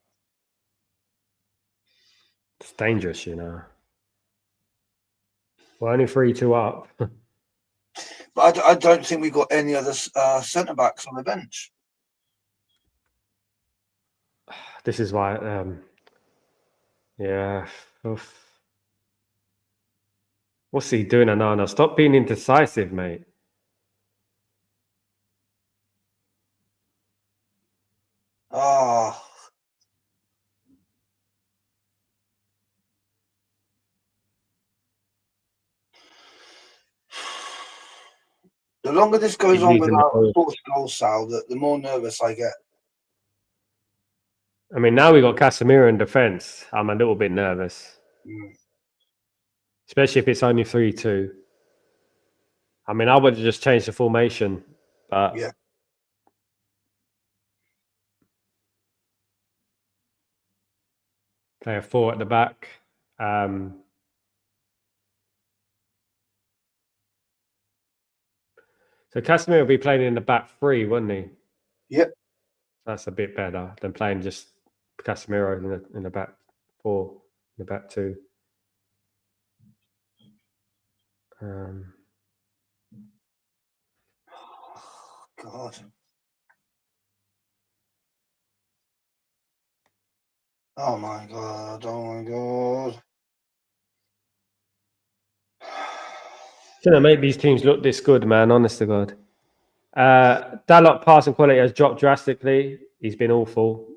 It's dangerous, you know. We're only 3-2 up. But I don't think we've got any other centre backs on the bench. This is why, yeah. Oof. What's he doing, Anana? Stop being indecisive, mate. Oh. The longer this goes on without a forced goal, Sal, the more nervous I get. I mean, now we got Casemiro in defence. I'm a little bit nervous. Especially if it's only 3-2. I mean, I would have just changed the formation. But yeah. Play a 4 at the back. So Casemiro will be playing in the back 3, wouldn't he? Yep. That's a bit better than playing just Casemiro in the back 4, in the back 2. God. Oh my God. Oh my God. Shouldn't make these teams look this good, man. Honest to God. Dalot passing quality has dropped drastically. He's been awful.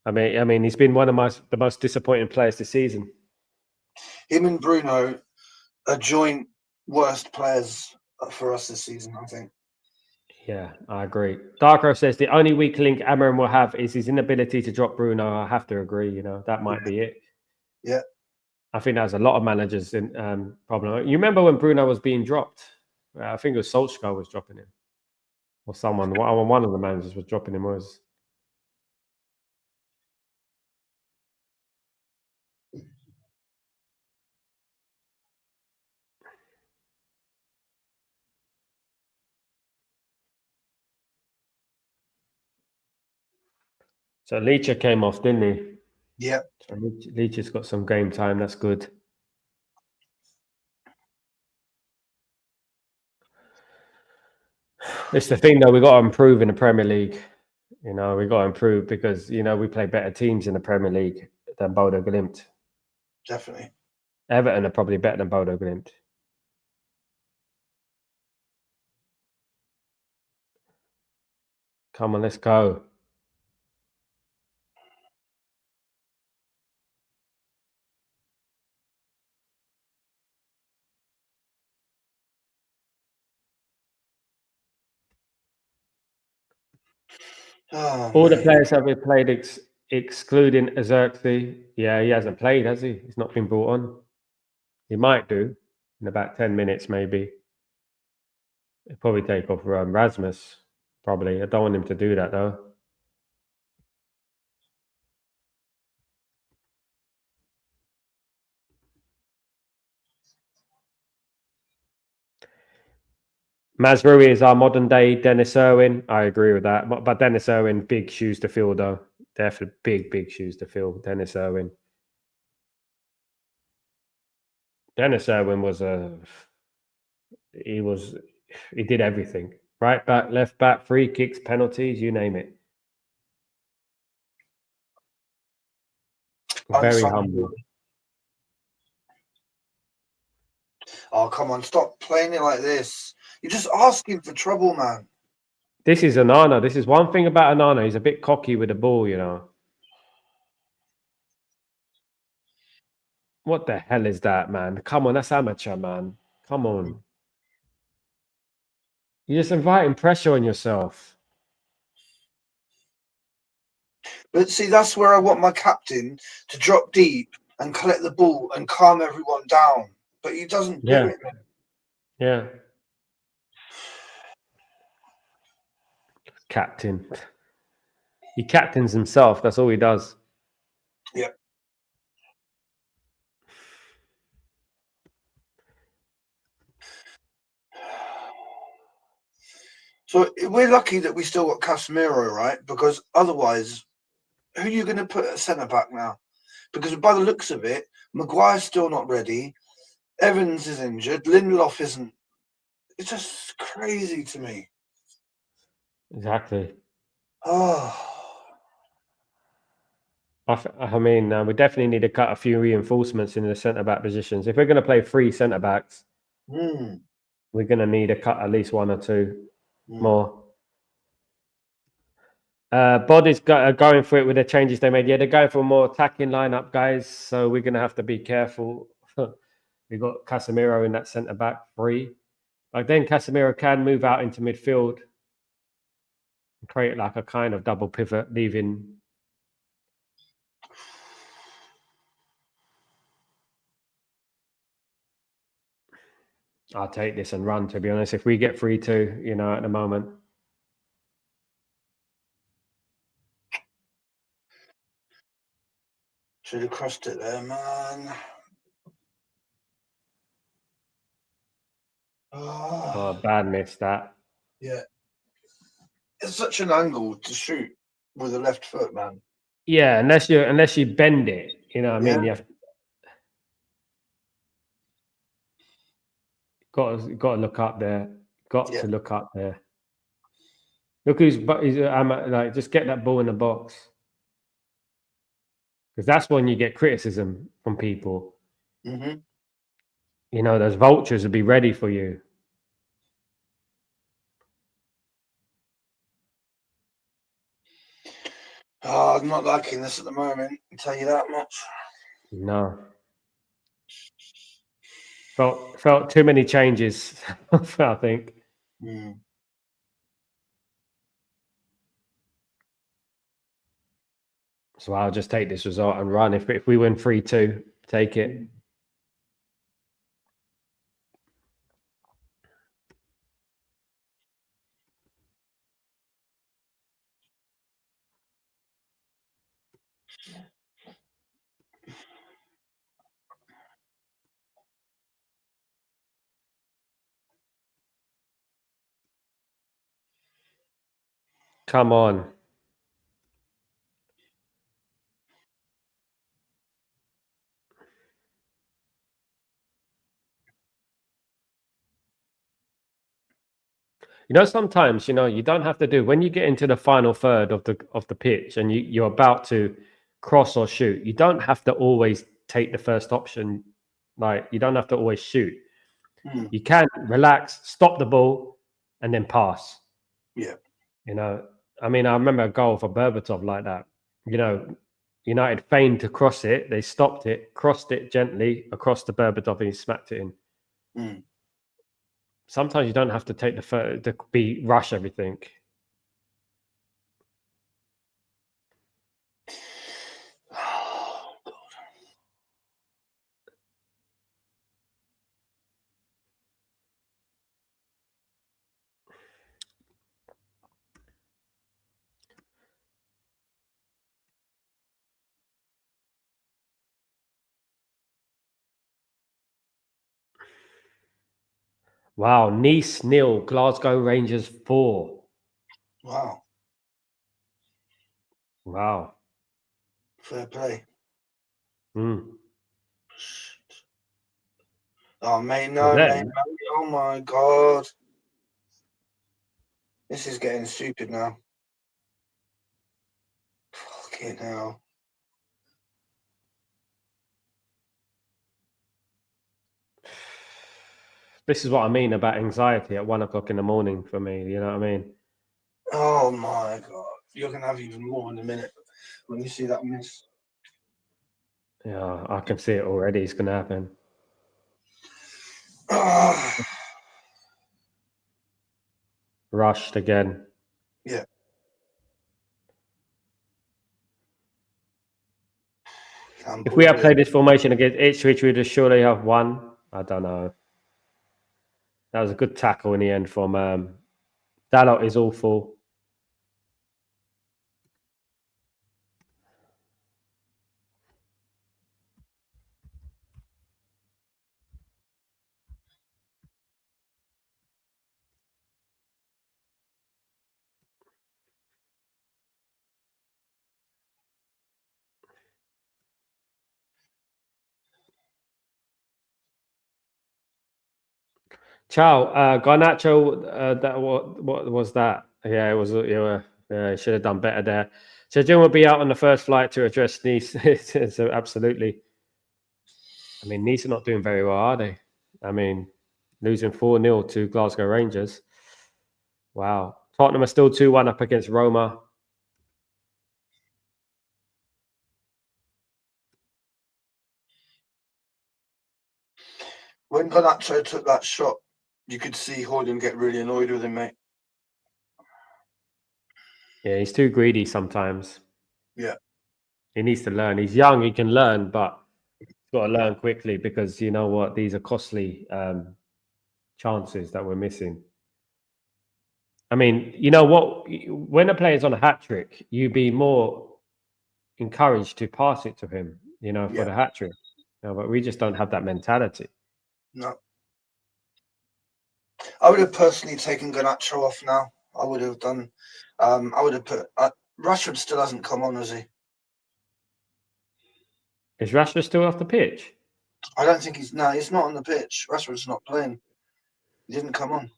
I mean, he's been one of the most disappointing players this season. Him and Bruno are joint worst players for us this season, I think. Yeah, I agree. Darko says the only weak link Amarim will have is his inability to drop Bruno. I have to agree. You know, that might be it. Yeah. I think there's a lot of managers in problem. You remember when Bruno was being dropped? I think it was Solskjaer was dropping him, or someone. One of the managers was dropping him. So Leach came off, didn't he? Yeah. So Leach has got some game time. That's good. It's the thing, though. We got to improve in the Premier League. You know, we got to improve because we play better teams in the Premier League than Bodo Glimt. Definitely. Everton are probably better than Bodo Glimt. Come on, let's go. Oh, All the mate. players have been played excluding Azerxi. Yeah, he hasn't played, has he? He's not been brought on. He might do in about 10 minutes, maybe. He'll probably take off Rasmus. Probably. I don't want him to do that, though. Mazraoui is our modern day Dennis Irwin. I agree with that. But Dennis Irwin, big shoes to fill, though. Definitely big shoes to fill. Dennis Irwin. Dennis Irwin was he did everything. Right back, left back, free kicks, penalties, you name it. Very humble. Oh, come on, stop playing it like this. You're just asking for trouble, man. This is Onana. This is one thing about Onana. He's a bit cocky with the ball, you know. What the hell is that, man? Come on, that's amateur, man. Come on. You're just inviting pressure on yourself. But see, that's where I want my captain to drop deep and collect the ball and calm everyone down. But he doesn't do it. Yeah. Captain. He captains himself. That's all he does. Yeah. So we're lucky that we still got Casemiro, right? Because otherwise, who are you going to put at centre back now? Because by the looks of it, Maguire's still not ready. Evans is injured. Lindelof isn't. It's just crazy to me. Exactly. Oh. I mean, we definitely need to cut a few reinforcements in the centre-back positions. If we're going to play 3 centre-backs, we're going to need to cut at least 1 or 2 more. Body's going for it with the changes they made. Yeah, they're going for a more attacking lineup, guys. So we're going to have to be careful. We've got Casemiro in that centre-back free. But then Casemiro can move out into midfield and create like a kind of double pivot, leaving... I'll take this and run, to be honest. If we get 3-2, you know, at the moment. Should have crossed it there, man. Oh, bad miss that. Yeah. It's such an angle to shoot with the left foot, man. Yeah, unless you bend it, you know what I mean? You have got to look up there. Got to look up there. Look who's like, just get that ball in the box. Because that's when you get criticism from people. Mm-hmm. You know, those vultures will be ready for you. Oh, I'm not liking this at the moment, I'll tell you that much. No. Felt too many changes, I think. So I'll just take this result and run. If we win 3-2, take it. Come on. You know, sometimes, you know, you don't have to do, when you get into the final third of the pitch and you're about to cross or shoot, you don't have to always take the first option. Like, you don't have to always shoot. You can relax, stop the ball, and then pass. Yeah. You know, I mean, I remember a goal for Berbatov like that. You know, United feigned to cross it. They stopped it, crossed it gently across to Berbatov, and he smacked it in. Sometimes you don't have to take the rush everything. Oh, God. Wow, Nice 0, Glasgow Rangers 4. Wow. Wow. Fair play. Oh, mate, no, Then? mate. Oh, my God. This is getting stupid now. Fucking hell. This is what I mean about anxiety at 1 o'clock in the morning for me. You know what I mean? Oh, my God. You're going to have even more in a minute when you see that miss. Yeah, I can see it already. It's going to happen. Rushed again. Yeah. If we had played this formation against Ipswich, we'd have surely have won. I don't know. That was a good tackle in the end from Dalot is awful. Ciao, Garnacho. That what was that? Yeah, it was. Yeah, should have done better there. So Jim will be out on the first flight to address Nice. So absolutely. I mean, Nice are not doing very well, are they? I mean, losing 4-0 to Glasgow Rangers. Wow. Tottenham are still 2-1 up against Roma. When Garnacho took that shot, you could see Hoyland get really annoyed with him, mate. Yeah, he's too greedy sometimes. Yeah. He needs to learn. He's young, he can learn, but he's got to learn quickly because you know what? These are costly chances that we're missing. I mean, you know what? When a player's on a hat trick, you'd be more encouraged to pass it to him, you know, for the hat trick. No, but we just don't have that mentality. No. I would have personally taken Garnacho off now. I would have done. I would have put. Rashford still hasn't come on, has he? Is Rashford still off the pitch? I don't think he's. No, he's not on the pitch. Rashford's not playing. He didn't come on.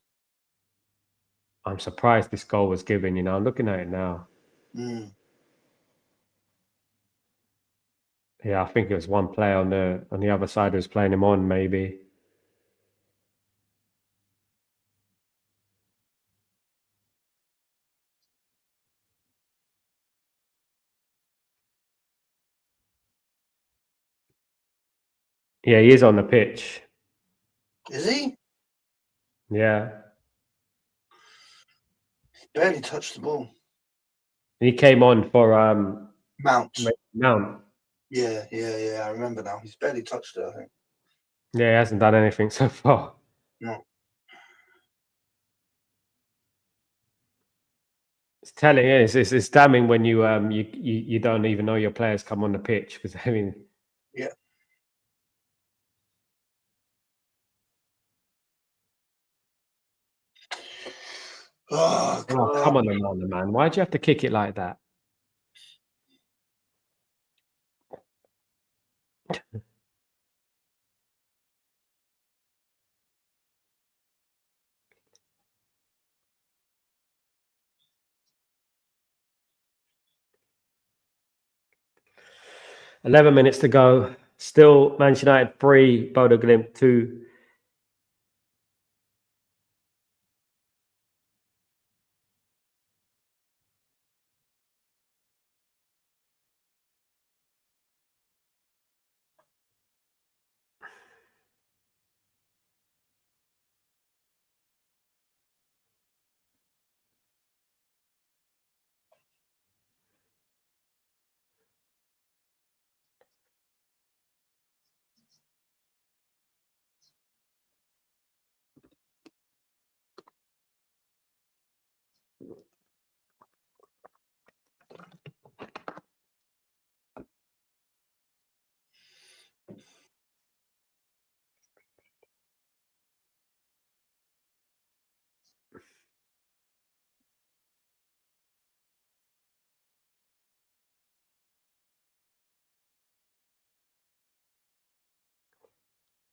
I'm surprised this goal was given. You know, I'm looking at it now. Yeah, I think it was one player on the other side who was playing him on, maybe. Yeah, he is on the pitch. Is he? Yeah. He barely touched the ball. He came on for Mount. Mount. Yeah. I remember now. He's barely touched it, I think. Yeah, he hasn't done anything so far. No. It's telling. It's damning when you don't even know your players come on the pitch because I mean. Yeah. Oh, God. Come on, man. Why'd you have to kick it like that? $11 minutes to go. Still Manchester United 3, Bodo Glimt 2.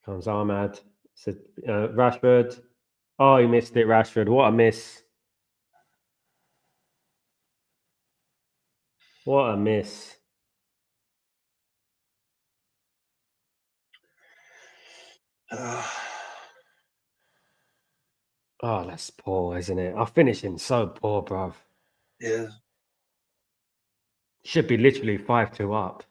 Comes Ahmad. So Rashford. Oh, he missed it, Rashford. What a miss. What a miss. Oh, that's poor, isn't it? Our finishing so poor, bruv. Yeah. Should be literally 5-2 up.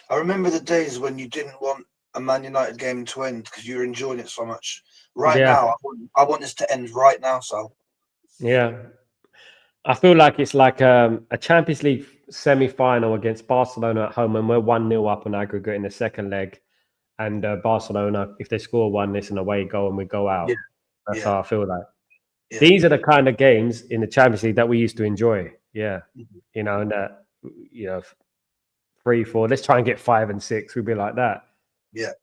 I remember the days when you didn't want a Man United game to end because you were enjoying it so much. Right Yeah. now, I want this to end right now, Sal. Yeah. I feel like it's like a Champions League semi-final against Barcelona at home, and we're 1-0 up on aggregate in the second leg. And Barcelona, if they score one, it's an away goal and we go out. Yeah. That's Yeah. how I feel like. Yeah. These are the kind of games in the Champions League that we used to enjoy. Yeah. Mhm. You know, and that, 3, 4, let's try and get 5 and 6. We'd be like that. Yeah.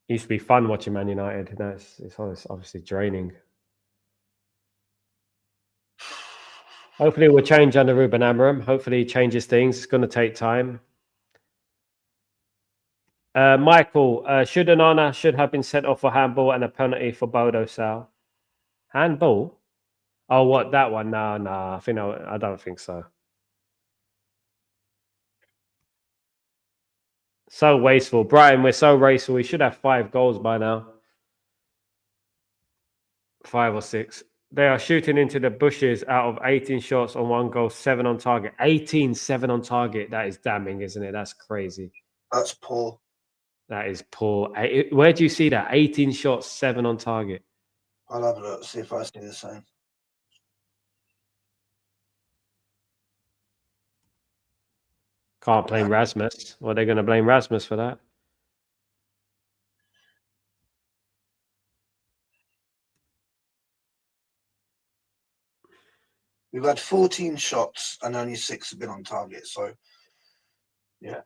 It used to be fun watching Man United. No, it's obviously draining. Hopefully, it will change under Ruben Amorim. Hopefully, he changes things. It's going to take time. Michael, should have been sent off for handball and a penalty for Bodo, Sal? Handball? Oh, what, that one? No. I don't think so. So wasteful. Brian, we're so wasteful. We should have 5 goals by now. 5 or 6. They are shooting into the bushes out of 18 shots on 1 goal, 7 on target. 18, 7 on target. That is damning, isn't it? That's crazy. That's poor. That is poor. Where do you see that? 18 shots, 7 on target. I'll have a look, see if I see the same. Can't blame Rasmus. Well, they're going to blame Rasmus for that. We've had 14 shots and only 6 have been on target. So, yeah.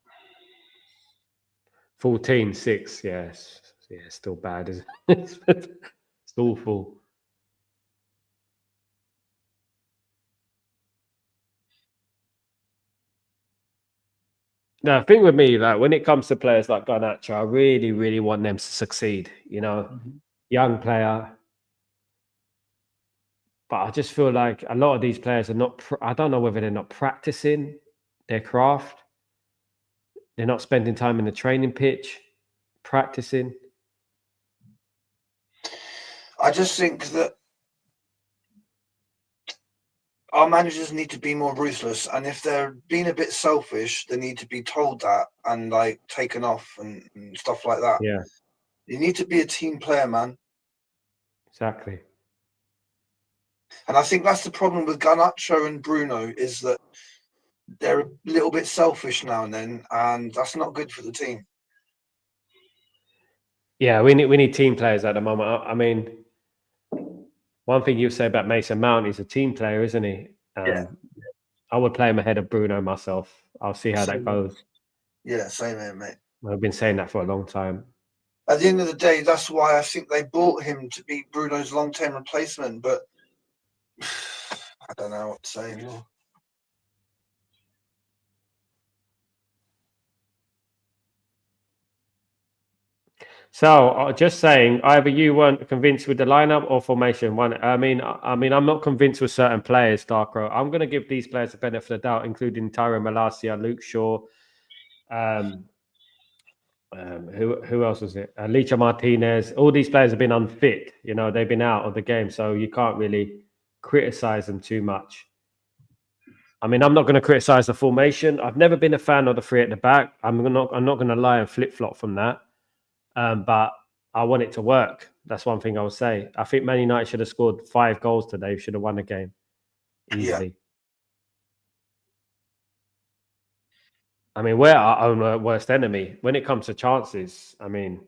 14, 6. Yes. Yeah, still bad, isn't it? It's awful. The thing with me, like when it comes to players like Garnacho, I really, really want them to succeed. Young player. But I just feel like a lot of these players are not, I don't know whether they're not practicing their craft. They're not spending time in the training pitch, practicing. I just think that our managers need to be more ruthless, and if they're being a bit selfish, they need to be told that and like taken off and stuff like that. Yeah, You need to be a team player, man. exactly. And I think that's the problem with Garnacho and Bruno, is that they're a little bit selfish now and then, and that's not good for the team. Yeah, we need team players at the moment. I mean, one thing you say about Mason Mount, he's a team player, isn't he? Yeah. I would play him ahead of Bruno myself. I'll see how that goes. Yeah, same here, mate. I've been saying that for a long time. At the end of the day, that's why I think they bought him to be Bruno's long-term replacement, but I don't know what to say anymore. So, just saying, either you weren't convinced with the lineup or formation. I mean, I'm not convinced with certain players, Darkro. I'm going to give these players the benefit of the doubt, including Tyron Malacia, Luke Shaw. Who else was it? Licha Martinez. All these players have been unfit. They've been out of the game, so you can't really criticize them too much. I mean, I'm not going to criticize the formation. I've never been a fan of the 3 at the back. I'm not going to lie and flip-flop from that. But I want it to work. That's one thing I would say. I think Man United should have scored 5 goals today. Should have won the game easily. Yeah. I mean, we're our own worst enemy. When it comes to chances, I mean,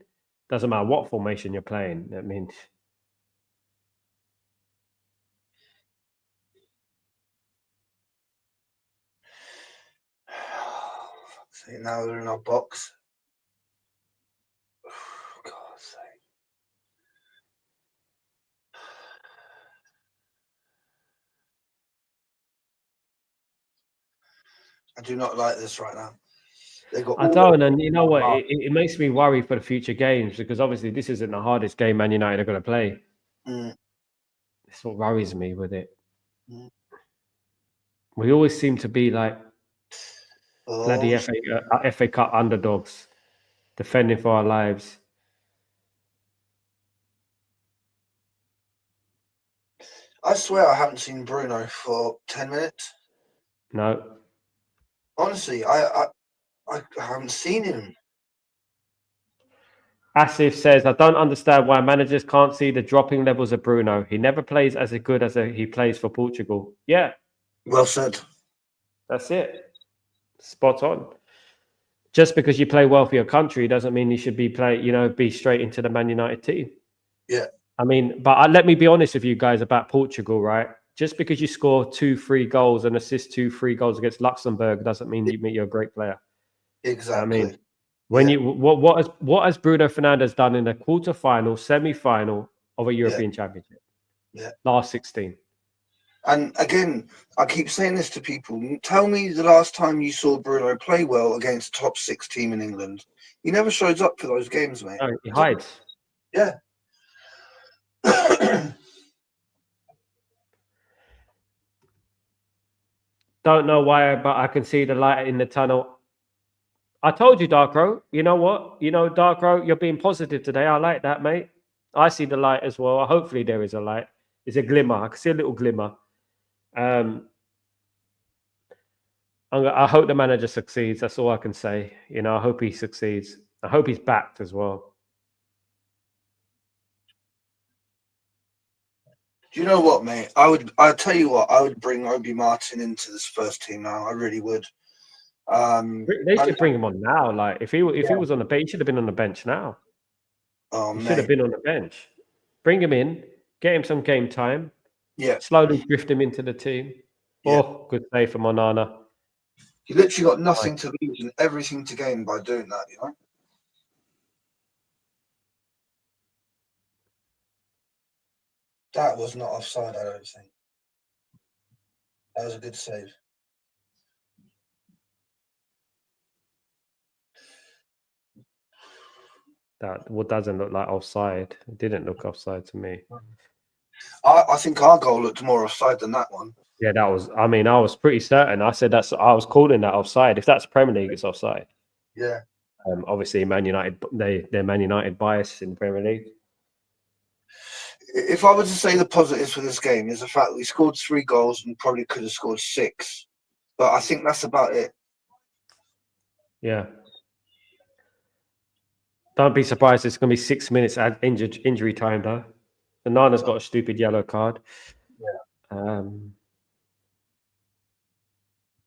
doesn't matter what formation you're playing. I mean, think now they're in our box. Oh, God's sake. I do not like this right now. They got I all don't, and you know what? Oh. It makes me worry for the future games because obviously this isn't the hardest game Man United are going to play. Mm. That's what worries me with it. Mm. We always seem to be like bloody Oh, FA Cup underdogs, defending for our lives. I swear I haven't seen Bruno for 10 minutes. No, Honestly, I haven't seen him. Asif says, I don't understand why managers can't see the dropping levels of Bruno. He never plays as good as he plays for Portugal. Yeah, Well said. that's it. Spot on. Just because you play well for your country doesn't mean you should be straight into the Man United team. Yeah. I mean, but let me be honest with you guys about Portugal, right? Just because you score 2-3 goals and assist 2-3 goals against Luxembourg doesn't mean you're a great player. Exactly. I mean, what has Bruno Fernandes done in the quarterfinal, semi-final of a European Championship? Yeah. Last 16. And again, I keep saying this to people. Tell me the last time you saw Bruno play well against a top 6 team in England. He never shows up for those games, mate. No, he hides. Yeah. Don't know why, but I can see the light in the tunnel. I told you, Darkro. You know what? Darkro, you're being positive today. I like that, mate. I see the light as well. Hopefully there is a light. It's a glimmer. I can see a little glimmer. I hope the manager succeeds. That's all I can say. I hope he succeeds. I hope he's backed as well. Do you know what, mate? I'll tell you what, I would bring Obi Martin into this first team now. I really would. They should bring him on now. Like if he was on the bench, he should have been on the bench now. Oh, He mate. should have been on the bench. Bring him in, get him some game time. Yeah. Slowly drift him into the team. Yeah. Oh, good save from Onana. He literally got nothing to lose and everything to gain by doing that, That was not offside, I don't think. That was a good save. That doesn't look like offside. It didn't look offside to me. I think our goal looked more offside than that one. Yeah, that was. I mean, I was pretty certain. I said I was calling that offside. If that's Premier League, it's offside. Yeah. Obviously, Man United. They're Man United bias in the Premier League. If I were to say the positives for this game is the fact that we scored 3 goals and probably could have scored 6, but I think that's about it. Yeah. Don't be surprised. It's going to be 6 minutes at injury time, though. And Nana's got a stupid yellow card. Yeah.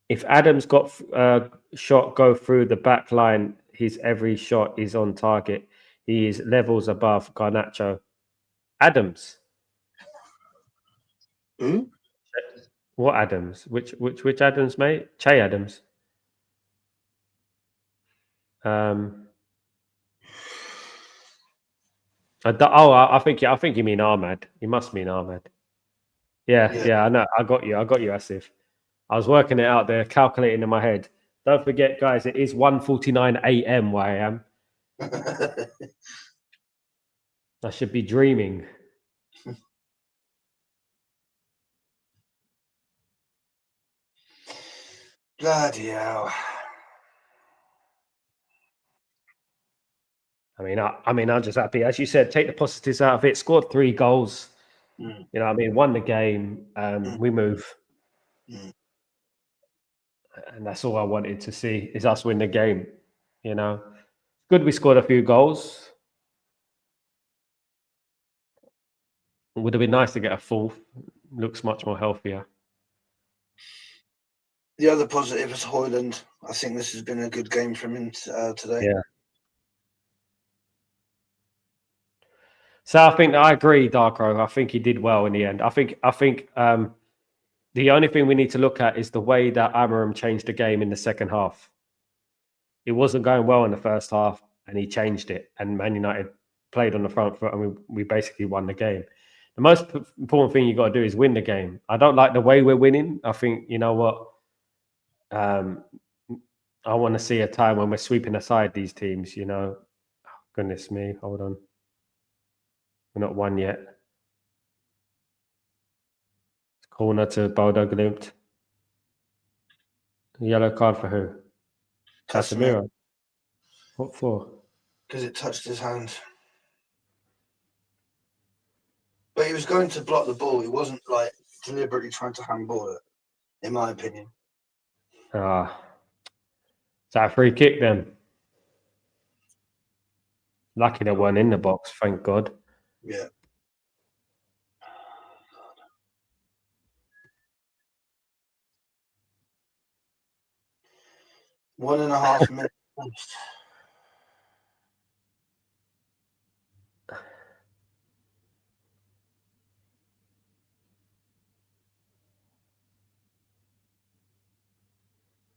If Adams got shot go through the back line, his every shot is on target. He is levels above Garnacho. Adams. Who? What Adams? Which Adams, mate? Che Adams. I think you mean Ahmad. You must mean Ahmad. Yeah, I know. I got you, Asif. I was working it out there, calculating in my head. Don't forget, guys, it is 1:49 a.m. where I am. I should be dreaming. Bloody hell. I'm just happy. As you said, take the positives out of it. Scored 3 goals. Won the game. We move. And that's all I wanted to see is us win the game. Good we scored a few goals. It would have been nice to get a 4th. Looks much more healthier. The other positive is Højlund. I think this has been a good game from him today. Yeah. So I agree, Darko. I think he did well in the end. I think the only thing we need to look at is the way that Amarim changed the game in the second half. it wasn't going well in the first half, and he changed it. And Man United played on the front foot, and we basically won the game. The most important thing you got to do is win the game. I don't like the way we're winning. I think, you know what? I want to see a time when we're sweeping aside these teams, you know. Oh, goodness me, hold on. We're not won yet. Corner to Bodo Glimt. Yellow card for who? Casemiro. What for? Because it touched his hand. But he was going to block the ball. He wasn't like deliberately trying to handball it, in my opinion. Ah. Is that a free kick then? Lucky they weren't in the box, thank God. Yeah. One and a half minutes.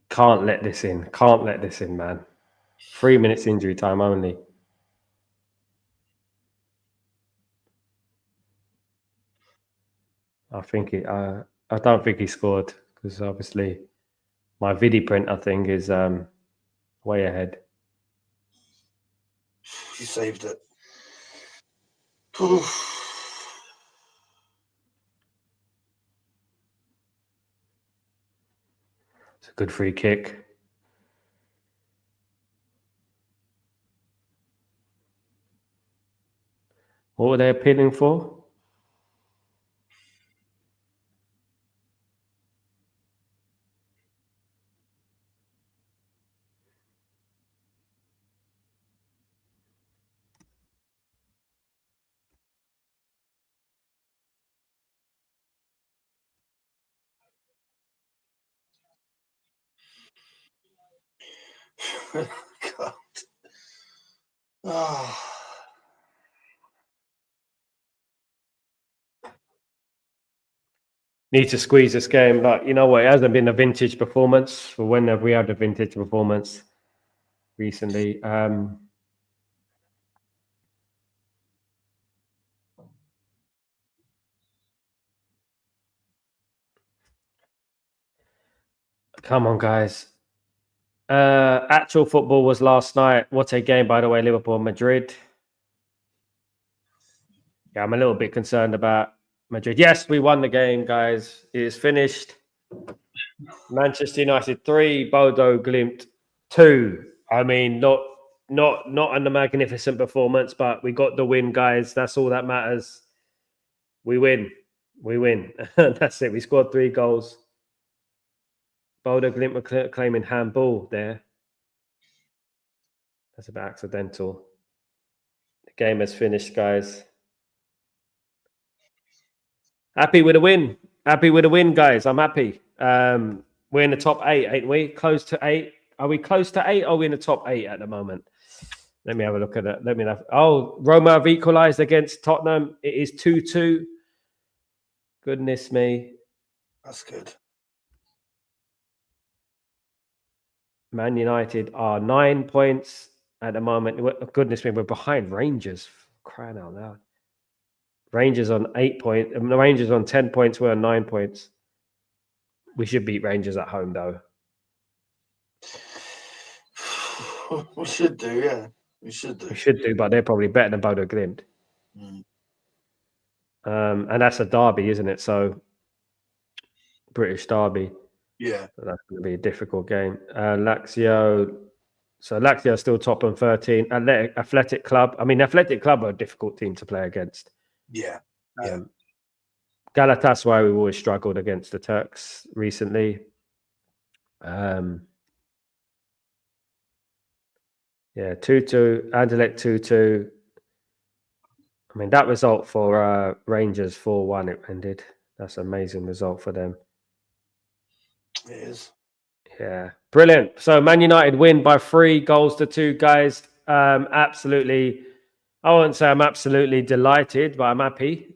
Can't let this in. Can't let this in, man. 3 minutes injury time only. I think I don't think he scored because obviously my vidi print, I think, is way ahead. He saved it. It's a good free kick. What were they appealing for? God. Oh. Need to squeeze this game. Like, you know what? It hasn't been a vintage performance. For when have we had a vintage performance recently? Come on, guys. Actual football was last night. What a game, by the way, Liverpool Madrid. Yeah, I'm a little bit concerned about Madrid. Yes, we won the game, guys. It is finished. Manchester United 3, Bodo Glimt 2. I mean, not a magnificent performance, but we got the win, guys. That's all that matters. We win. We win. That's it. We scored 3 goals. Bodo Glimt were claiming handball there. That's a bit accidental. The game has finished, guys. Happy with a win. Happy with a win, guys. I'm happy. We're in the top 8, ain't we? Close to 8. Are we close to 8? Or are we in the top 8 at the moment? Let me have a look at it. Oh, Roma have equalised against Tottenham. It is 2-2. Goodness me. That's good. Man United are 9 points at the moment. Goodness me, we're behind Rangers. Crying out loud. Rangers on 8 points. The Rangers on 10 points. We're on 9 points. We should beat Rangers at home, though. We should do, yeah. We should do, but they're probably better than Bodo Glimt. And that's a derby, isn't it? So, British derby. Yeah. So that's going to be a difficult game. Lazio. So, Lazio still top on 13. Athletic Club. I mean, Athletic Club are a difficult team to play against. Yeah. Galatasaray, we've always struggled against the Turks recently. Yeah, 2-2. Anderlecht 2-2. I mean, that result for Rangers 4-1 it ended. That's an amazing result for them. It is. Yeah, brilliant. So Man United win by 3-2, guys. Absolutely. I won't say I'm absolutely delighted, but I'm happy.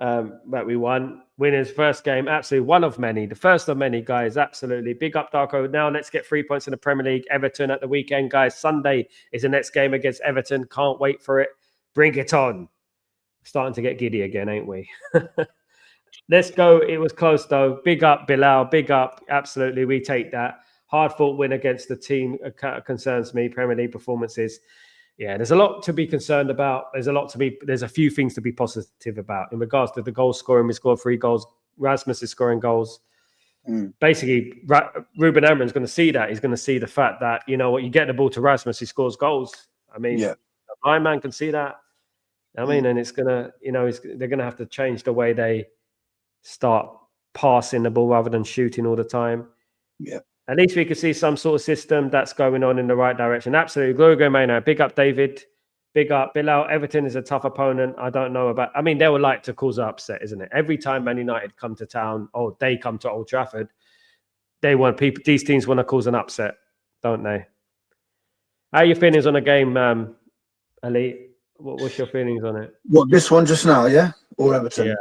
that we won. Winners first game, absolutely one of many, the first of many, guys. Absolutely. Big up, Darko. Now let's get 3 points in the Premier League. Everton at the weekend, guys. Sunday is the next game against Everton. Can't wait for it. Bring it on. Starting to get giddy again, ain't we? Let's go. It was close, though. Big up, Bilal. Big up. Absolutely. We take that. Hard-fought win against the team concerns me. Premier League performances. Yeah, there's a lot to be concerned about. There's a few things to be positive about. In regards to the goal scoring, we scored 3 goals. Rasmus is scoring goals. Basically, Ruben Amorim's going to see that. He's going to see the fact that, you know what, you get the ball to Rasmus, he scores goals. I mean, my man can see that. I mean, and it's going to, you know, they're going to have to change the way they start passing the ball rather than shooting all the time. Yeah. At least we can see some sort of system that's going on in the right direction. Absolutely. Glory go Maynard. Big up, David. Big up, Bilal. Everton is a tough opponent. I don't know about... I mean, they would like to cause an upset, isn't it? Every time Man United come to town, or they come to Old Trafford, these teams want to cause an upset, don't they? How are your feelings on the game, Ali? What's your feelings on it? What, this one just now, yeah? Or Everton? Yeah.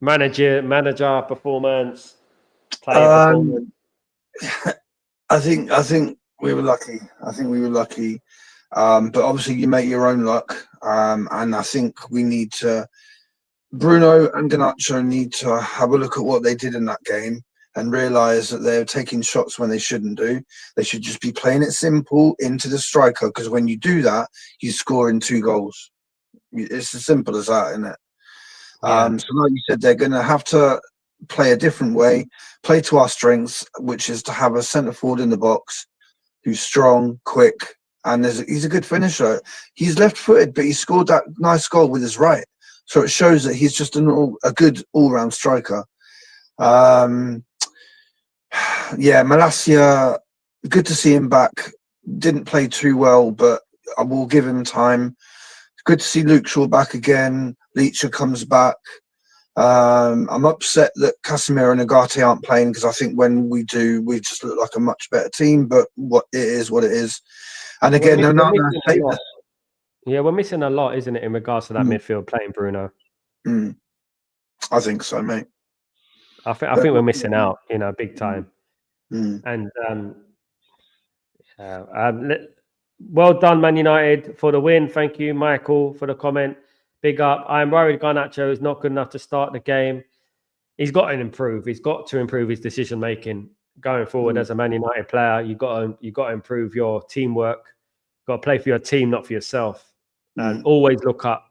Manager performance, player performance. I think we were lucky. But obviously you make your own luck. And I think Bruno and Garnacho need to have a look at what they did in that game and realise that they're taking shots when they shouldn't do. They should just be playing it simple into the striker, because when you do that, you score in 2 goals. It's as simple as that, isn't it? Yeah. So like you said, they're going to have to play a different way, play to our strengths, which is to have a centre forward in the box who's strong, quick, and he's a good finisher. He's left-footed, but he scored that nice goal with his right. So it shows that he's just a good all-round striker. Yeah, Malacia, good to see him back. Didn't play too well, but I will give him time. Good to see Luke Shaw back again. Leacher comes back. I'm upset that Casemiro and Agate aren't playing, because I think when we do, we just look like a much better team. But what it is. And again, we're missing a lot, isn't it, in regards to that midfield playing Bruno? I think so, mate. I think we're missing out, you know, big time. And well done, Man United, for the win. Thank you, Michael, for the comment. Big up. I'm worried Garnacho is not good enough to start the game. He's got to improve. He's got to improve his decision making going forward as a Man United player. You've got to improve your teamwork. You've got to play for your team, not for yourself. And always look up.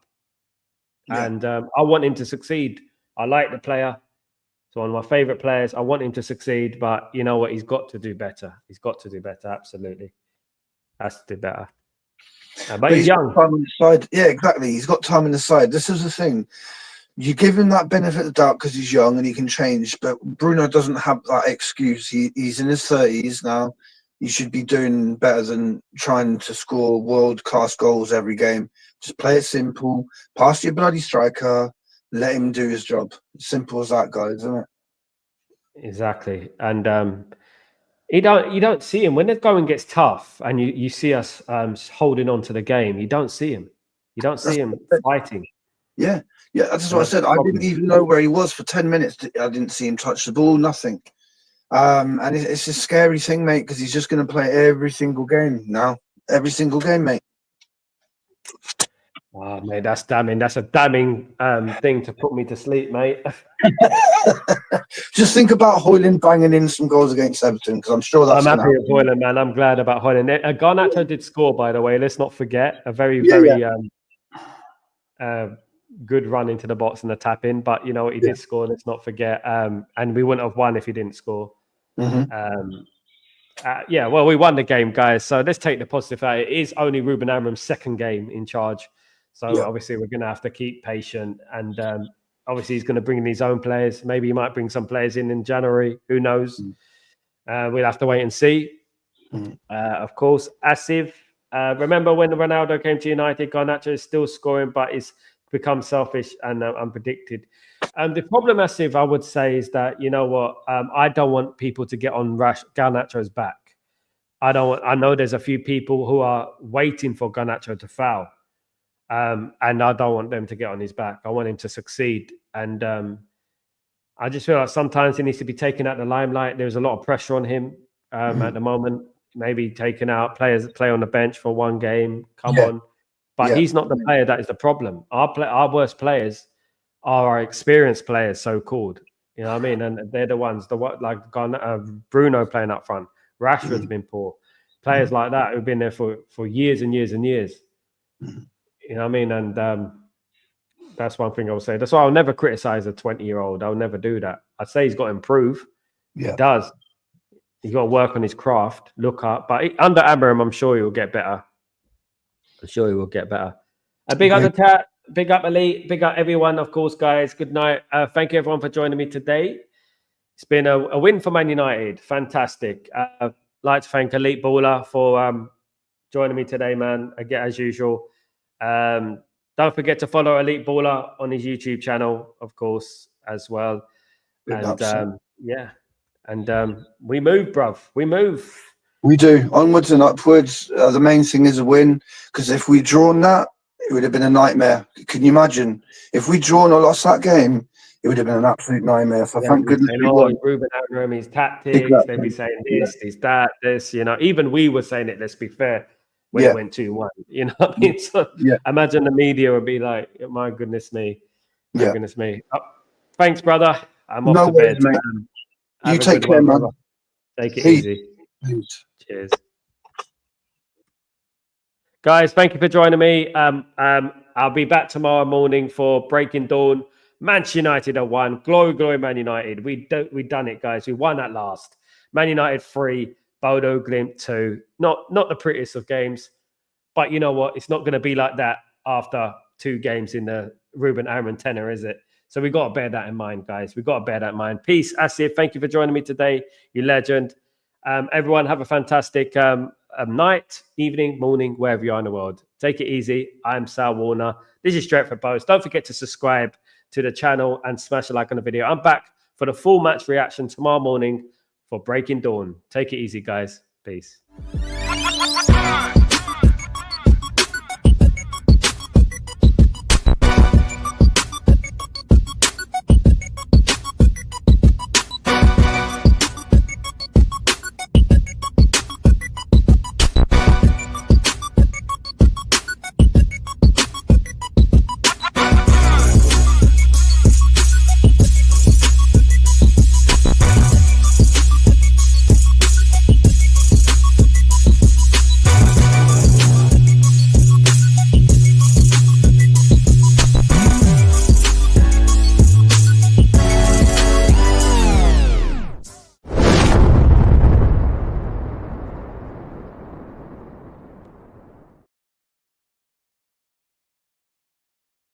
Yeah. And I want him to succeed. I like the player. It's one of my favourite players. I want him to succeed, but you know what? He's got to do better. He's got to do better. Absolutely. Has to do better. But he's young. Time on the side. Yeah, exactly. He's got time on the side. This is the thing. You give him that benefit of the doubt because he's young and he can change. But Bruno doesn't have that excuse. He's in his 30s now. He should be doing better than trying to score world-class goals every game. Just play it simple. Pass your bloody striker. Let him do his job. Simple as that, guys, isn't it? Exactly. And you don't see him when the going gets tough, and you see us holding on to the game. You don't see him. You don't see him fighting. Yeah, that's what I said. I didn't even know where he was for 10 minutes. I didn't see him touch the ball. Nothing. And it's a scary thing, mate, because he's just going to play every single game now. Every single game, mate. Oh, mate, that's damning. That's a damning thing to put me to sleep, mate. Just think about Højlund banging in some goals against Everton, because I'm sure that's. I'm happy with Højlund, man. I'm glad about Højlund. Garnacho did score, by the way. Let's not forget a very good run into the box and the tap in. But you know he did score. Let's not forget. And we wouldn't have won if he didn't score. Well, we won the game, guys. So let's take the positive out. It is only Ruben Amorim's second game in charge. So obviously we're going to have to keep patient, and obviously he's going to bring in his own players. Maybe he might bring some players in January. Who knows? We'll have to wait and see. Of course, Asif. Remember when Ronaldo came to United? Garnacho is still scoring, but it's become selfish and unpredicted. The problem, Asif, I would say, is that you know what? I don't want people to get on Garnacho's back. I know there's a few people who are waiting for Garnacho to foul. And I don't want them to get on his back. I want him to succeed. And I just feel like sometimes he needs to be taken out the limelight. There's a lot of pressure on him at the moment. Maybe taken out, play on the bench for one game. Come on. But he's not the player that is the problem. Our worst players are our experienced players, so-called. You know what I mean? And they're the ones, like Bruno playing up front. Rashford's been poor. Players like that who've been there for years and years and years. You know what I mean? And that's one thing I will say. That's why I'll never criticize a 20-year-old. I'll never do that. I'd say he's got to improve. He does. He's got to work on his craft, look up. But under Abraham, I'm sure he will get better. I'm sure he will get better. Big up the chat. Big up Elite. Big up everyone, of course, guys. Good night. Thank you, everyone, for joining me today. It's been a win for Man United. Fantastic. I'd like to thank Elite Baller for joining me today, man. Again, as usual. Don't forget to follow Elite Baller on his YouTube channel, of course, as well. And we move, bruv. We move. We do. Onwards and upwards. The main thing is a win. Because if we'd drawn that, it would have been a nightmare. Can you imagine? If we'd drawn or lost that game, it would have been an absolute nightmare. So thank goodness we won. Ruben Amorim, his tactics, they'd be saying this, this, you know. Even we were saying it, let's be fair, when it went 2-1. You know what I mean? So imagine the media would be like, my goodness me. My goodness me. Oh, thanks, brother. I'm off to bed. Mate. You take care, man. Brother. Take it easy. Cheers. Guys, thank you for joining me. I'll be back tomorrow morning for Breaking Dawn. Manchester United have won. Glory, glory, Man United. We done it, guys. We won at last. Man United 3, Bodo Glimt 2. Not the prettiest of games, but you know what? It's not going to be like that after 2 games in the Ruben Amorim tenor, is it? So we got to bear that in mind, guys. We got to bear that in mind. Peace, Asif. Thank you for joining me today. You legend. Everyone, have a fantastic night, evening, morning, wherever you are in the world. Take it easy. I'm Sal Warner. This is Straight for Bows. Don't forget to subscribe to the channel and smash a like on the video. I'm back for the full match reaction tomorrow morning for Breaking Dawn. Take it easy, guys. Peace.